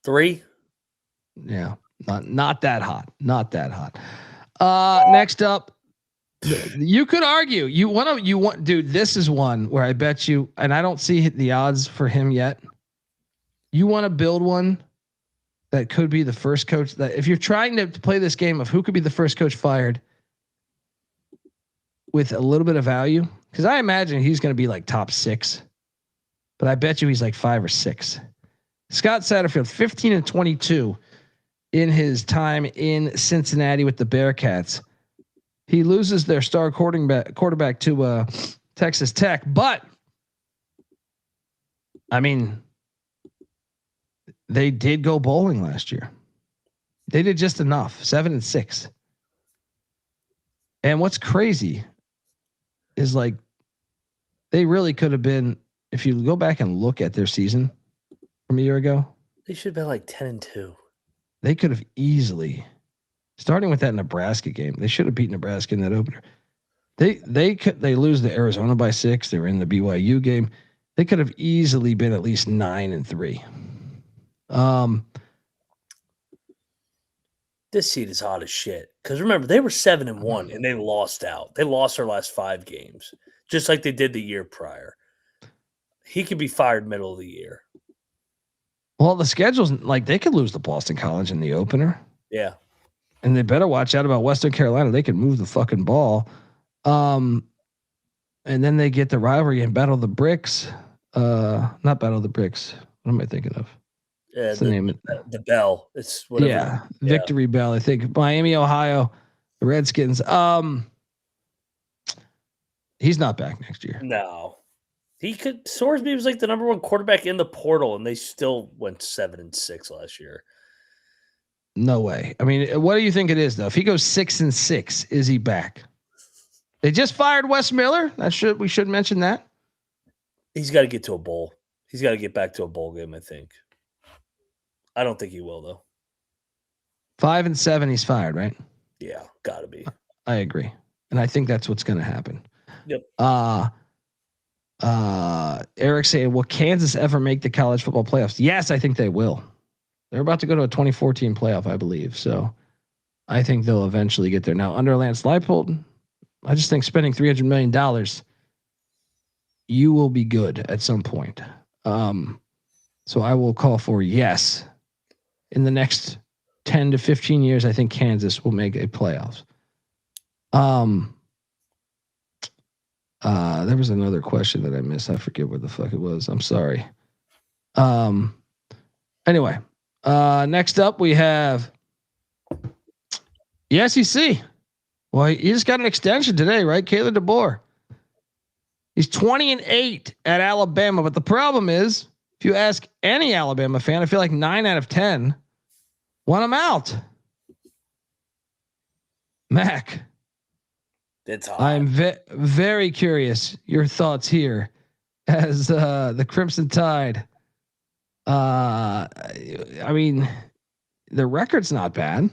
3. Yeah. Not that hot. Not that hot. Next up, you could argue dude, this is one where I bet you, and I don't see the odds for him yet. You want to build one that could be the first coach that if you're trying to play this game of who could be the first coach fired with a little bit of value. Cause I imagine he's going to be like top 6, but I bet you he's like 5 or 6. Scott Satterfield, 15-22 in his time in Cincinnati with the Bearcats. He loses their star quarterback to Texas Tech, but I mean, they did go bowling last year. They did just enough, 7-6. And what's crazy is like they really could have been. If you go back and look at their season from a year ago, they should have been like 10-2. They could have easily. Starting with that Nebraska game, they should have beat Nebraska in that opener. They lose to Arizona by 6. They were in the BYU game. They could have easily been at least 9-3. This seed is hot as shit. Because remember, they were 7-1 and they lost out. They lost their last 5 games, just like they did the year prior. He could be fired middle of the year. Well, the schedule's like they could lose to Boston College in the opener. Yeah. And they better watch out about Western Carolina. They can move the fucking ball. And then they get the rivalry and Battle of the Bricks. Not Battle of the Bricks. What am I thinking of? Yeah, the name of the Bell. It's whatever. Yeah, Victory Bell. I think Miami, Ohio, the Redskins. He's not back next year. No. He could. Sorsby was like the number 1 quarterback in the portal, and they still went 7-6 last year. No way. I mean, what do you think it is though? If he goes 6-6, is he back? They just fired Wes Miller. We should mention that. He's got to get to a bowl. He's got to get back to a bowl game, I think. I don't think he will though. 5-7, he's fired, right? Yeah, gotta be. I agree. And I think that's what's gonna happen. Yep. Eric saying, will Kansas ever make the college football playoffs? Yes, I think they will. They're about to go to a 2014 playoff, I believe. So I think they'll eventually get there. Now, under Lance Leipold, I just think spending $300 million, you will be good at some point. So I will call for yes. In the next 10 to 15 years, I think Kansas will make a playoffs. There was another question that I missed. I forget what the fuck it was. I'm sorry. Anyway, next up we have the SEC. Well, he just got an extension today, right? Caleb DeBoer. He's 20-8 at Alabama, but the problem is, if you ask any Alabama fan, I feel like 9 out of 10 want him out. Mac. It's hot. I'm very curious your thoughts here as the Crimson Tide. I mean, the record's not bad.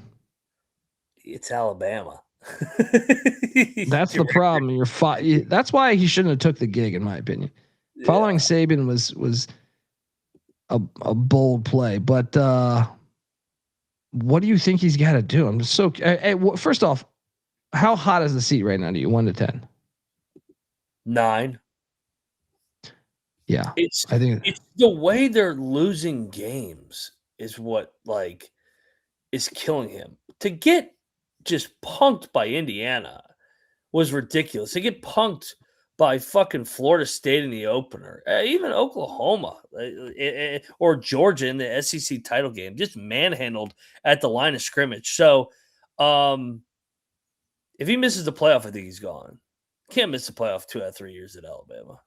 It's Alabama. That's the problem. That's why he shouldn't have took the gig, in my opinion. Yeah. Following Saban was a bold play, but what do you think he's got to do? I'm just so. First off, how hot is the seat right now to you? 1 to 10? 9. Yeah, I think it's the way they're losing games is what is killing him. To get just punked by Indiana was ridiculous. To get punked by fucking Florida State in the opener, even Oklahoma or Georgia in the SEC title game, just manhandled at the line of scrimmage. So if he misses the playoff, I think he's gone. Can't miss the playoff 2 out of 3 years at Alabama.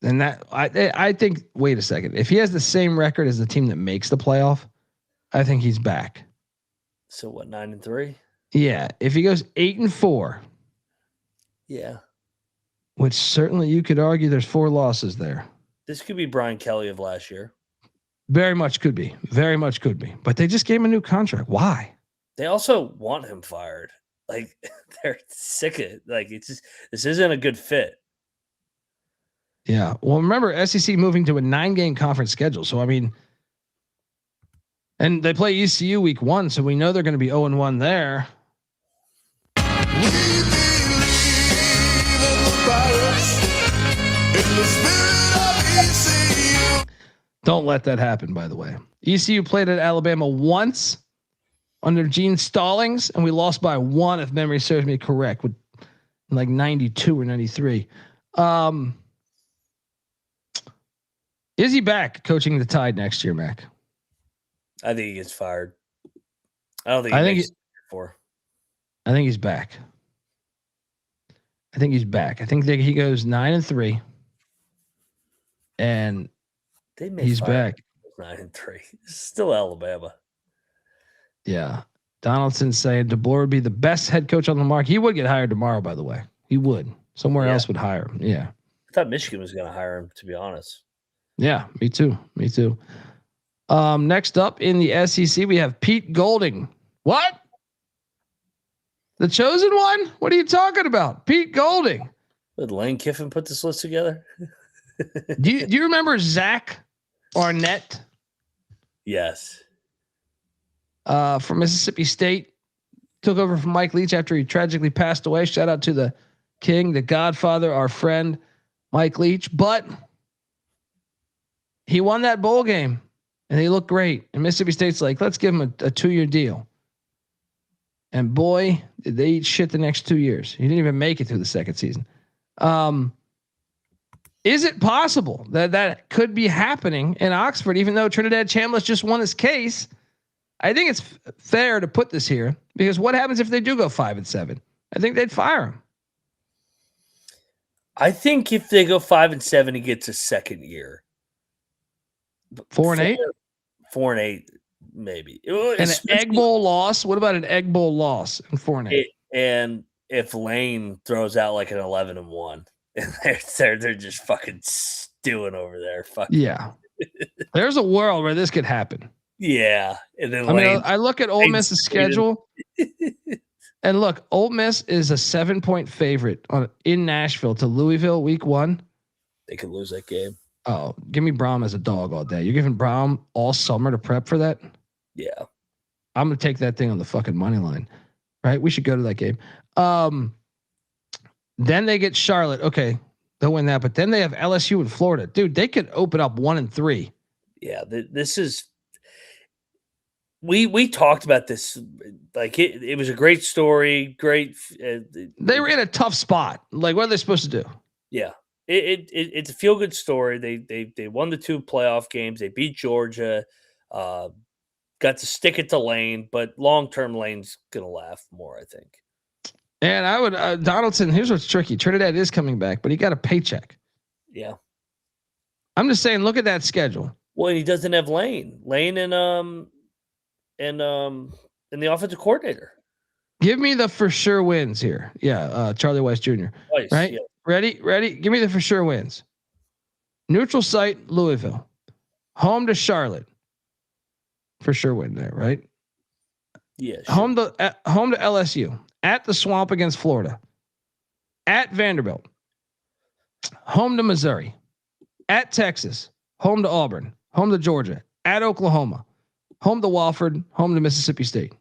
And that I think. Wait a second. If he has the same record as the team that makes the playoff, I think he's back. So what? 9-3. Yeah. If he goes 8-4. Yeah. Which certainly you could argue there's 4 losses there. This could be Brian Kelly of last year. Very much could be. Very much could be. But they just gave him a new contract. Why? They also want him fired. Like they're sick of it. Like it's just, this isn't a good fit. Yeah. Well, remember SEC moving to a 9-game conference schedule. So I mean, and they play ECU week 1, so we know they're going to be 0-1 there. Don't let that happen, by the way. ECU played at Alabama once under Gene Stallings, and we lost by 1, if memory serves me correct, with like 92 or 93. Is he back coaching the Tide next year, Mac? I think he gets fired. I don't think I think he's back. I think he's back. I think that he goes 9-3, and he's back. 9-3. Still Alabama. Yeah. Donaldson's saying DeBoer would be the best head coach on the market. He would get hired tomorrow, by the way. He would. Somewhere else would hire him. Yeah. I thought Michigan was going to hire him, to be honest. Yeah, me too. Me too. Next up in the SEC, we have Pete Golding. What? The chosen one? What are you talking about? Pete Golding. Did Lane Kiffin put this list together? Do you remember Zach Arnett? Yes. From Mississippi State, took over from Mike Leach after he tragically passed away. Shout out to the king, the godfather, our friend, Mike Leach. But he won that bowl game and he looked great. And Mississippi State's like, let's give him a 2-year deal. And boy, did they eat shit the next 2 years. He didn't even make it through the second season. Is it possible that could be happening in Oxford, even though Trinidad Chambliss just won his case? I think it's fair to put this here because what happens if they do go 5-7? I think they'd fire him. I think if they go 5-7, he gets a second year. 4-8? 4-8, maybe. And an Egg Bowl loss. What about an Egg Bowl loss in 4-8? And if Lane throws out like an 11-1, they're just fucking stewing over there. Fuck yeah. There's a world where this could happen. Yeah. And then I look at Ole Miss's schedule and look, Ole Miss is a 7-point favorite in Nashville to Louisville week 1. They could lose that game. Oh, give me Braum as a dog all day. You're giving Braum all summer to prep for that? Yeah. I'm going to take that thing on the fucking money line, right? We should go to that game. Then they get Charlotte. Okay. They'll win that, but then they have LSU in Florida. Dude, they could open up 1-3. Yeah. This is, we talked about this. Like it was a great story. Great. They were in a tough spot. Like, what are they supposed to do? Yeah. It's a feel good story. They won the 2 playoff games. They beat Georgia. Got to stick it to Lane, but long term Lane's gonna laugh more, I think. And I would Donaldson. Here's what's tricky: Trinidad is coming back, but he got a paycheck. Yeah, I'm just saying. Look at that schedule. Well, he doesn't have Lane and the offensive coordinator. Give me the for sure wins here. Yeah, Charlie Weiss Jr. Weiss, right? Yeah. Ready? Give me the for sure wins. Neutral site, Louisville. Home to Charlotte. For sure win there, right? Yeah. Sure. Home to LSU. At the Swamp against Florida. At Vanderbilt. Home to Missouri. At Texas. Home to Auburn. Home to Georgia. At Oklahoma. Home to Wofford. Home to Mississippi State.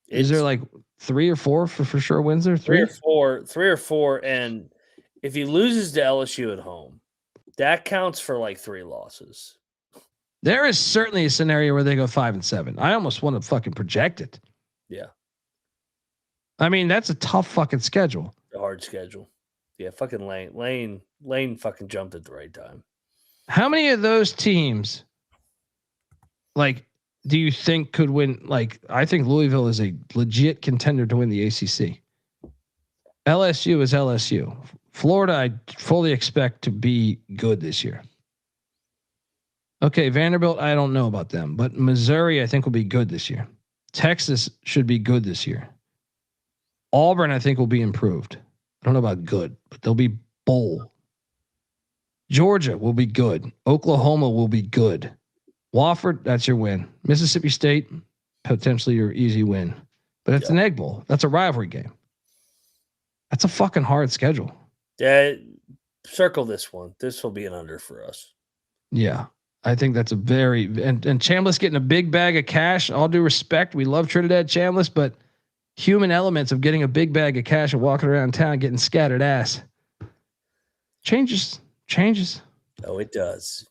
Is there like 3 or 4 for sure wins there? 3 or 4. And if he loses to LSU at home, that counts for like 3 losses. There is certainly a scenario where they go 5-7. I almost want to fucking project it. Yeah. I mean, that's a tough fucking schedule. A hard schedule. Yeah, fucking Lane fucking jumped at the right time. How many of those teams, like, do you think could win? Like, I think Louisville is a legit contender to win the ACC. LSU is LSU. Florida, I fully expect to be good this year. Okay, Vanderbilt, I don't know about them, but Missouri, I think, will be good this year. Texas should be good this year. Auburn, I think, will be improved. I don't know about good, but they'll be bowl. Georgia will be good. Oklahoma will be good. Wofford, that's your win. Mississippi State, potentially your easy win. But it's an egg bowl. That's a rivalry game. That's a fucking hard schedule. Yeah, circle this one. This will be an under for us. Yeah. I think that's a very and Chambliss getting a big bag of cash. All due respect, we love Trinidad Chambliss, but human elements of getting a big bag of cash and walking around town getting scattered ass changes. Oh, it does.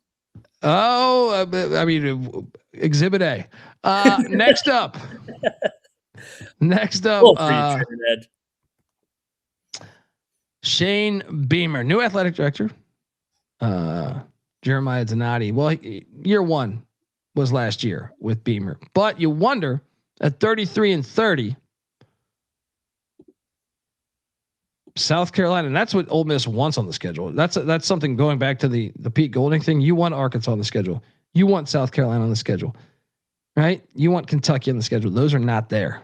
Oh, I mean, Exhibit A. Next up. Trinidad. Shane Beamer, new athletic director. Jeremiah Donati. Well, year one was last year with Beamer, but you wonder at 33-30, South Carolina, and that's what Ole Miss wants on the schedule. That's something going back to the Pete Golding thing. You want Arkansas on the schedule. You want South Carolina on the schedule, right? You want Kentucky on the schedule. Those are not there.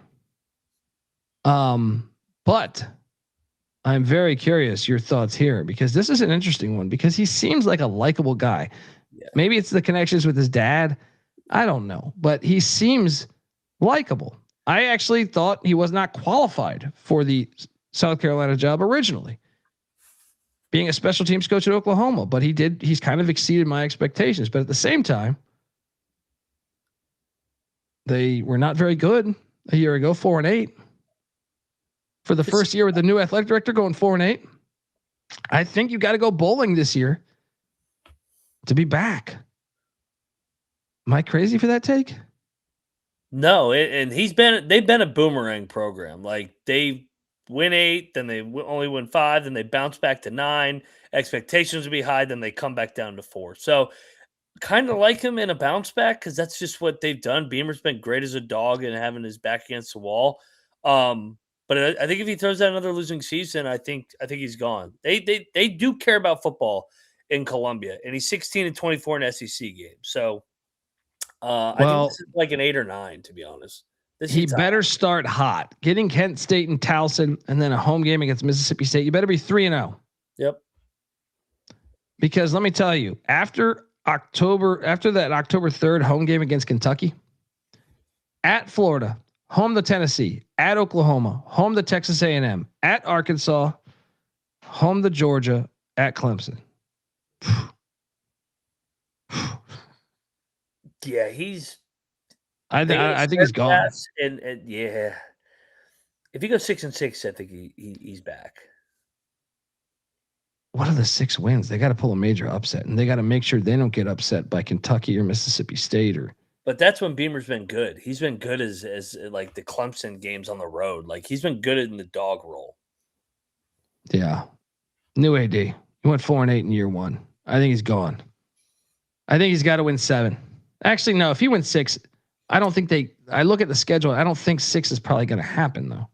But I'm very curious your thoughts here because this is an interesting one because he seems like a likable guy. Yeah. Maybe it's the connections with his dad. I don't know, but he seems likable. I actually thought he was not qualified for the South Carolina job originally, being a special teams coach at Oklahoma, but he's kind of exceeded my expectations. But at the same time, they were not very good a year ago, 4-8. For the first year with the new athletic director going 4-8, I think you got to go bowling this year to be back. Am I crazy for that take? No, and they've been a boomerang program. Like they win 8, then they only win 5, then they bounce back to 9. Expectations would be high, then they come back down to 4. So kind of like him in a bounce back because that's just what they've done. Beamer's been great as a dog and having his back against the wall. But I think if he throws out another losing season, I think he's gone. They do care about football in Columbia, and he's 16-24 in SEC games. So I think this is like an 8 or 9, to be honest. He better start hot, getting Kent State and Towson, and then a home game against Mississippi State. You better be 3-0. Yep. Because let me tell you, after that October 3rd home game against Kentucky, at Florida, home to Tennessee, at Oklahoma, home to Texas A&M, at Arkansas, home to Georgia, at Clemson. Yeah, I think he's gone. And yeah, if he goes 6-6, I think he's back. What are the 6 wins? They got to pull a major upset, and they got to make sure they don't get upset by Kentucky or Mississippi State or. But that's when Beamer's been good. He's been good as like the Clemson games on the road. Like he's been good in the dog role. Yeah. New AD. He went 4-8 in year 1. I think he's gone. I think he's got to win 7. Actually, no, if he wins 6, I don't think I look at the schedule. I don't think 6 is probably going to happen though.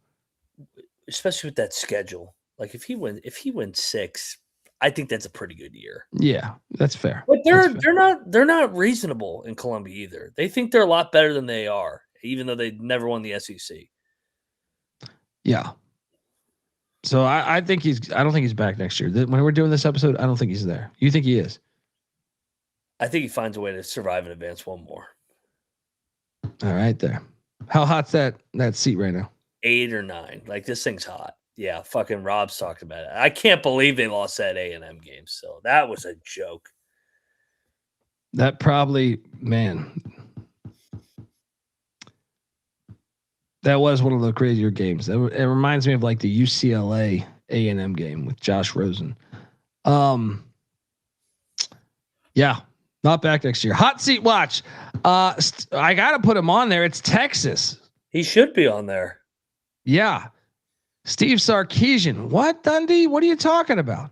Especially with that schedule. Like if he wins 6, I think that's a pretty good year. Yeah, that's fair. But they're not reasonable in Columbia either. They think they're a lot better than they are, even though they never won the SEC. Yeah. So I don't think he's back next year. When we're doing this episode, I don't think he's there. You think he is? I think he finds a way to survive and advance one more. All right, there. How hot's that seat right now? 8 or 9. Like this thing's hot. Yeah, fucking Rob's talked about it. I can't believe they lost that A&M game. So that was a joke. That probably, man. That was one of the crazier games. It reminds me of like the UCLA A&M game with Josh Rosen. Yeah, not back next year. Hot seat watch. I got to put him on there. It's Texas. He should be on there. Yeah. Steve Sarkisian. What, Dundee? What are you talking about?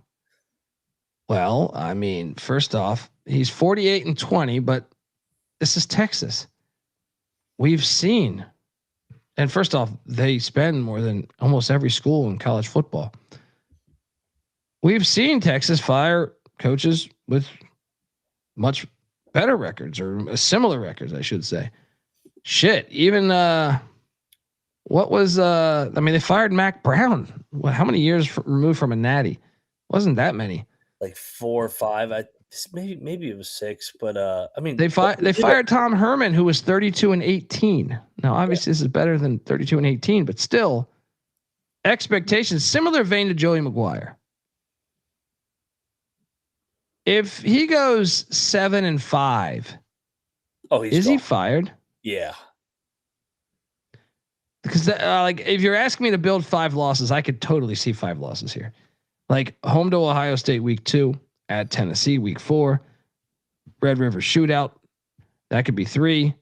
Well, I mean, first off, he's 48-20, but this is Texas. We've seen, and first off, they spend more than almost every school in college football. We've seen Texas fire coaches with much better records or similar records, I should say. Shit, even what was I mean, they fired Mac Brown. How many years removed from a natty? Wasn't that many? Like 4 or 5. Maybe it was 6, but I mean, they fired Tom Herman, who was 32-18. Now, obviously, this is better than 32-18, but still, expectations similar vein to Joey McGuire. If he goes 7-5, is he fired? Yeah. Because like, if you're asking me to build 5 losses, I could totally see 5 losses here. Like home to Ohio State week 2, at Tennessee week 4, Red River shootout. That could be 3.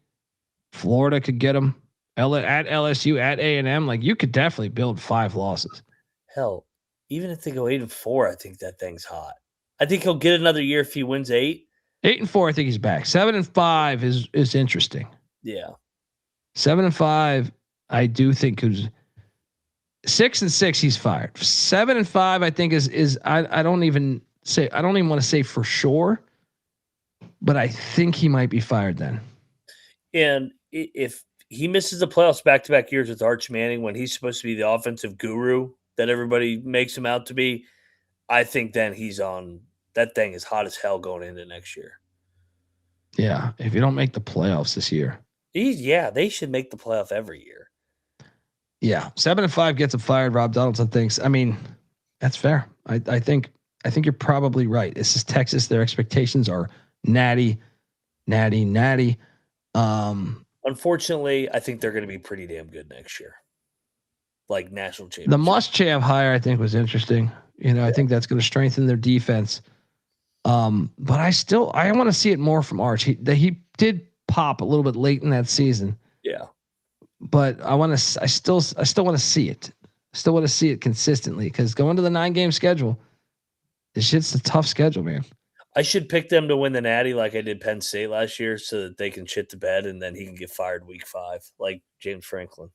Florida could get them at LSU, at A&M. Like you could definitely build 5 losses. Hell, even if they go 8-4, I think that thing's hot. I think he'll get another year if he wins 8. 8-4, I think he's back. 7-5 is interesting. Yeah. 7-5, I do think is 6-6. He's fired. 7-5, I think is I don't even want to say for sure, but I think he might be fired then. And if he misses the playoffs back-to-back years with Arch Manning when he's supposed to be the offensive guru that everybody makes him out to be, I think then he's on. That thing is hot as hell going into next year. Yeah, if you don't make the playoffs this year. They should make the playoff every year. Yeah, 7-5 gets him fired. Rob Donaldson thinks. I mean, that's fair. I think you're probably right. This is Texas. Their expectations are natty. Unfortunately, I think they're going to be pretty damn good next year. Like national championship. The Muschamp hire, I think, was interesting. I think that's going to strengthen their defense. But I want to see it more from Arch. He did pop a little bit late in that season. Yeah. But I still want to see it. Still want to see it consistently because going to the 9-game schedule, this shit's a tough schedule, man. I should pick them to win the Natty like I did Penn State last year so that they can shit to bed and then he can get fired week 5 like James Franklin.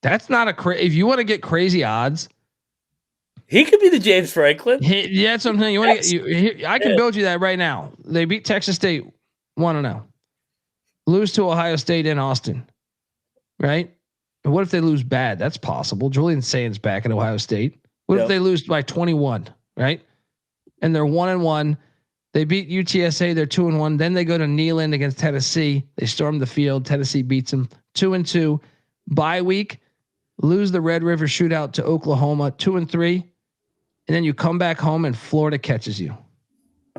That's not if you want to get crazy odds, he could be the James Franklin. Yeah, that's what I'm saying. You want to I can build you that right now. They beat Texas State 1-0. Lose to Ohio State in Austin. Right? And what if they lose bad? That's possible. Julian Sands back at Ohio State. What if they lose by 21, right? And they're 1-1. They beat UTSA, they're 2-1. Then they go to Neyland against Tennessee. They storm the field. Tennessee beats them 2-2. Bye week, lose the Red River shootout to Oklahoma 2-3. And then you come back home and Florida catches you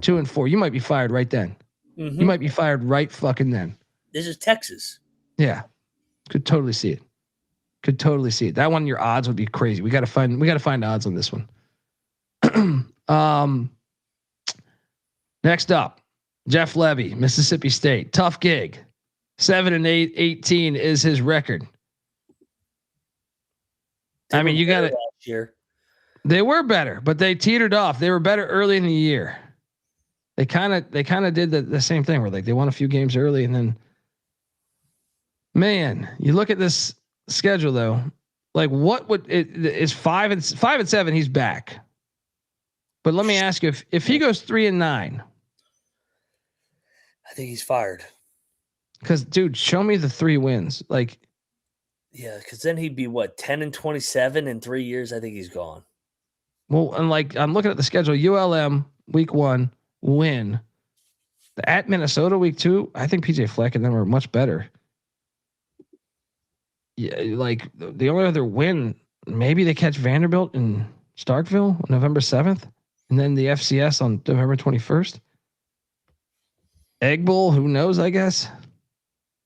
2-4. You might be fired right then. Mm-hmm. You might be fired right fucking then. This is Texas. Yeah. Could totally see it. That one, your odds would be crazy. We got to find odds on this one. Next up, Jeff Lebby, Mississippi State, tough gig. 7-8, 18 is his record. I mean, you got it. They were better, but they teetered off. They were better early in the year. They kind of did the same thing where like they won a few games early and then. Man, you look at this schedule though. Like, what would it is 5-7? He's back. But let me ask you, if he goes 3-9, I think he's fired. Because, dude, show me the 3 wins. Like, yeah, because then he'd be what 10-27 in 3 years. I think he's gone. Well, and like I'm looking at the schedule: ULM week 1 win, at Minnesota week 2. I think PJ Fleck and them were much better. Yeah, like the only other win, maybe they catch Vanderbilt in Starkville on November 7th, and then the FCS on November 21st. Egg Bowl, who knows? I guess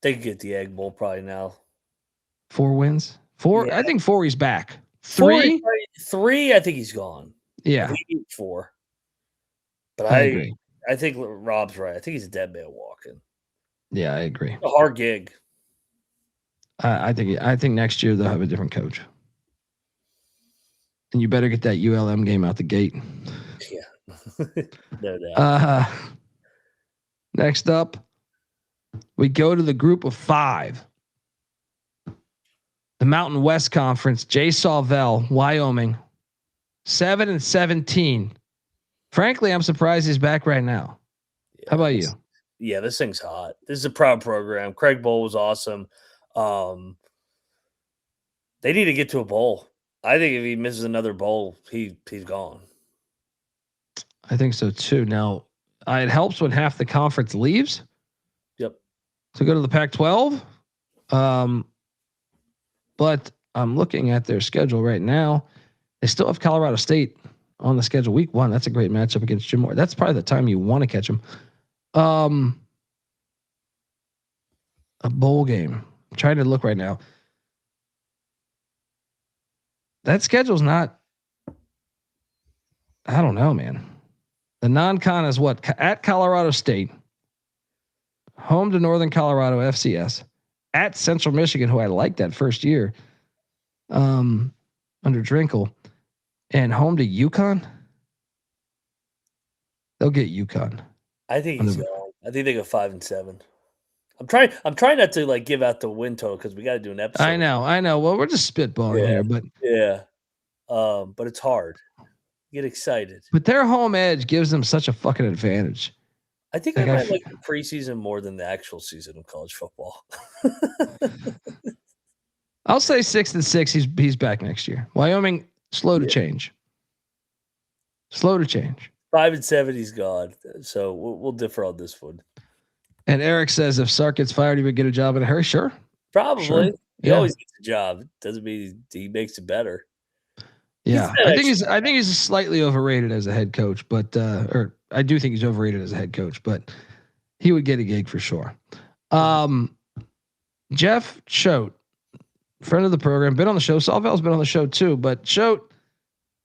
they could get the Egg Bowl probably now. 4 wins, 4. Yeah. I think 4. He's back. 3, 3. I think he's gone. Yeah, 4. But I agree. I think Rob's right. I think he's a dead man walking. Yeah, I agree. A hard gig. I think next year they'll have a different coach. And you better get that ULM game out the gate. Yeah. No doubt. Next up, we go to the group of 5. The Mountain West Conference, Jay Sawvell, Wyoming, 7-17. Frankly, I'm surprised he's back right now. Yeah, how about you? Yeah, this thing's hot. This is a proud program. Craig Bowl was awesome. They need to get to a bowl. I think if he misses another bowl, he's gone. I think so too. Now, it helps when half the conference leaves. Yep. To go to the Pac-12. But I'm looking at their schedule right now. They still have Colorado State on the schedule week 1. That's a great matchup against Jim Moore. That's probably the time you want to catch them. A bowl game. I'm trying to look right now. That schedule's not. I don't know, man. The non-con is what? At Colorado State, home to Northern Colorado FCS, at Central Michigan, who I liked that first year, under Drinkle, and home to UConn. They'll get UConn. I think he's gone. I think they go 5-7. I'm trying not to like give out the win total because we got to do an episode. I know. Well, we're just spitballing here, but yeah, but it's hard. Get excited. But their home edge gives them such a fucking advantage. I think I might like the preseason more than the actual season of college football. I'll say 6-6. He's back next year. Wyoming, slow to change. 5-7, he's gone. So we'll differ on this one. And Eric says if Sark gets fired, he would get a job in a hurry. Sure. Probably. Sure. He always gets a job. Doesn't mean he makes it better. Yeah. I think he's slightly overrated as a head coach, but or I do think he's overrated as a head coach, but he would get a gig for sure. Jeff Choate, friend of the program, been on the show. Sawvell's been on the show too, but Choate,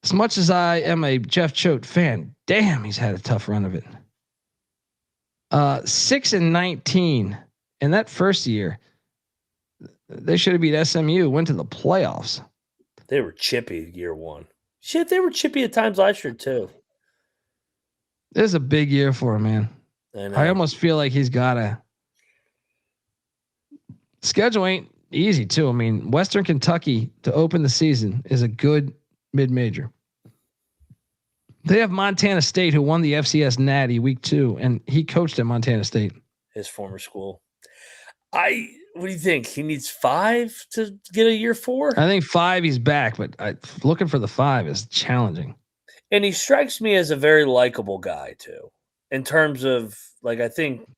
as much as I am a Jeff Choate fan, damn, he's had a tough run of it. 6-19 in that first year. They should have beat SMU, went to the playoffs. They were chippy year 1. Shit, they were chippy at times last year too. This is a big year for him, man. I almost feel like he's got a schedule ain't easy too. I mean, Western Kentucky to open the season is a good mid-major. They have Montana State, who won the FCS Natty week 2, and he coached at Montana State. His former school. What do you think? He needs 5 to get a year 4? I think 5 he's back, but looking for the 5 is challenging. And he strikes me as a very likable guy too, in terms of like I think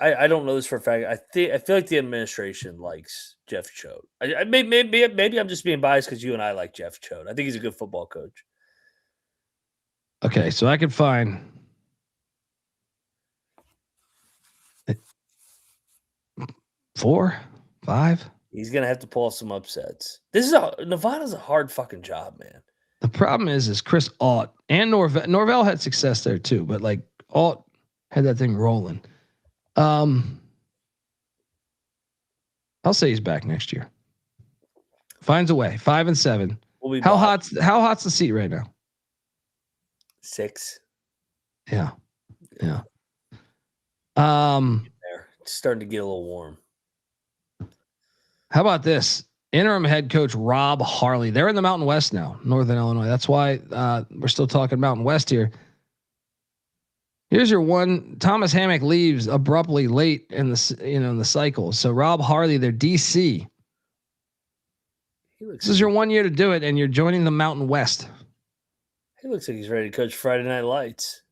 I don't know this for a fact. I feel like the administration likes Jeff Choate. Maybe I'm just being biased because you and I like Jeff Choate. I think he's a good football coach. Okay, so I could find 4, 5. He's gonna have to pull off some upsets. Nevada's a hard fucking job, man. The problem is Chris Ault and Norvell had success there too, but like Ault had that thing rolling. I'll say he's back next year. Finds a way. 5-7. How hot's the seat right now? 6. Yeah. It's starting to get a little warm. How about this? Interim head coach Rob Harley. They're in the Mountain West now, Northern Illinois. That's why we're still talking Mountain West here. Here's your one. Thomas Hammock leaves abruptly late in the cycle. So Rob Harley, their DC. This is your 1 year to do it, and you're joining the Mountain West. He looks like he's ready to coach Friday Night Lights.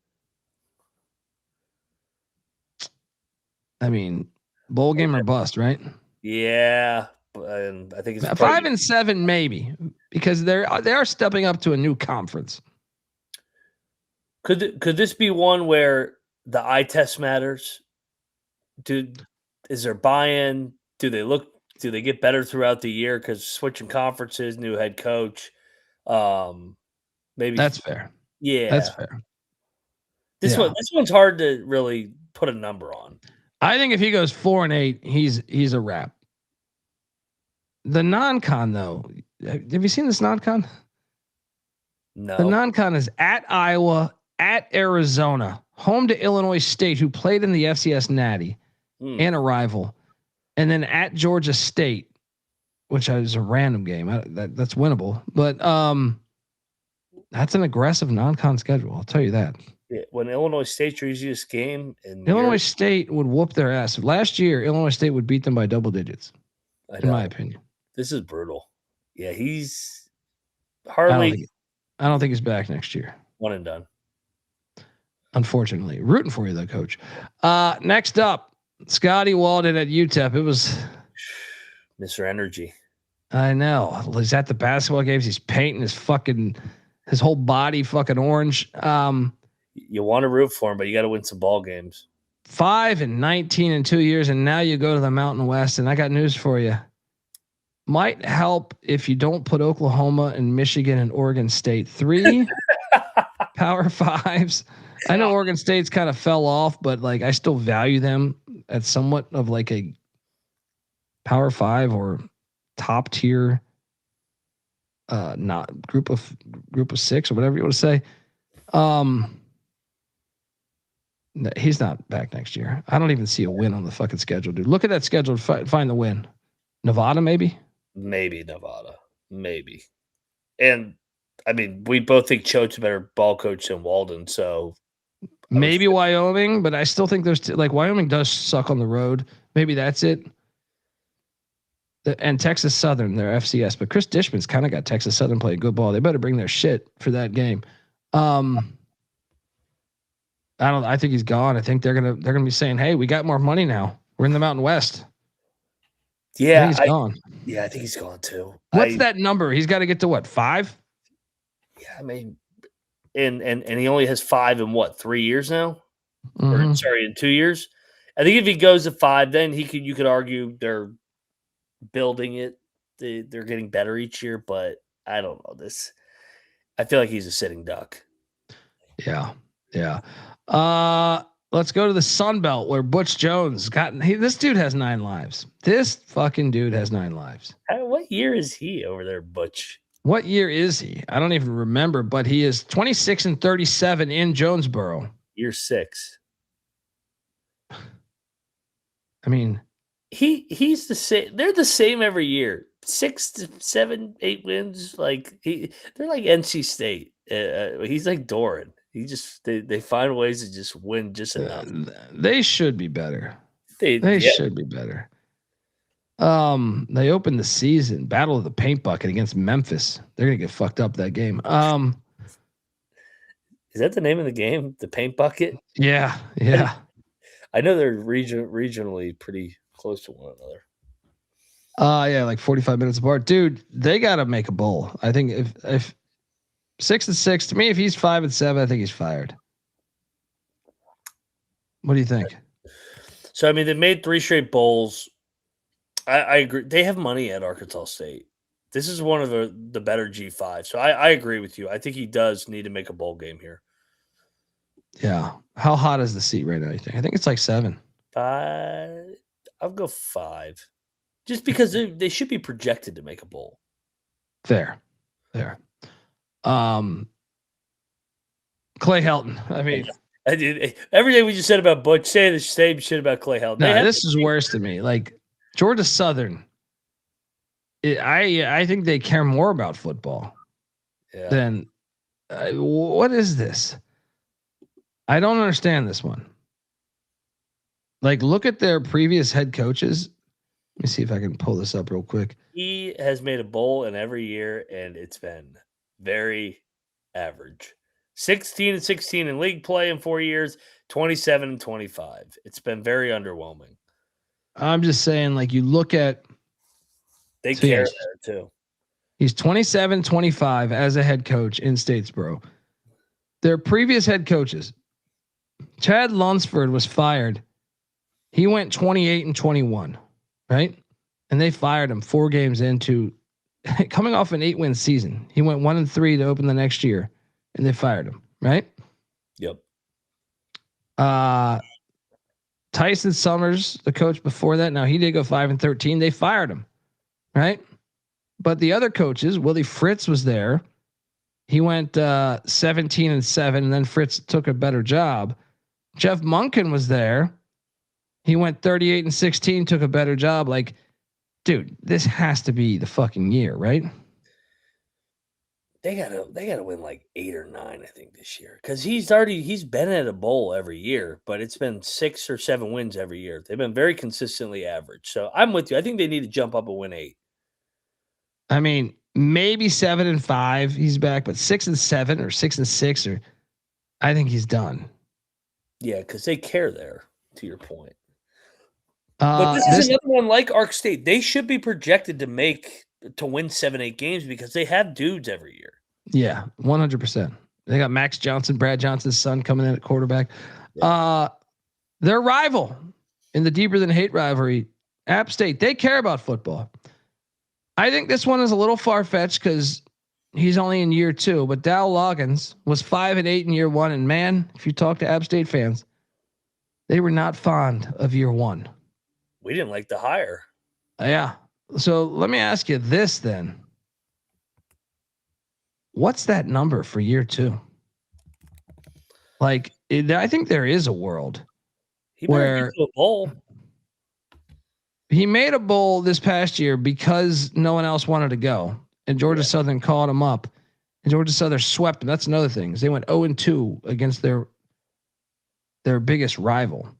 I mean, bowl game or bust, right? Yeah. And I think it's 5-7 maybe, because they are stepping up to a new conference. Could this be one where the eye test matters? Is there buy-in? Do they get better throughout the year because switching conferences, new head coach? Maybe that's fair. Yeah, that's fair. This one's hard to really put a number on. I think if he goes 4-8, he's a wrap. The non-con though, have you seen this non-con? No. The non-con is at Iowa, at Arizona, home to Illinois State, who played in the FCS Natty and a rival, and then at Georgia State, which is a random game. That's winnable, but that's an aggressive non-con schedule. I'll tell you that. Yeah, when Illinois State's your easiest game, and Illinois State would whoop their ass. Last year, Illinois State would beat them by double digits, in my opinion. This is brutal. Yeah, he's hardly. I don't think he's back next year. One and done. Unfortunately, rooting for you though, Coach. Next up, Scotty Walden at UTEP. It was Mr. Energy. I know. He's at the basketball games. He's painting his whole body fucking orange. You want to root for him, but you got to win some ball games. 5-19 in 2 years, and now you go to the Mountain West. And I got news for you. Might help if you don't put Oklahoma and Michigan and Oregon State. 3 Power 5s. I know Oregon State's kind of fell off, but like I still value them at somewhat of like a Power 5 or top tier, not group of 6 or whatever you want to say. He's not back next year. I don't even see a win on the fucking schedule, dude. Look at that schedule. Find the win. Nevada, maybe. Maybe Nevada. Maybe. And I mean, we both think Choate's a better ball coach than Walden. So maybe Wyoming, but I still think there's like Wyoming does suck on the road. Maybe that's it. And Texas Southern, they're FCS, but Chris Dishman's kind of got Texas Southern playing good ball. They better bring their shit for that game. I think he's gone. I think they're gonna be saying, "Hey, we got more money now. We're in the Mountain West." Yeah, he's gone. Yeah, I think he's gone too. What's that number? He's got to get to what, 5? Yeah, I mean, and he only has 5 in what, 3 years now? Mm-hmm. Or, sorry, in 2 years. I think if he goes to 5, then you could argue they're building it. They're getting better each year, but I don't know this. I feel like he's a sitting duck. Yeah. Let's go to the Sun Belt where Butch Jones this dude has 9 lives. This fucking dude has 9 lives. What year is he over there, Butch? What year is he? I don't even remember, but he is 26-37 in Jonesboro. Year 6. I mean, he's the same. They're the same every year. 6 to 7, 8 wins. Like they're like NC State. He's like Doeren. They find ways to just win just enough. They should be better. They should be better. They opened the season Battle of the Paint Bucket against Memphis. They're gonna get fucked up that game. Is that the name of the game? The Paint Bucket? Yeah. I know they're regionally pretty close to one another. Yeah, like 45 minutes apart. Dude, they gotta make a bowl. I think if 6-6, to me, if he's 5-7, I think he's fired. What do you think? So I mean, they made 3 straight bowls. I agree. They have money at Arkansas State. This is one of the better G5. So I agree with you. I think he does need to make a bowl game here. Yeah. How hot is the seat right now, you think? I think it's like 7. 5. I'll go 5. Just because they should be projected to make a bowl. Fair. Clay Helton. I mean, everything we just said about Butch, say the same shit about Clay Helton. No, this is worse to me. Like Georgia Southern, I think they care more about football than what is this? I don't understand this one. Like, look at their previous head coaches. Let me see if I can pull this up real quick. He has made a bowl in every year, and it's been very average. 16-16 in league play in 4 years, 27-25. It's been very underwhelming. I'm just saying, like, you look at they care there too. He's 27-25 as a head coach in Statesboro. Their previous head coaches, Chad Lunsford was fired. He went 28-21, right? And they fired him 4 games into coming off an 8-win season. He went 1-3 to open the next year, and they fired him, right? Yep. Tyson Summers, the coach before that. Now he did go 5-13. They fired him, right? but the other coaches, Willie Fritz was there. He went 17-7, and then Fritz took a better job. Jeff Monken was there. He went 38-16, took a better job. Like, dude, this has to be the fucking year, right? They gotta win like 8 or 9, I think, this year. Because he's been at a bowl every year, but it's been 6 or 7 wins every year. They've been very consistently average. So I'm with you. I think they need to jump up and win 8. I mean, maybe 7-5. He's back, but 6-7 or 6-6, or I think he's done. Yeah, because they care there. To your point. But this is another one like Ark State. They should be projected to win 7-8 games because they have dudes every year. Yeah, 100%. They got Max Johnson, Brad Johnson's son, coming in at quarterback. Yeah. Their rival in the deeper than hate rivalry, App State. They care about football. I think this one is a little far fetched because he's only in year 2. But Dow Loggins was 5-8 in year 1, and man, if you talk to App State fans, they were not fond of year 1. We didn't like the hire. Yeah. So let me ask you this then. What's that number for year 2? Like, I think there is a world where a bowl. He made a bowl this past year because no one else wanted to go, and Georgia Southern called him up, and Georgia Southern swept him. That's another thing. They went 0-2 against their biggest rival.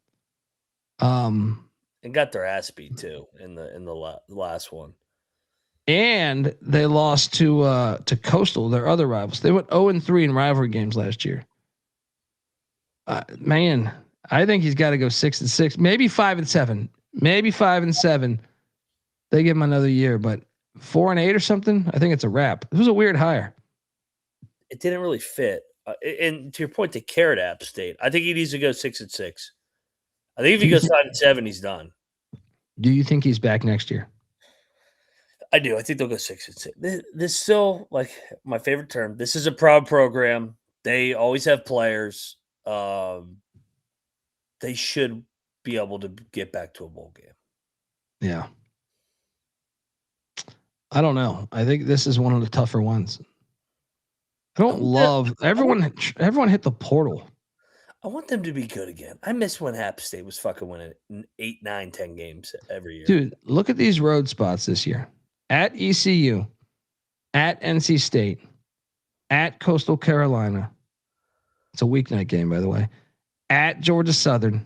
And got their ass beat too in the last one. And they lost to Coastal, their other rivals. They went 0-3 in rivalry games last year. Man, I think he's got to go 6-6, maybe 5-7, maybe 5-7. They give him another year, but 4-8 or something. I think it's a wrap. It was a weird hire. It didn't really fit. And to your point, they cared App State. I think he needs to go 6-6. I think if he goes 5-7, he's done. Do you think he's back next year? I do. I think they'll go 6-6. This still, like, my favorite term. This is a proud program. They always have players. They should be able to get back to a bowl game. Yeah. I don't know. I think this is one of the tougher ones. I don't love everyone hit the portal. I want them to be good again. I miss when App State was fucking winning 8, 9, 10 games every year. Dude, look at these road spots this year. At ECU, at NC State, at Coastal Carolina. It's a weeknight game, by the way. At Georgia Southern,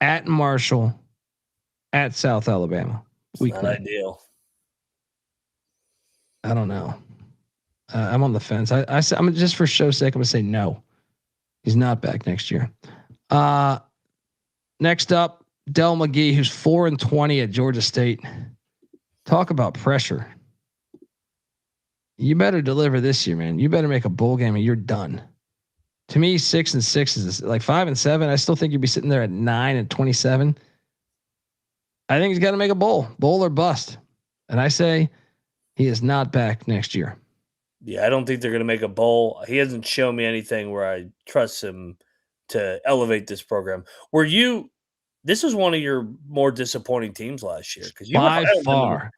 at Marshall, at South Alabama. Not ideal. I don't know. I'm on the fence. I'm just for show's sake, I'm gonna say no. He's not back next year. Next up, Del McGee, who's 4-20 at Georgia State. Talk about pressure. You better deliver this year, man. You better make a bowl game and you're done. To me, 6-6 is like 5-7. I still think you'd be sitting there at 9-27. I think he's got to make a bowl or bust. And I say he is not back next year. Yeah, I don't think they're going to make a bowl. He hasn't shown me anything where I trust him to elevate this program. This was one of your more disappointing teams last year because by far.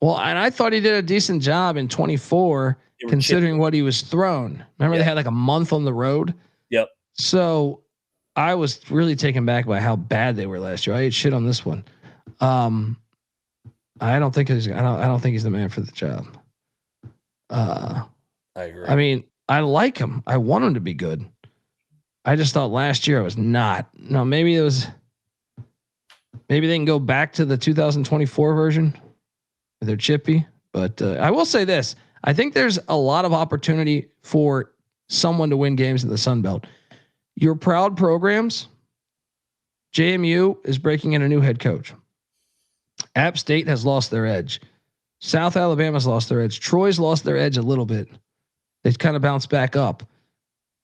Well, and I thought he did a decent job in 24, considering what he was thrown. Remember, they had like a month on the road. Yep. So I was really taken back by how bad they were last year. I ate shit on this one. I don't think he's the man for the job. I agree. I mean, I like him. I want him to be good. I just thought last year I was not. No, maybe they can go back to the 2024 version. They're chippy, but I will say this. I think there's a lot of opportunity for someone to win games in the Sun Belt. Your proud programs, JMU is breaking in a new head coach. App State has lost their edge. South Alabama's lost their edge. Troy's lost their edge a little bit. They've kind of bounced back up.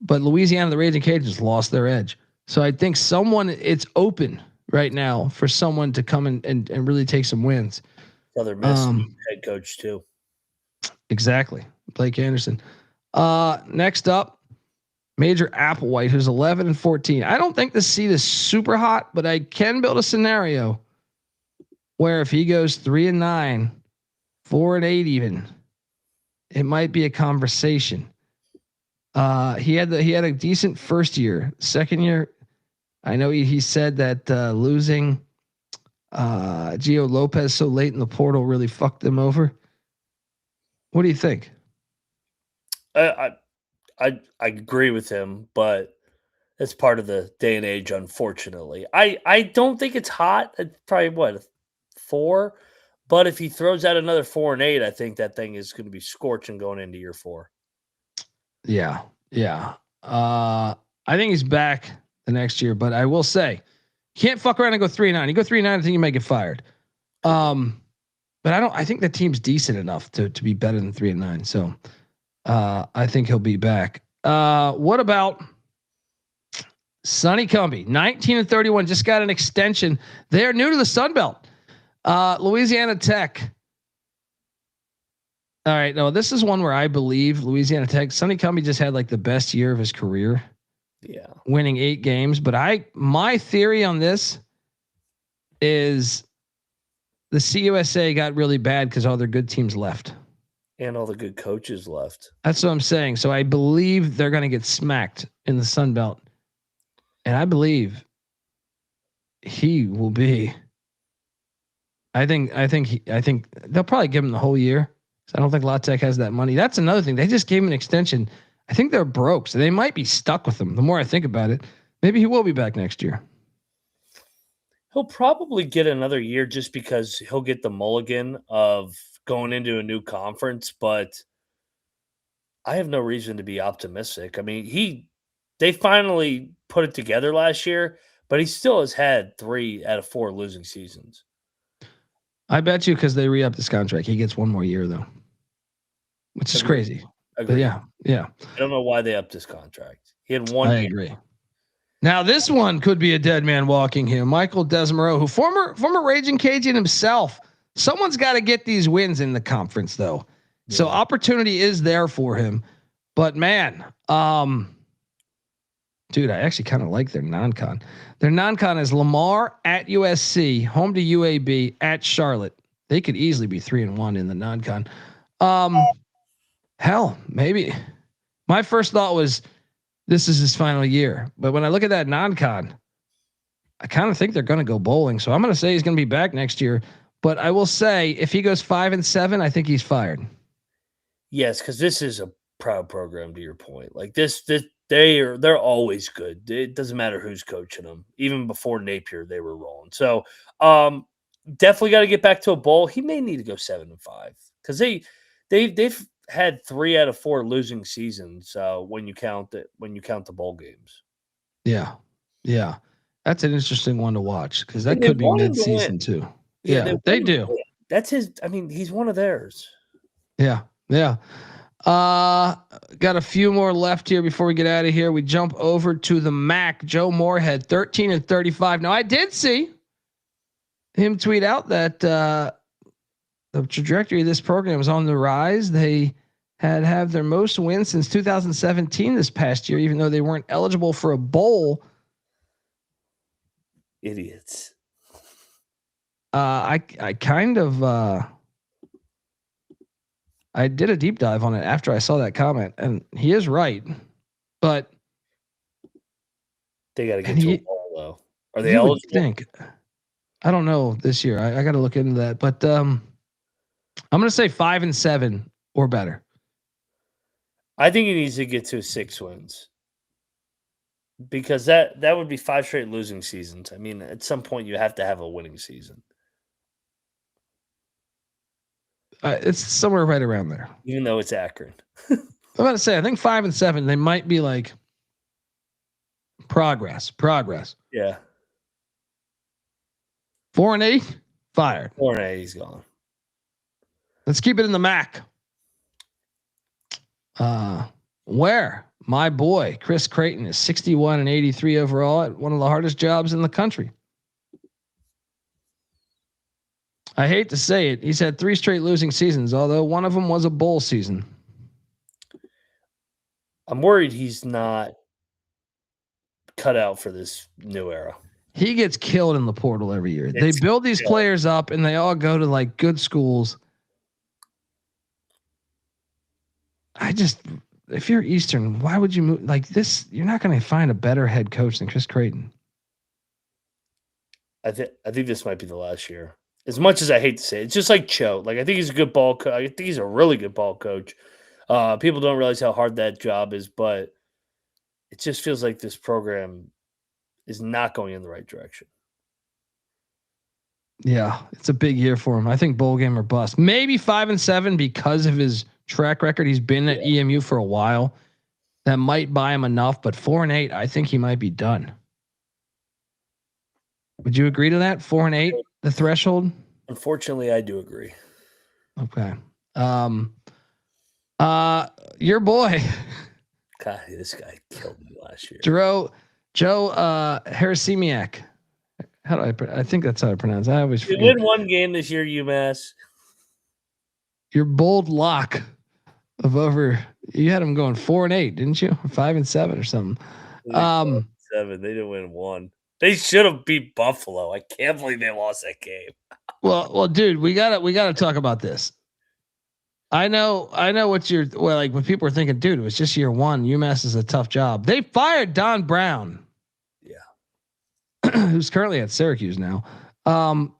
But Louisiana, the Raging Cajuns, lost their edge. So I think it's open right now for someone to come and really take some wins. Southern Miss head coach too. Exactly. Blake Anderson. Next up, Major Applewhite, who's 11-14. I don't think the seat is super hot, but I can build a scenario where if he goes 3-9, 4-8 even. It might be a conversation. He had a decent first year. Second year, I know he said that losing Gio Lopez so late in the portal really fucked them over. What do you think? I agree with him, but it's part of the day and age, unfortunately. I don't think it's hot. It's probably 4, but if he throws out another 4 and 8, I think that thing is going to be scorching going into year 4. Yeah. I think he's back the next year, but I will say, can't fuck around and go 3-9. You go 3-9, I think you might get fired. But I think the team's decent enough to be better than 3-9. So I think he'll be back. What about Sonny Cumbie? 19-31, just got an extension. They're new to the Sun Belt. Louisiana Tech. All right, no, this is one where I believe Louisiana Tech. Sonny Cumbie just had like the best year of his career. Yeah, winning 8 games. But my theory on this is the CUSA got really bad because all their good teams left. And all the good coaches left. That's what I'm saying. So I believe they're going to get smacked in the Sun Belt. And I believe he will be. I think they'll probably give him the whole year. I don't think La Tech has that money. That's another thing. They just gave him an extension. I think they're broke, so they might be stuck with him. The more I think about it, maybe he will be back next year. He'll probably get another year just because he'll get the mulligan of going into a new conference, but I have no reason to be optimistic. I mean, they finally put it together last year, but he still has had 3 out of 4 losing seasons. I bet you because they re-upped his contract, he gets 1 more year though, which is crazy. But yeah. I don't know why they upped his contract. He had 1 I year. agree. Now this one could be a dead man walking here. Michael Desmarais, who former Raging Cajun himself. Someone's got to get these wins in the conference though. Yeah. So opportunity is there for him. But man, dude, I actually kind of like their non-con. Their non-con is Lamar at USC, home to UAB, at Charlotte. They could easily be 3-1 in the non-con. Hell, maybe. My first thought was this is his final year. But when I look at that non-con, I kind of think they're going to go bowling. So I'm going to say he's going to be back next year. But I will say if he goes 5-7, I think he's fired. Yes, because this is a proud program, to your point. Like this they're always good. It doesn't matter who's coaching them. Even before Napier, they were rolling. So definitely got to get back to a bowl. He may need to go 7-5 because they've had 3 out of 4 losing seasons when you count the bowl games. Yeah, that's an interesting one to watch because that could be mid-season too. Yeah, they do. That's his. I mean, he's one of theirs. Yeah. Got a few more left here before we get out of here. We jump over to the MAC. Joe Moorhead, 13-35. Now I did see him tweet out that the trajectory of this program is on the rise. They have their most wins since 2017 this past year, even though they weren't eligible for a bowl. Idiots. I kind of I did a deep dive on it after I saw that comment, and he is right, but they got to get to a bowl though. Are they eligible? I don't know this year. I got to look into that, but I'm going to say 5-7 or better. I think he needs to get to 6 wins because that would be 5 straight losing seasons. I mean, at some point you have to have a winning season. It's somewhere right around there, even though it's Akron. I'm about to say, I think 5-7. They might be like progress. Yeah. 4-8, fired. 4-8, he's gone. Let's keep it in the MAC. Where my boy Chris Creighton is 61-83 overall at one of the hardest jobs in the country. I hate to say it. He's had 3 straight losing seasons, although one of them was a bowl season. I'm worried he's not cut out for this new era. He gets killed in the portal every year. They build these players up and they all go to like good schools. if you're Eastern, why would you move like this? You're not going to find a better head coach than Chris Creighton. I think this might be the last year. As much as I hate to say it, it's just like Cho. Like I think he's a good ball coach. I think he's a really good ball coach. People don't realize how hard that job is, but it just feels like this program is not going in the right direction. Yeah, it's a big year for him. I think bowl game or bust. Maybe 5-7 because of his track record. He's been at EMU for a while. That might buy him enough, but 4-8, I think he might be done. Would you agree to that? 4-8, the threshold? Unfortunately, I do agree. Okay. Your boy. God, this guy killed me last year. Joe Harasimiak. How do I think that's how I pronounce it. I always forget. You win one game this year, UMass. Your bold lock of you had them going 4-8, didn't you? 5-7 or something. 7. They didn't win one. They should have beat Buffalo. I can't believe they lost that game. Well, dude, we gotta talk about this. I know what when people are thinking, dude, it was just year one. UMass is a tough job. They fired Don Brown. Yeah. Who's currently at Syracuse now. And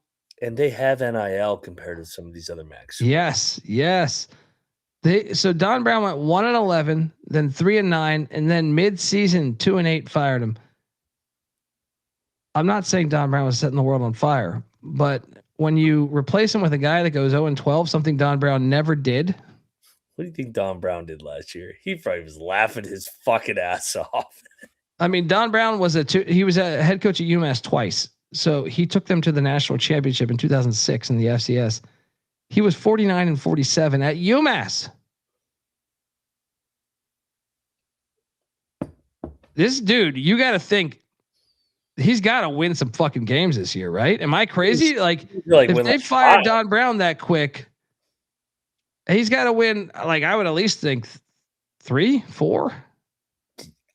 they have NIL compared to some of these other MACs. Yes. So Don Brown went 1-11, then 3-9, and then mid-season 2-8 fired him. I'm not saying Don Brown was setting the world on fire, but when you replace him with a guy that goes 0-12, something Don Brown never did. What do you think Don Brown did last year? He probably was laughing his fucking ass off. I mean, Don Brown was he was a head coach at UMass twice. So he took them to the national championship in 2006 in the FCS. He was 49-47 at UMass. This dude, you got to think he's got to win some fucking games this year, right? Am I crazy? Like if they fired Don Brown that quick, he's got to win. Like I would at least think 3, 4.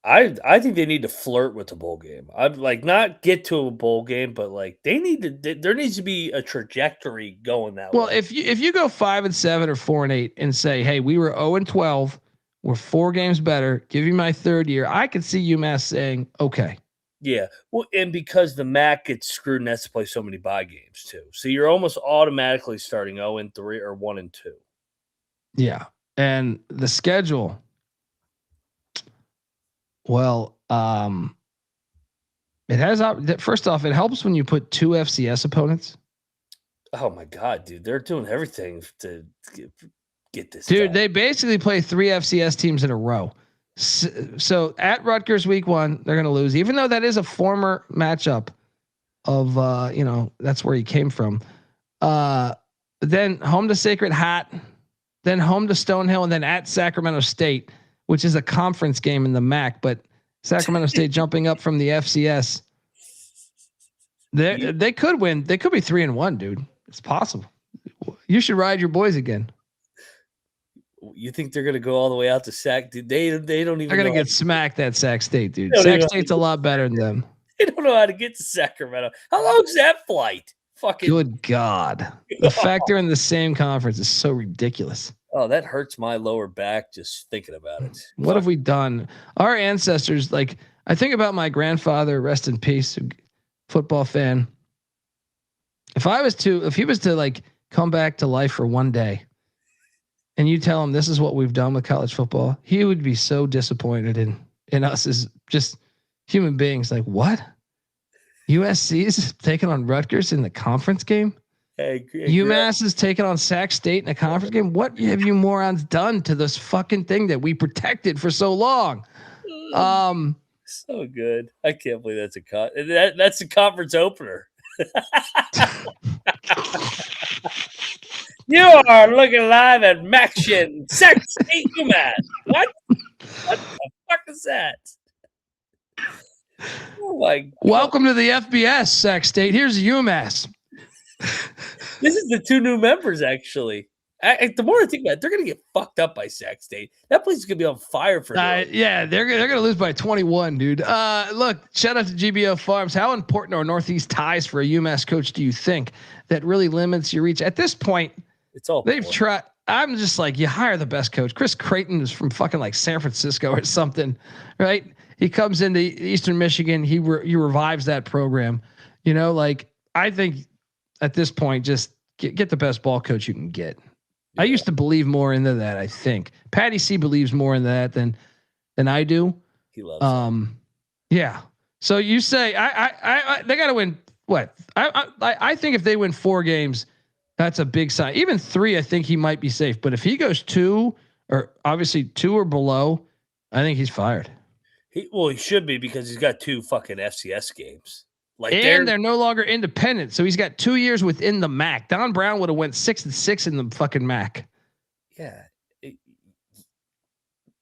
I think they need to flirt with the bowl game. I'd like not get to a bowl game, but like they need to. There needs to be a trajectory going that way. Well, if you go 5-7 or 4-8 and say, hey, we were 0-12, we're 4 games better. Give you my third year. I could see UMass saying, okay. Yeah, well, and because the MAC gets screwed and has to play so many bye games too, so you're almost automatically starting 0-3 or 1-2. Yeah, and the schedule. Well, it has. First off, it helps when you put 2 FCS opponents. Oh my God, dude, they're doing everything to get this. Dude, done. they basically play 3 FCS teams in a row. So at Rutgers week 1, they're going to lose, even though that is a former matchup of, that's where he came from. Then home to Sacred Hat, then home to Stonehill, and then at Sacramento State, which is a conference game in the MAC, but Sacramento State jumping up from the FCS. They could win. They could be 3-1, dude. It's possible. You should ride your boys again. You think they're going to go all the way out to Sac? Dude, they don't even. They're going to get smacked at Sac State, dude. Sac State's a lot better than them. They don't know how to get to Sacramento. How long's that flight? Fucking good God! The fact they're in the same conference is so ridiculous. Oh, that hurts my lower back just thinking about it. What have we done? Our ancestors, like I think about my grandfather, rest in peace, football fan. If he was to like come back to life for one day, and you tell him this is what we've done with college football, he would be so disappointed in us as just human beings. Like, what? USC's taking on Rutgers in the conference game? UMass is taking on Sac State in a conference game? What have you morons done to this fucking thing that we protected for so long? So good. I can't believe that's a conference opener. You are looking live at Maction, Sac State, UMass. What the fuck is that? Oh my God. Welcome to the FBS, Sac State. Here's UMass. This is the 2 new members, actually. The more I think about it, they're going to get fucked up by Sac State. That place is going to be on fire for yeah, they're going to lose by 21, dude. Look, shout out to GBO Farms. How important are Northeast ties for a UMass coach, do you think, that really limits your reach? At this point, it's all they've tried. I'm just like, you hire the best coach. Chris Creighton is from fucking like San Francisco or something, right? He comes into Eastern Michigan. He revives that program. You know, like I think at this point, just get the best ball coach you can get. Yeah. I used to believe more into that. I think Patty C believes more in that than I do. He loves yeah. So you say they got to win what? I think if they win 4 games, that's a big sign. Even 3, I think he might be safe. But if he goes 2 or obviously 2 or below, I think he's fired. He should be because he's got 2 fucking FCS games. Like they're no longer independent, so he's got 2 years within the MAC. Don Brown would have went 6-6 in the fucking MAC. Yeah,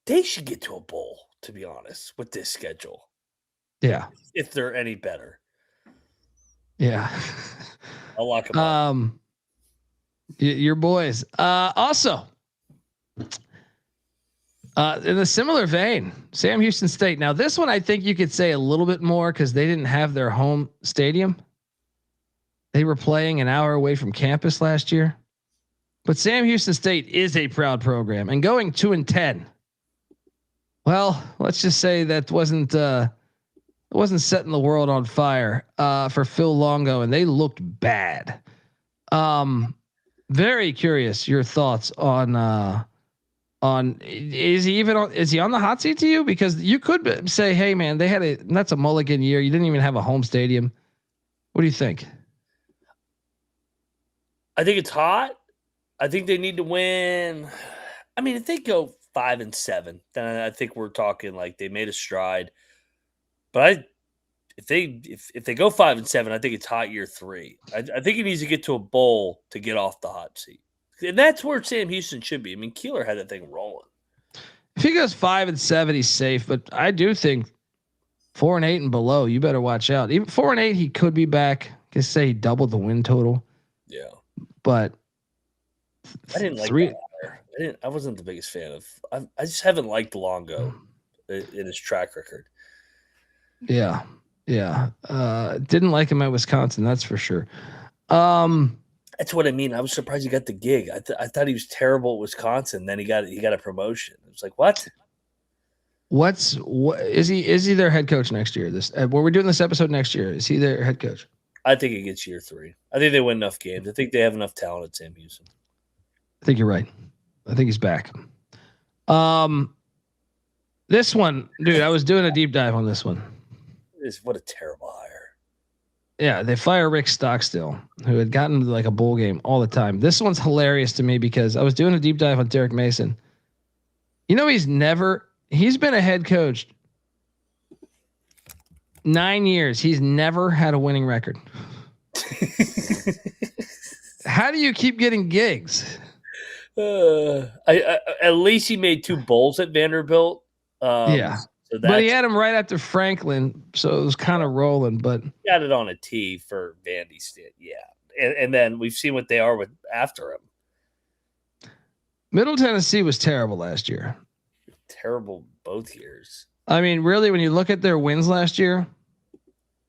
they should get to a bowl. To be honest, with this schedule, yeah, if they're any better, yeah, I'll lock them up. Your boys. Also, in a similar vein, Sam Houston State. Now, this one I think you could say a little bit more because they didn't have their home stadium. They were playing an hour away from campus last year. But Sam Houston State is a proud program and going 2-10. Well, let's just say that wasn't setting the world on fire for Phil Longo, and they looked bad. Very curious your thoughts on is he on the hot seat to you? Because you could say, hey man, that's a mulligan year. You didn't even have a home stadium. What do you think? I think it's hot. I think they need to win. I mean, if they go 5-7, then I think we're talking like they made a stride. But if they go 5-7, I think it's hot year 3. I think he needs to get to a bowl to get off the hot seat. And that's where Sam Houston should be. I mean, Keeler had that thing rolling. If he goes 5-7, he's safe. But I do think 4-8 and below, you better watch out. Even 4-8, he could be back. Just say he doubled the win total. Yeah, but I didn't like 3. I wasn't the biggest fan of. I just haven't liked Longo in his track record. Yeah. Didn't like him at Wisconsin. That's for sure. That's what I mean. I was surprised he got the gig. I thought he was terrible at Wisconsin. Then he got a promotion. It was like, what? What is he their head coach next year? When we're doing this episode next year, is he their head coach? I think it gets year 3. I think they win enough games. I think they have enough talent at Sam Houston. I think you're right. I think he's back. This one, dude, I was doing a deep dive on this one. What a terrible hire. Yeah, they fire Rick Stockstill, who had gotten like a bowl game all the time. This one's hilarious to me because I was doing a deep dive on Derek Mason. You know, he's been a head coach 9 years. He's never had a winning record. How do you keep getting gigs? At least he made 2 bowls at Vanderbilt. Yeah. So but he had him right after Franklin, so it was kind of rolling. But got it on a tee for Vandy State, yeah. And then we've seen what they are with after him. Middle Tennessee was terrible last year. Terrible both years. I mean, really, when you look at their wins last year,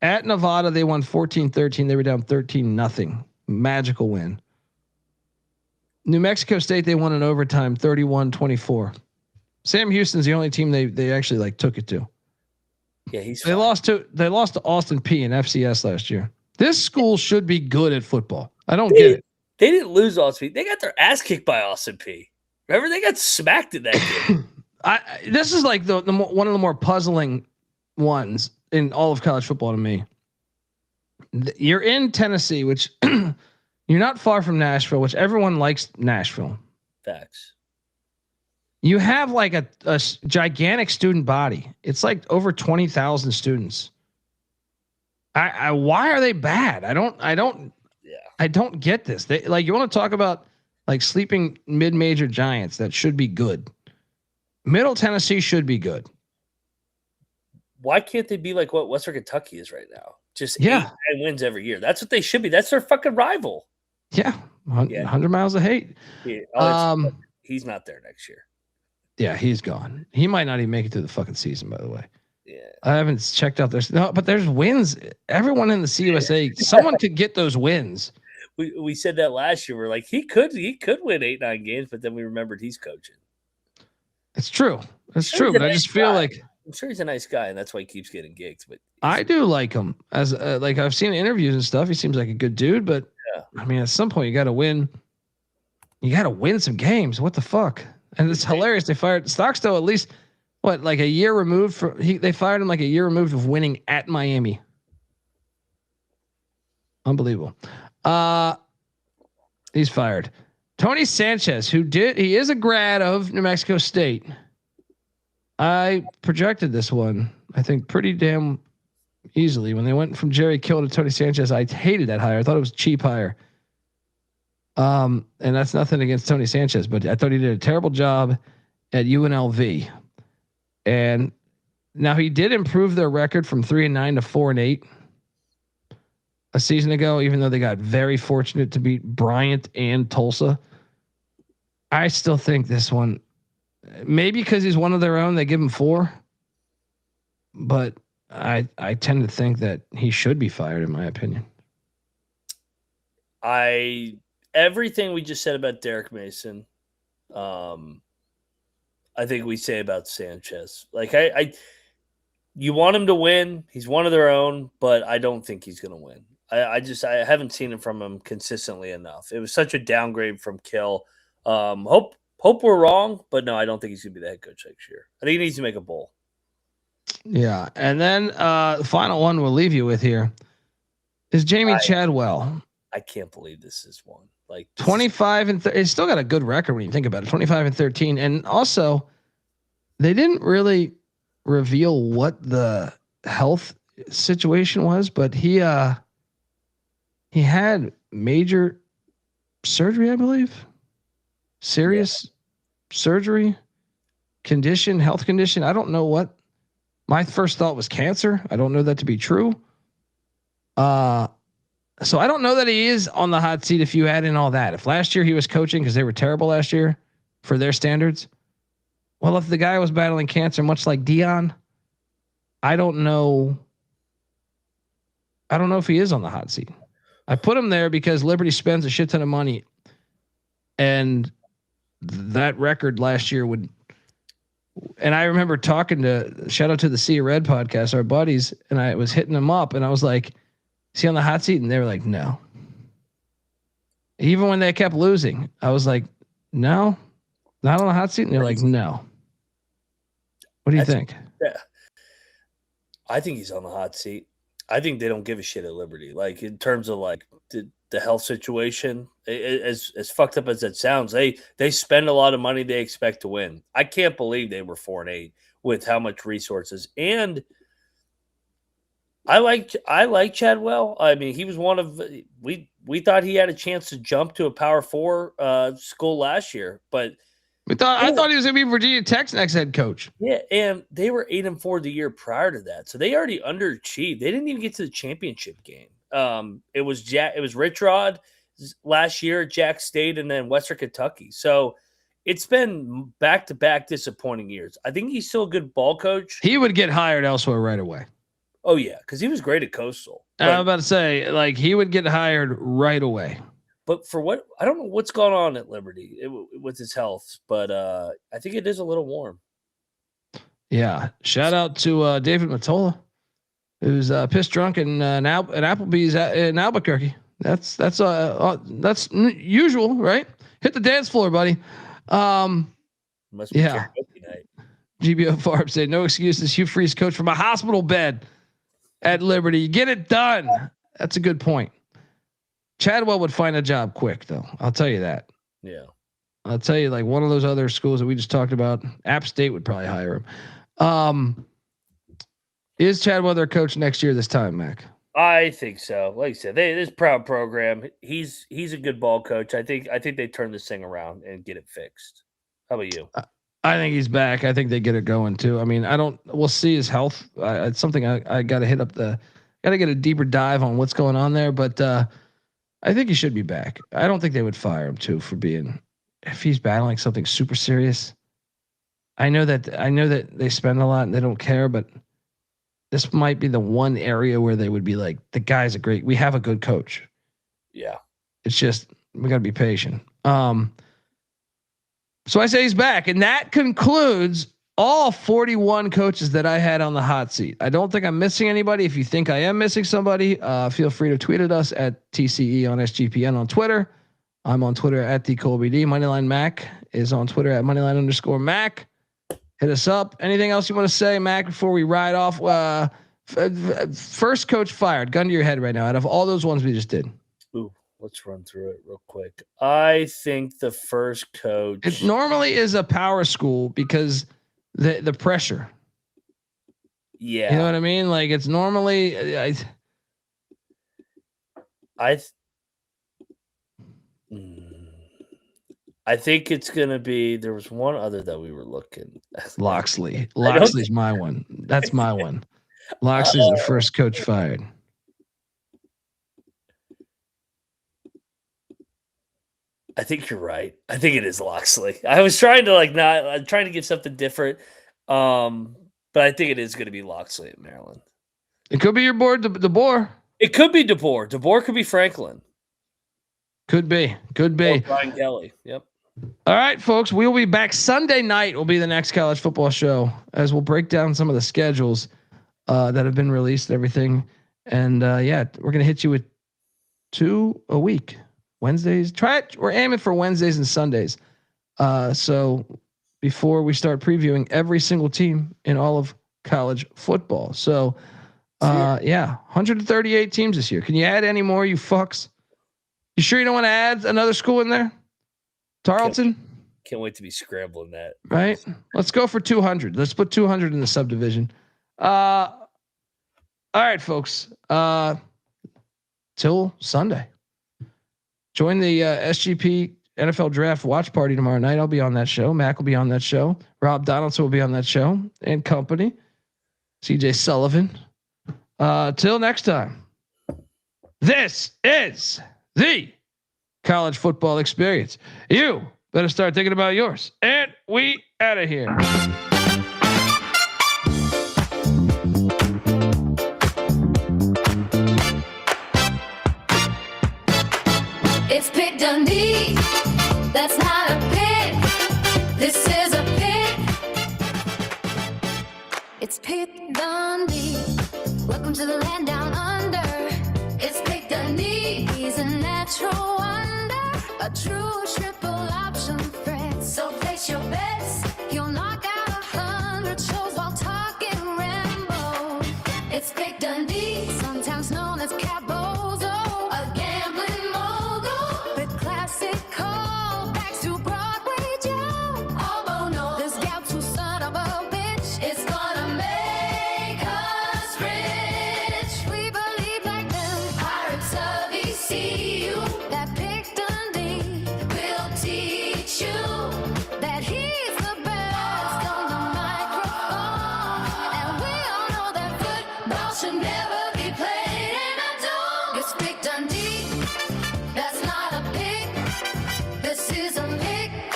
at Nevada they won 14-13. They were down 13-0. Magical win. New Mexico State they won in overtime 31-24. Sam Houston's the only team they actually like took it to. Yeah, they lost to Austin Peay in FCS last year. This school should be good at football. I don't get it. They didn't lose Austin Peay. They got their ass kicked by Austin Peay. Remember, they got smacked in that game. This is like the one of the more puzzling ones in all of college football to me. You're in Tennessee, which you're not far from Nashville, which everyone likes Nashville. Facts. You have like a gigantic student body. It's like over 20,000 students. Why are they bad? I don't get this. They like, you want to talk about like sleeping mid-major giants that should be good. Middle Tennessee should be good. Why can't they be like what Western Kentucky is right now? Just 8-9 wins every year. That's what they should be. That's their fucking rival. Yeah. 100 miles of hate. Yeah. He's not there next year. Yeah, he's gone. He might not even make it to the fucking season, by the way. Yeah. I haven't checked out this. No, but there's wins. Everyone in the CUSA, someone could get those wins. we said that last year. We're like, he could win 8-9 games, but then we remembered he's coaching. It's true. It's true. But I just feel like I'm sure he's a nice guy, and that's why he keeps getting gigs. But I do like him as like I've seen interviews and stuff. He seems like a good dude, but I mean, at some point you got to win. You got to win some games. What the fuck? And it's hilarious. They fired Stockstill at least like a year removed from they fired him like a year removed of winning at Miami. Unbelievable. He's fired. Tony Sanchez, he is a grad of New Mexico State. I projected this one, I think, pretty damn easily. When they went from Jerry Kill to Tony Sanchez, I hated that hire. I thought it was a cheap hire. And that's nothing against Tony Sanchez, but I thought he did a terrible job at UNLV. And now he did improve their record from 3-9 to 4-8 a season ago, even though they got very fortunate to beat Bryant and Tulsa. I still think this one, maybe because he's one of their own, they give him 4. But I tend to think that he should be fired, in my opinion. Everything we just said about Derek Mason, I think we say about Sanchez. Like you want him to win. He's one of their own, but I don't think he's going to win. I haven't seen it from him consistently enough. It was such a downgrade from Kill. Hope we're wrong, but no, I don't think he's going to be the head coach next year. I think he needs to make a bowl. Yeah. And then the final one we'll leave you with here is Jamey Chadwell. I can't believe this is one. Like 25 and it's still got a good record when you think about it. 25-13. And also they didn't really reveal what the health situation was, but he had major surgery, I believe. Serious surgery, health condition. I don't know what. My first thought was cancer. I don't know that to be true. So I don't know that he is on the hot seat if you add in all that. If last year he was coaching because they were terrible last year for their standards. Well, if the guy was battling cancer, much like Dion, I don't know. I don't know if he is on the hot seat. I put him there because Liberty spends a shit ton of money, and that record last year would. And I remember talking to shout out to the Sea of Red podcast, our buddies, and I was hitting them up, and I was like, "Is he on the hot seat?" And they were like, "No." Even when they kept losing, I was like, "No, not on the hot seat." And they're like, "No." What do you think? Yeah, I think he's on the hot seat. I think they don't give a shit at Liberty. Like in terms of like the health situation, as fucked up as it sounds, they spend a lot of money. They expect to win. I can't believe they were 4-8 with how much resources. And I like Chadwell. I mean, he was one of we thought he had a chance to jump to a Power 4 school last year, but I thought he was going to be Virginia Tech's next head coach. Yeah, and they were 8-4 the year prior to that, so they already underachieved. They didn't even get to the championship game. It was Rich Rod last year at Jack State, and then Western Kentucky. So it's been back-to-back disappointing years. I think he's still a good ball coach. He would get hired elsewhere right away. Oh yeah, because he was great at Coastal. I'm about to say, like, he would get hired right away. But for what I don't know what's going on at Liberty with his health, but I think it is a little warm. Yeah, shout out to David Matola, who's pissed drunk in Applebee's in Albuquerque. That's usual, right? Hit the dance floor, buddy. Must be yeah. Night. GBO Farb said no excuses. Hugh Freeze coach from a hospital bed at Liberty. Get it done. That's a good point. Chadwell would find a job quick, though. I'll tell you that. Yeah. I'll tell you, like one of those other schools that we just talked about, App State would probably hire him. Is Chadwell their coach next year this time, Mac? I think so. Like you said, this proud program. He's a good ball coach. I think they turn this thing around and get it fixed. How about you? I think he's back. I think they get it going too. I mean, we'll see his health. It's something I got to hit up got to get a deeper dive on what's going on there. But I think he should be back. I don't think they would fire him too if he's battling something super serious. I know that they spend a lot and they don't care, but this might be the one area where they would be like, we have a good coach. Yeah. It's just we got to be patient. So I say he's back, and that concludes all 41 coaches that I had on the hot seat. I don't think I'm missing anybody. If you think I am missing somebody, feel free to tweet at us at TCE on SGPN on Twitter. I'm on Twitter at the ColbyD. Moneyline Mac is on Twitter at Moneyline_Mac. Hit us up. Anything else you want to say, Mac, before we ride off? First coach fired. Gun to your head right now. Out of all those ones we just did. Ooh, let's run through it real quick. I think the first coach. It normally is a power school because the pressure. Yeah. You know what I mean? Like it's normally I think it's gonna be. There was one other that we were looking. Loxley. Loxley's my one. That's my one. Loxley's the first coach fired. I think you're right. I think it is Loxley. I was trying to I'm trying to give something different. But I think it is going to be Loxley at Maryland. It could be your board, DeBoer. It could be DeBoer. DeBoer could be Franklin. Could be. Could be. Or Brian Kelly. Yep. All right, folks. We'll be back Sunday night. Will be the next college football show as we'll break down some of the schedules that have been released and everything. And we're gonna hit you with 2 a week. Wednesdays. Try it. We're aiming for Wednesdays and Sundays. So before we start previewing every single team in all of college football. So 138 teams this year. Can you add any more, you fucks? You sure you don't want to add another school in there? Tarleton? Can't wait to be scrambling that. Right? Let's go for 200. Let's put 200 in the subdivision. All right, folks. Till Sunday. Join the SGP NFL Draft Watch Party tomorrow night. I'll be on that show. Mac will be on that show. Rob Donaldson will be on that show and company. CJ Sullivan. Till next time. This is the college football experience. You better start thinking about yours. And we out of here. It's Pitt Dundee. That's not a pit. This is a pit. It's Pitt Dundee. Welcome to the land down under. It's Pitt Dundee. He's a natural wonder, a true